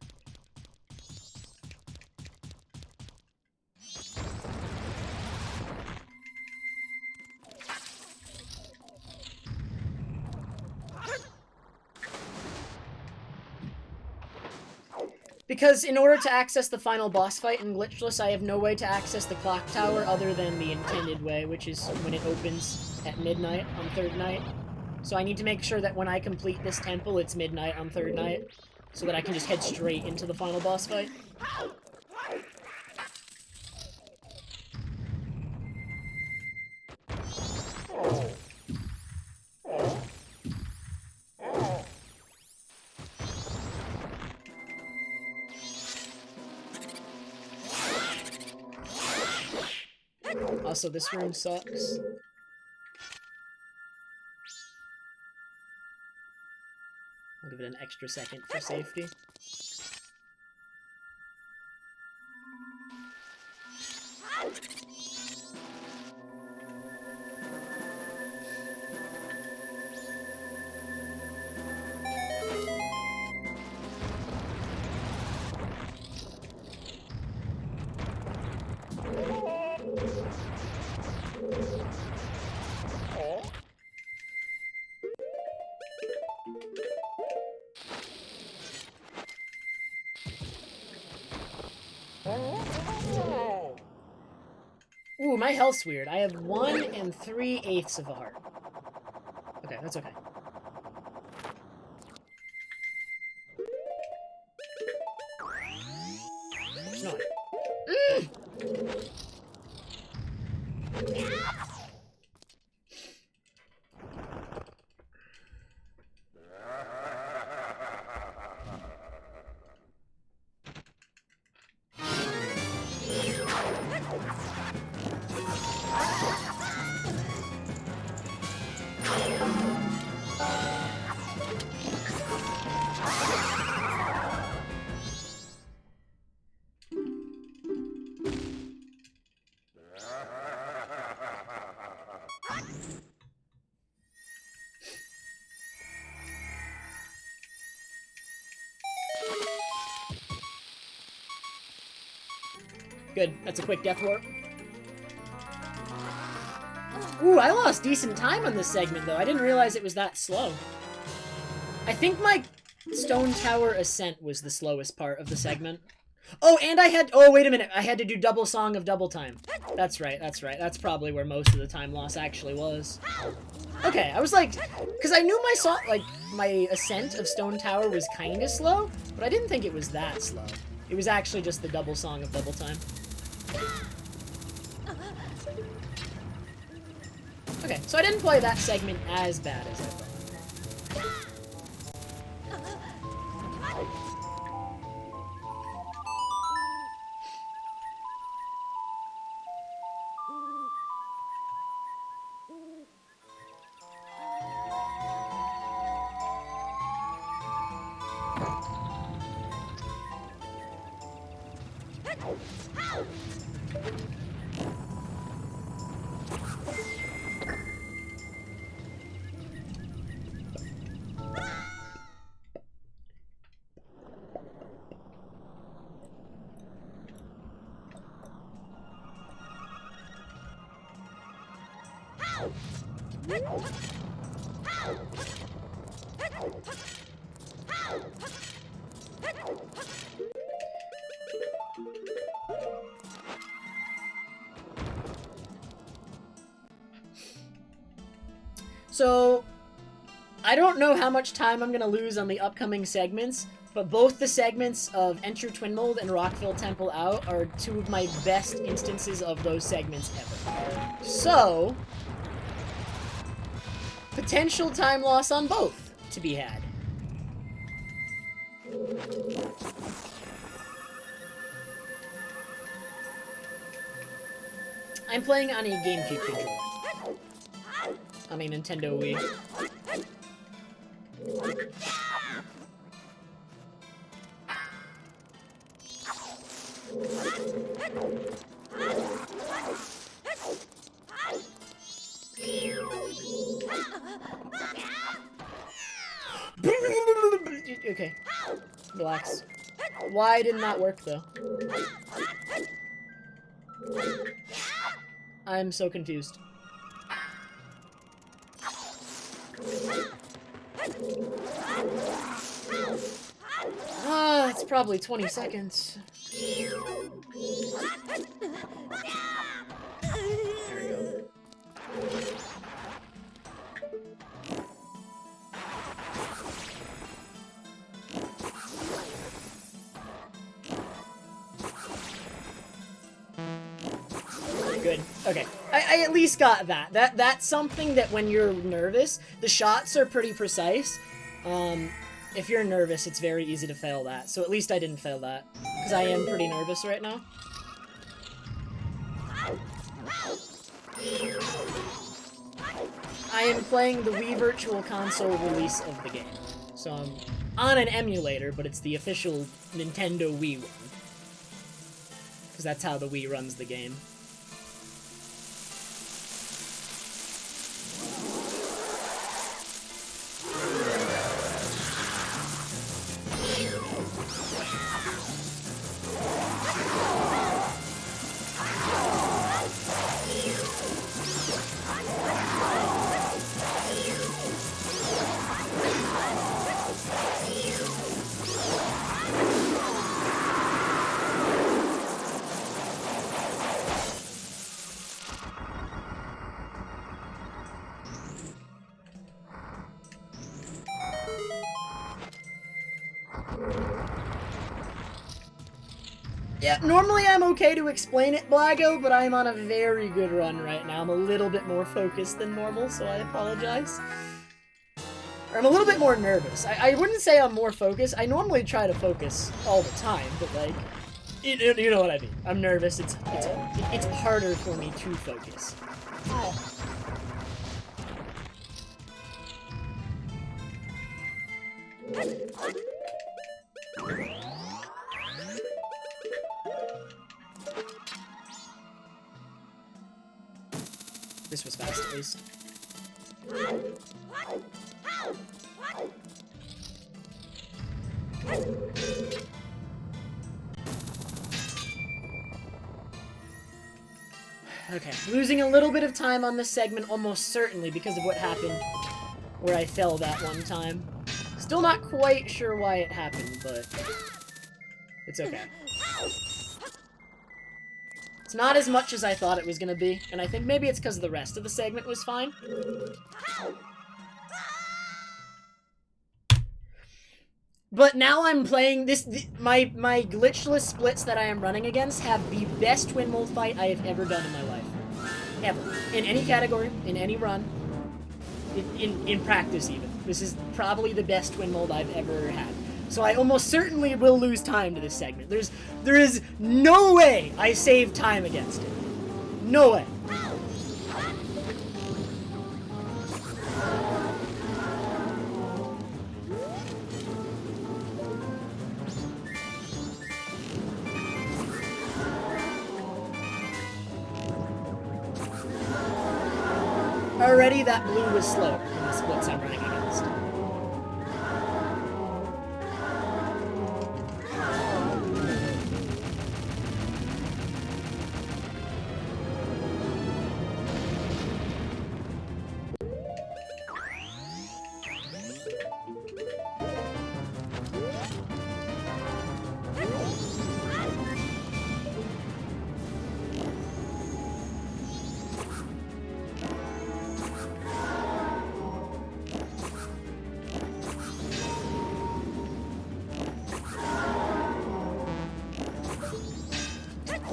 Because in order to access the final boss fight in Glitchless, I have no way to access the clock tower other than the intended way, which is when it opens at midnight on 3rd night. So I need to make sure that when I complete this temple, it's midnight on 3rd night, so that I can just head straight into the final boss fight. Also, this room sucks. I'll give it an extra second for safety. Ooh, my health's weird. I have 1 3/8 of a heart. Okay, that's okay. It's not. Good. That's a quick death warp. Ooh, I lost decent time on this segment, though. I didn't realize it was that slow. I think my Stone Tower Ascent was the slowest part of the segment. Oh, and I had... Oh, wait a minute. I had to do double Song of Double Time. That's right, that's right. That's probably where most of the time loss actually was. Okay, I was like... Because I knew my song... Like, my Ascent of Stone Tower was kind of slow, but I didn't think it was that slow. It was actually just the double Song of Double Time. Okay, so I didn't play that segment as bad as I thought. So, I don't know how much time I'm going to lose on the upcoming segments, but both the segments of Enter Twin Mold and Rockville Temple Out are two of my best instances of those segments ever. So, potential time loss on both to be had. I'm playing on a GameCube controller. On a Nintendo Wii. Okay. Relax. Why did not work, though? I'm so confused. Ah, it's probably 20 seconds. There we go. Good. Okay. I at least got that. That's something that when you're nervous, the shots are pretty precise. If you're nervous, it's very easy to fail that. So at least I didn't fail that. Because I am pretty nervous right now. I am playing the Wii Virtual Console release of the game. So I'm on an emulator, but it's the official Nintendo Wii one. Because that's how the Wii runs the game. Yeah, normally I'm okay to explain it, Blago, but I'm on a very good run right now. I'm a little bit more focused than normal, so I apologize. Or I'm a little bit more nervous. I wouldn't say I'm more focused. I normally try to focus all the time, but like, you know what I mean. I'm nervous. It's harder for me to focus. This was fast, at least. Okay, losing a little bit of time on this segment, almost certainly because of what happened where I fell that one time. Still not quite sure why it happened, but it's okay. It's not as much as I thought it was gonna be, and I think maybe it's because the rest of the segment was fine. But now I'm playing this. My glitchless splits that I am running against have the best twin mold fight I have ever done in my life, ever, in any category, in any run, in practice even. This is probably the best twin mold I've ever had. So I almost certainly will lose time to this segment. There is no way I save time against it. No way. Already that blue was slow in the splits I'm running against.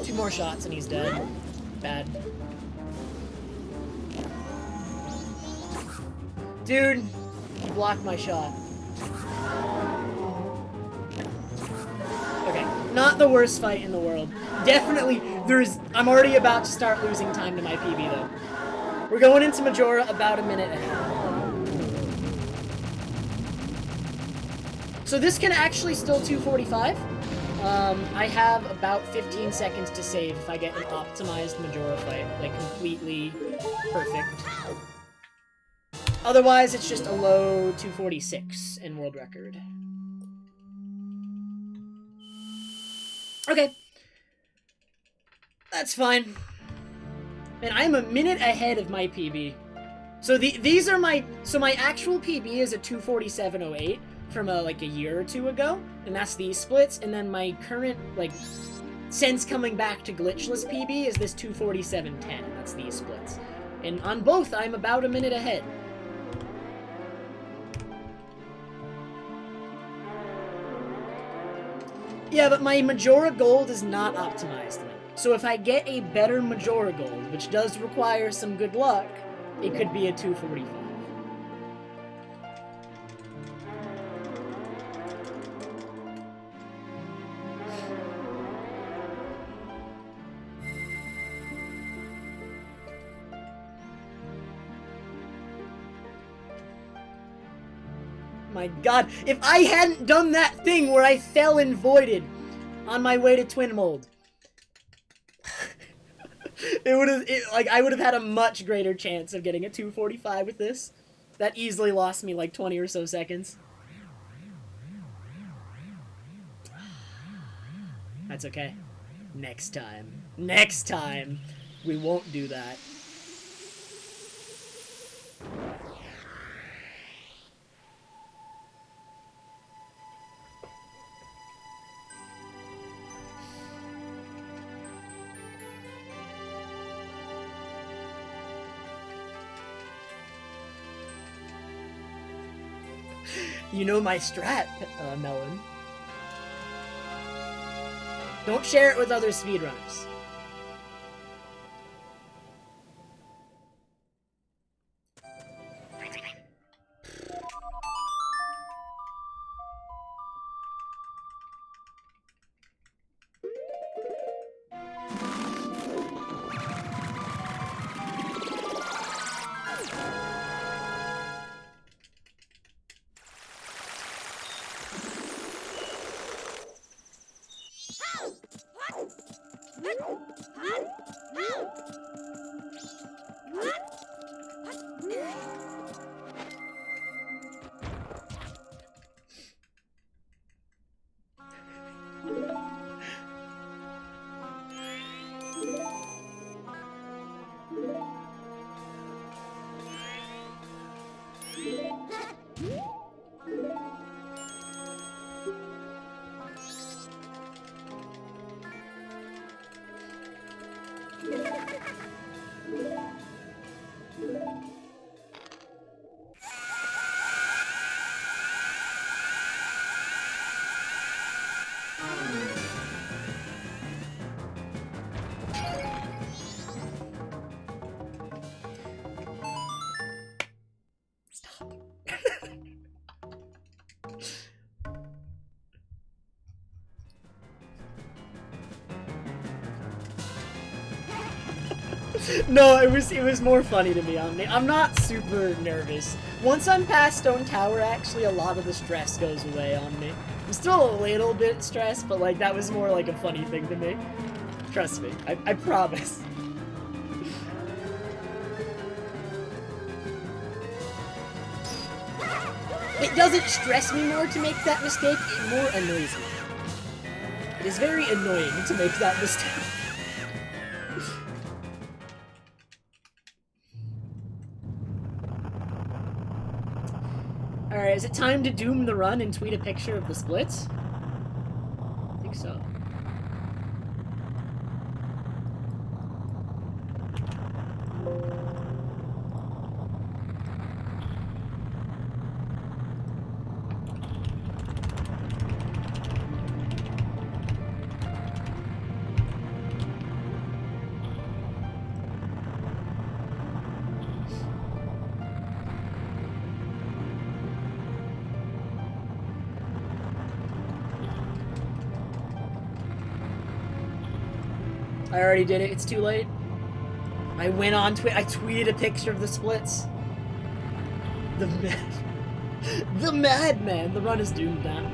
Two more shots and he's dead. Bad. Dude, you blocked my shot. Okay, not the worst fight in the world. Definitely, I'm already about to start losing time to my PB though. We're going into Majora about a minute ahead. So this can actually still 245. I have about 15 seconds to save if I get an optimized Majora fight, like completely perfect. Otherwise, it's just a low 246 in world record. Okay. That's fine. And I'm a minute ahead of my PB. So these are my actual PB is a 247.08 from like a year or two ago, and that's these splits, and then my current, like, since coming back to glitchless PB is this 247.10, and that's these splits. And on both, I'm about a minute ahead. Yeah, but my Majora Gold is not optimized, Link. So if I get a better Majora Gold, which does require some good luck, it could be a 245. My god, if I hadn't done that thing where I fell and voided on my way to Twin Mold, I would have had a much greater chance of getting a 245 with this. That easily lost me like 20 or so seconds. That's okay. Next time. Next time, we won't do that. You know my strat, Melon. Don't share it with other speedrunners. No, it was more funny to me, Omni. I'm not super nervous. Once I'm past Stone Tower, actually, a lot of the stress goes away on me. I'm still a little bit stressed, but like that was more like a funny thing to me. Trust me, I promise. It doesn't stress me more to make that mistake, it more annoys me. It is very annoying to make that mistake. Alright, is it time to doom the run and tweet a picture of the splits? I think so. I already did it, it's too late. I went on I tweeted a picture of the splits. The madman! The run is doomed now.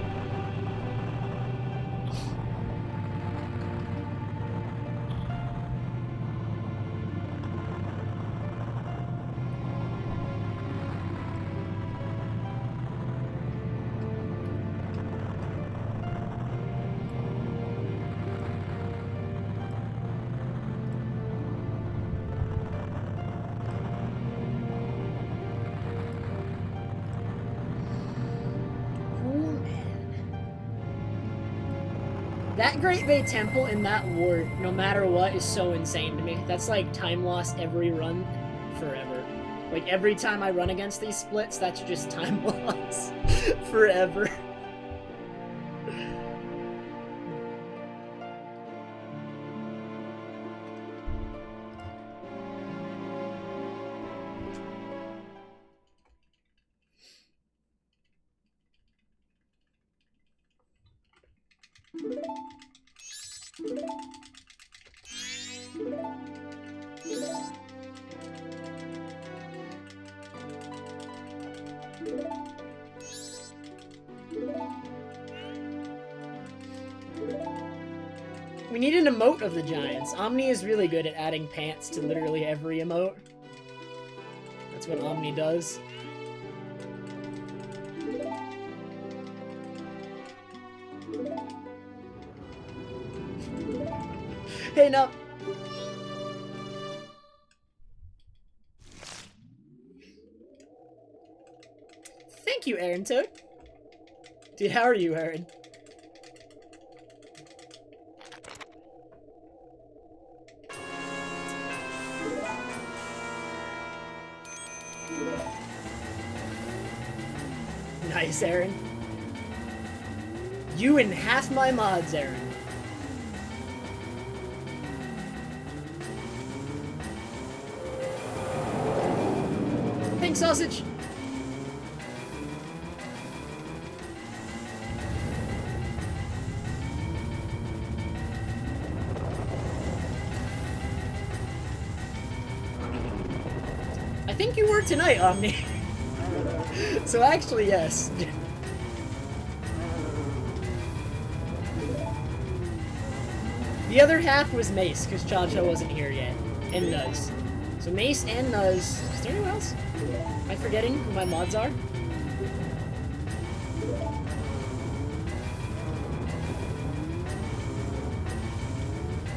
That Great Bay Temple in that ward, no matter what, is so insane to me. That's like time lost every run forever. Like every time I run against these splits, that's just time loss forever. We need an emote of the Giants. Omni is really good at adding pants to literally every emote. That's what Omni does. Hey, no. Thank you, Aaron Toad. Dude, how are you, Aaron? Nice, Aaron. You and half my mods, Aaron. Pink sausage. I think you were tonight, Omni. So actually, yes. The other half was Mace, because Cha-Cha wasn't here yet. And Nuz. So Mace and Nuz. Is there anyone else? Am I forgetting who my mods are?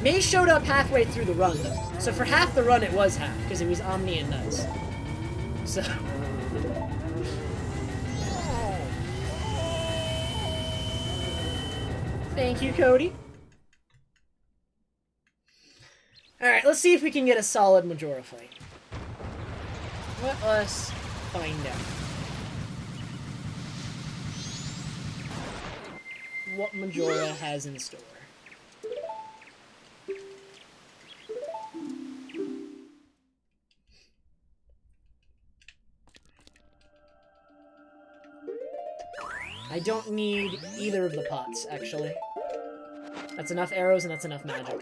Mace showed up halfway through the run, though. So for half the run, it was half, because it was Omni and Nuz. So... Thank you, Cody. Alright, let's see if we can get a solid Majora fight. Let us find out what Majora has in store. I don't need either of the pots, actually. That's enough arrows and that's enough magic.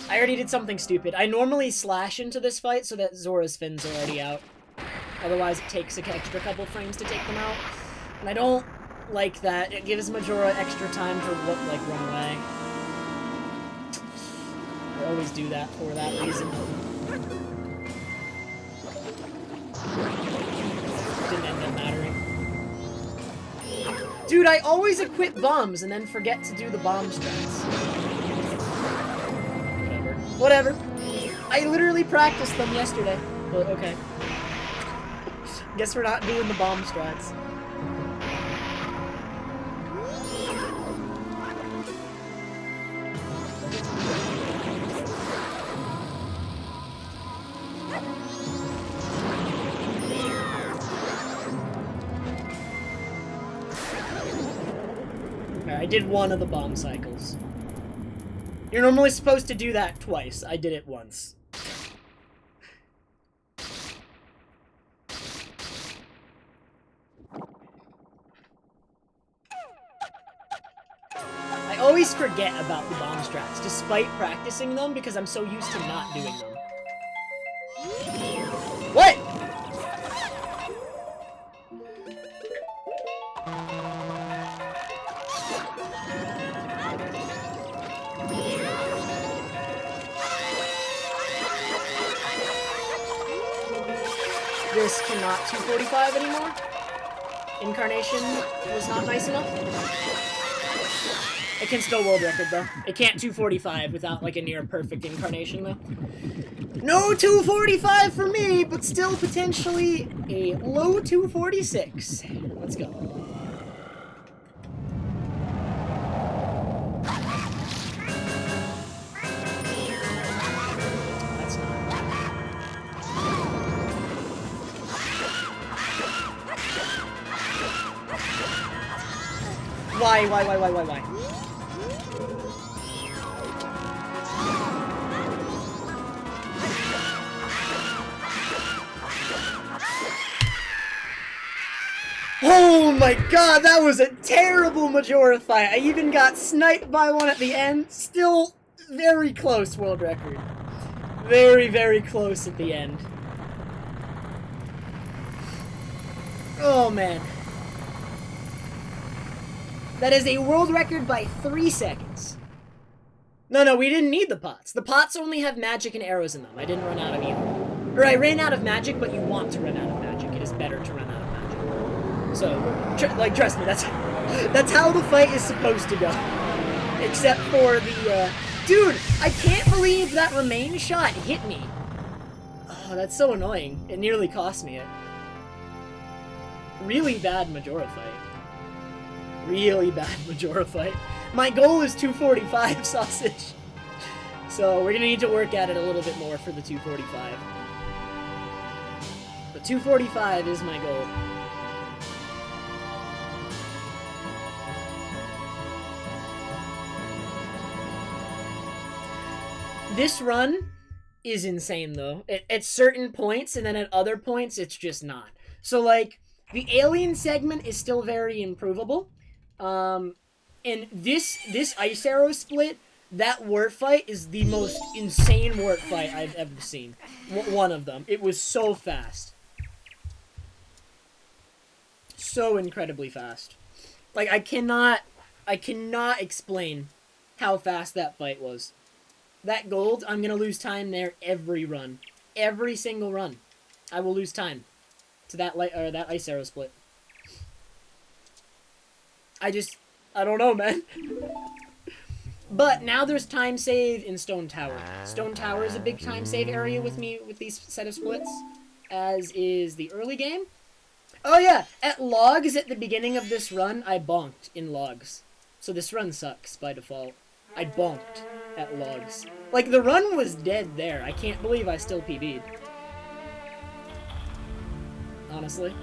I already did something stupid. I normally slash into this fight so that Zora's fins are already out. Otherwise it takes an extra couple frames to take them out. And I don't like that. It gives Majora extra time to, run away. I always do that for that reason. Didn't end up mattering. Dude, I always equip bombs and then forget to do the bomb strats. Whatever. I literally practiced them yesterday. But okay. Guess we're not doing the bomb strats. Okay, I did one of the bomb cycles. You're normally supposed to do that twice. I did it once. I always forget about the bomb strats, despite practicing them, because I'm so used to not doing them. What? This cannot 245 anymore? Incarnation was not nice enough? It can still world record, though. It can't 245 without, like, a near-perfect incarnation, though. No 245 for me, but still potentially a low 246. Let's go. Why? Oh my god, that was a terrible Majora fight. I even got sniped by one at the end. Still very close world record. Very, very close at the end. Oh man. That is a world record by 3 seconds. No, we didn't need the pots. The pots only have magic and arrows in them. I didn't run out of either. Or I ran out of magic, but you want to run out of magic. It is better to run out of magic. So, trust me, that's how the fight is supposed to go. Except for the, Dude, I can't believe that remain shot hit me. Oh, that's so annoying. It nearly cost me it. Really bad Majora fight. Really bad Majora fight. My goal is 245, sausage. So we're gonna need to work at it a little bit more for the 245. But 245 is my goal. This run is insane, though. At certain points, and then at other points, it's just not. So, like, the alien segment is still very improvable. And this ice arrow split, that wart fight is the most insane wart fight I've ever seen. One of them. It was so fast. So incredibly fast. Like, I cannot explain how fast that fight was. That gold, I'm gonna lose time there every run. Every single run. I will lose time to that ice arrow split. I don't know, man. But now there's time save in Stone Tower. Stone Tower is a big time save area with me with these set of splits, as is the early game. Oh yeah, at logs at the beginning of this run, I bonked in logs. So this run sucks by default. I bonked at logs. Like, the run was dead there. I can't believe I still PB'd. Honestly.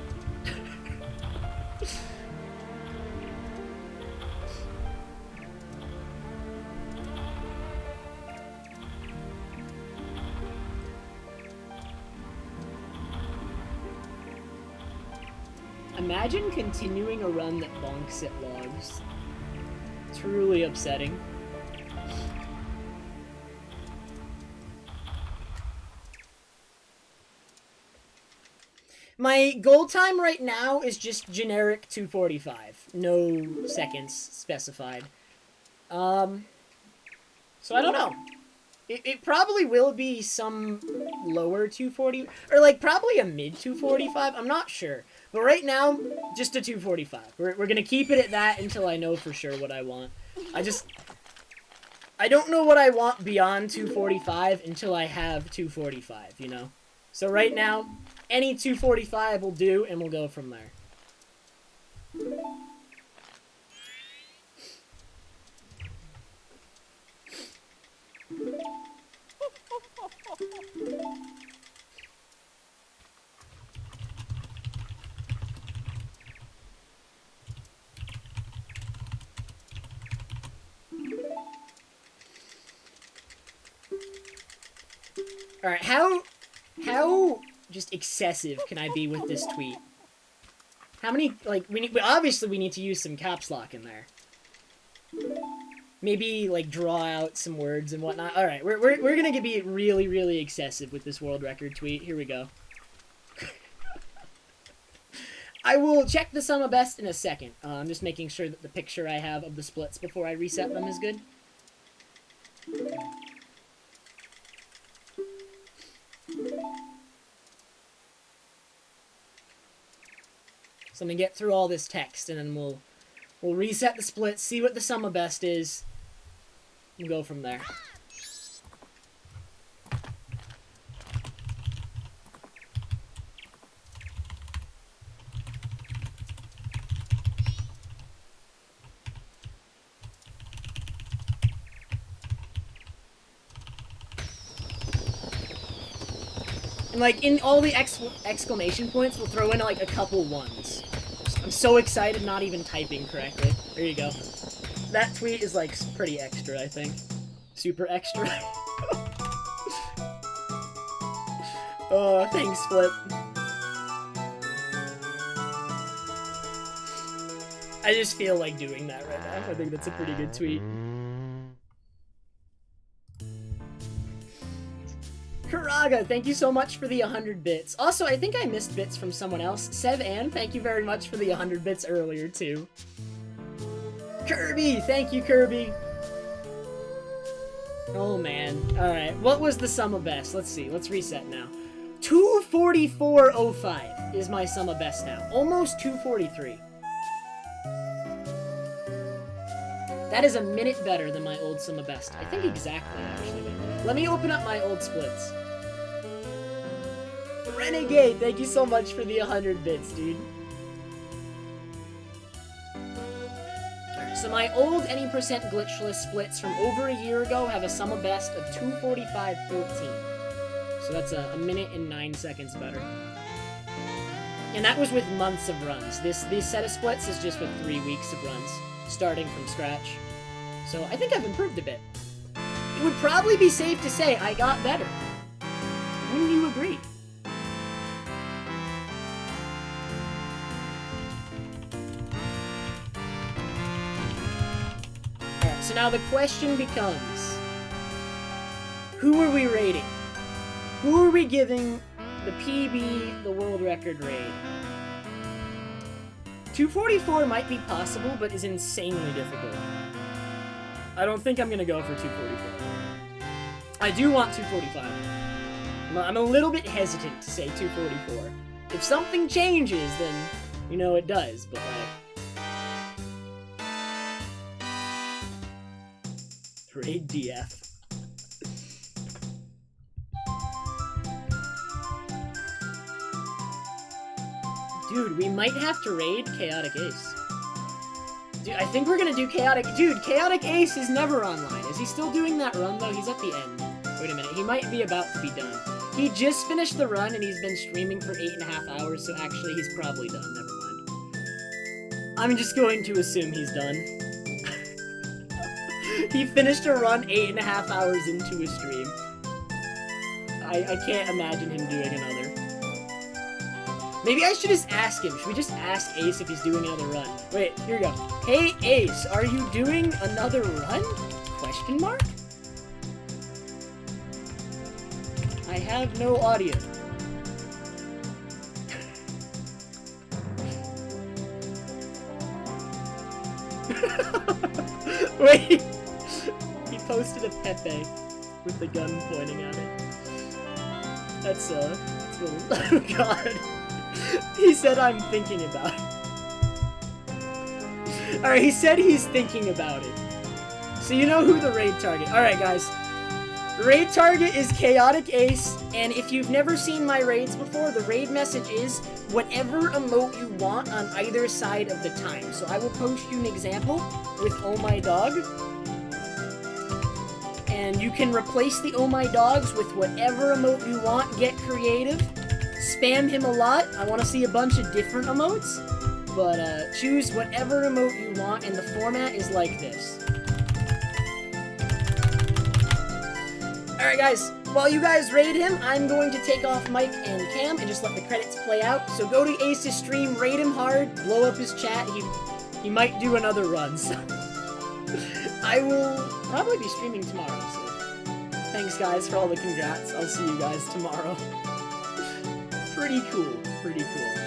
Imagine continuing a run that bonks at logs. Truly upsetting. My goal time right now is just generic 2:45. No seconds specified. So I don't know. It probably will be some lower 2:40, or like probably a mid 2:45. I'm not sure. But right now, just a 2:45. We're gonna keep it at that until I know for sure what I want. I don't know what I want beyond 2:45 until I have 2:45, you know? So right now, any 2:45 will do, and we'll go from there. Alright, how just excessive can I be with this tweet? How many, like, obviously we need to use some caps lock in there. Maybe, like, draw out some words and whatnot. Alright, we're gonna be really, really excessive with this world record tweet. Here we go. I will check the sum of best in a second. I'm just making sure that the picture I have of the splits before I reset them is good. So I'm gonna get through all this text, and then we'll reset the split, see what the sum of best is, and go from there. And like in all the exclamation points, we'll throw in like a couple ones. I'm so excited, not even typing correctly. There you go. That tweet is like pretty extra, I think. Super extra. Oh, thanks, Flip. I just feel like doing that right now. I think that's a pretty good tweet. Karaga, thank you so much for the 100 bits. Also, I think I missed bits from someone else. Sev Ann, thank you very much for the 100 bits earlier, too. Kirby, thank you, Kirby. Oh, man. Alright, what was the sum of best? Let's see, let's reset now. 244.05 is my sum of best now. Almost 243. That is a minute better than my old sum of best. I think exactly, actually. Let me open up my old splits. Renegade, thank you so much for the 100 bits, dude. Alright, so my old any percent glitchless splits from over a year ago have a sum of best of 245.14. So that's a minute and 9 seconds better. And that was with months of runs. This set of splits is just with 3 weeks of runs, starting from scratch. So I think I've improved a bit. It would probably be safe to say I got better. Wouldn't you agree? Alright, so now the question becomes, who are we rating? Who are we giving the PB, the world record raid? 244 might be possible, but is insanely difficult. I don't think I'm gonna go for 244. I do want 245. I'm a little bit hesitant to say 244. If something changes, then, you know, it does, but like... Raid DF. Dude, we might have to raid Chaotic Ace. Dude, I think we're gonna do Chaotic... Dude, Chaotic Ace is never online. Is he still doing that run, though? He's at the end. Wait a minute, he might be about to be done. He just finished the run, and he's been streaming for 8.5 hours, so actually he's probably done. Never mind. I'm just going to assume he's done. He finished a run 8.5 hours into a stream. I can't imagine him doing another. Maybe I should just ask him. Should we just ask Ace if he's doing another run? Wait, here we go. Hey, Ace, are you doing another run? Question mark? I have no audio. Wait! He posted a Pepe with the gun pointing at it. That's a little... Oh god. He said I'm thinking about it. Alright, he said he's thinking about it. So you know who the raid target... Alright, guys. Raid target is Chaotic Ace, and if you've never seen my raids before, the raid message is whatever emote you want on either side of the time. So I will post you an example with Oh My Dog. And you can replace the Oh My Dogs with whatever emote you want. Get creative. Spam him a lot. I want to see a bunch of different emotes. But choose whatever emote you want, and the format is like this. Alright guys, while you guys raid him, I'm going to take off mic and cam and just let the credits play out. So go to Ace's stream, raid him hard, blow up his chat. He might do another run, so... I will probably be streaming tomorrow, so... Thanks guys for all the congrats. I'll see you guys tomorrow. Pretty cool, pretty cool.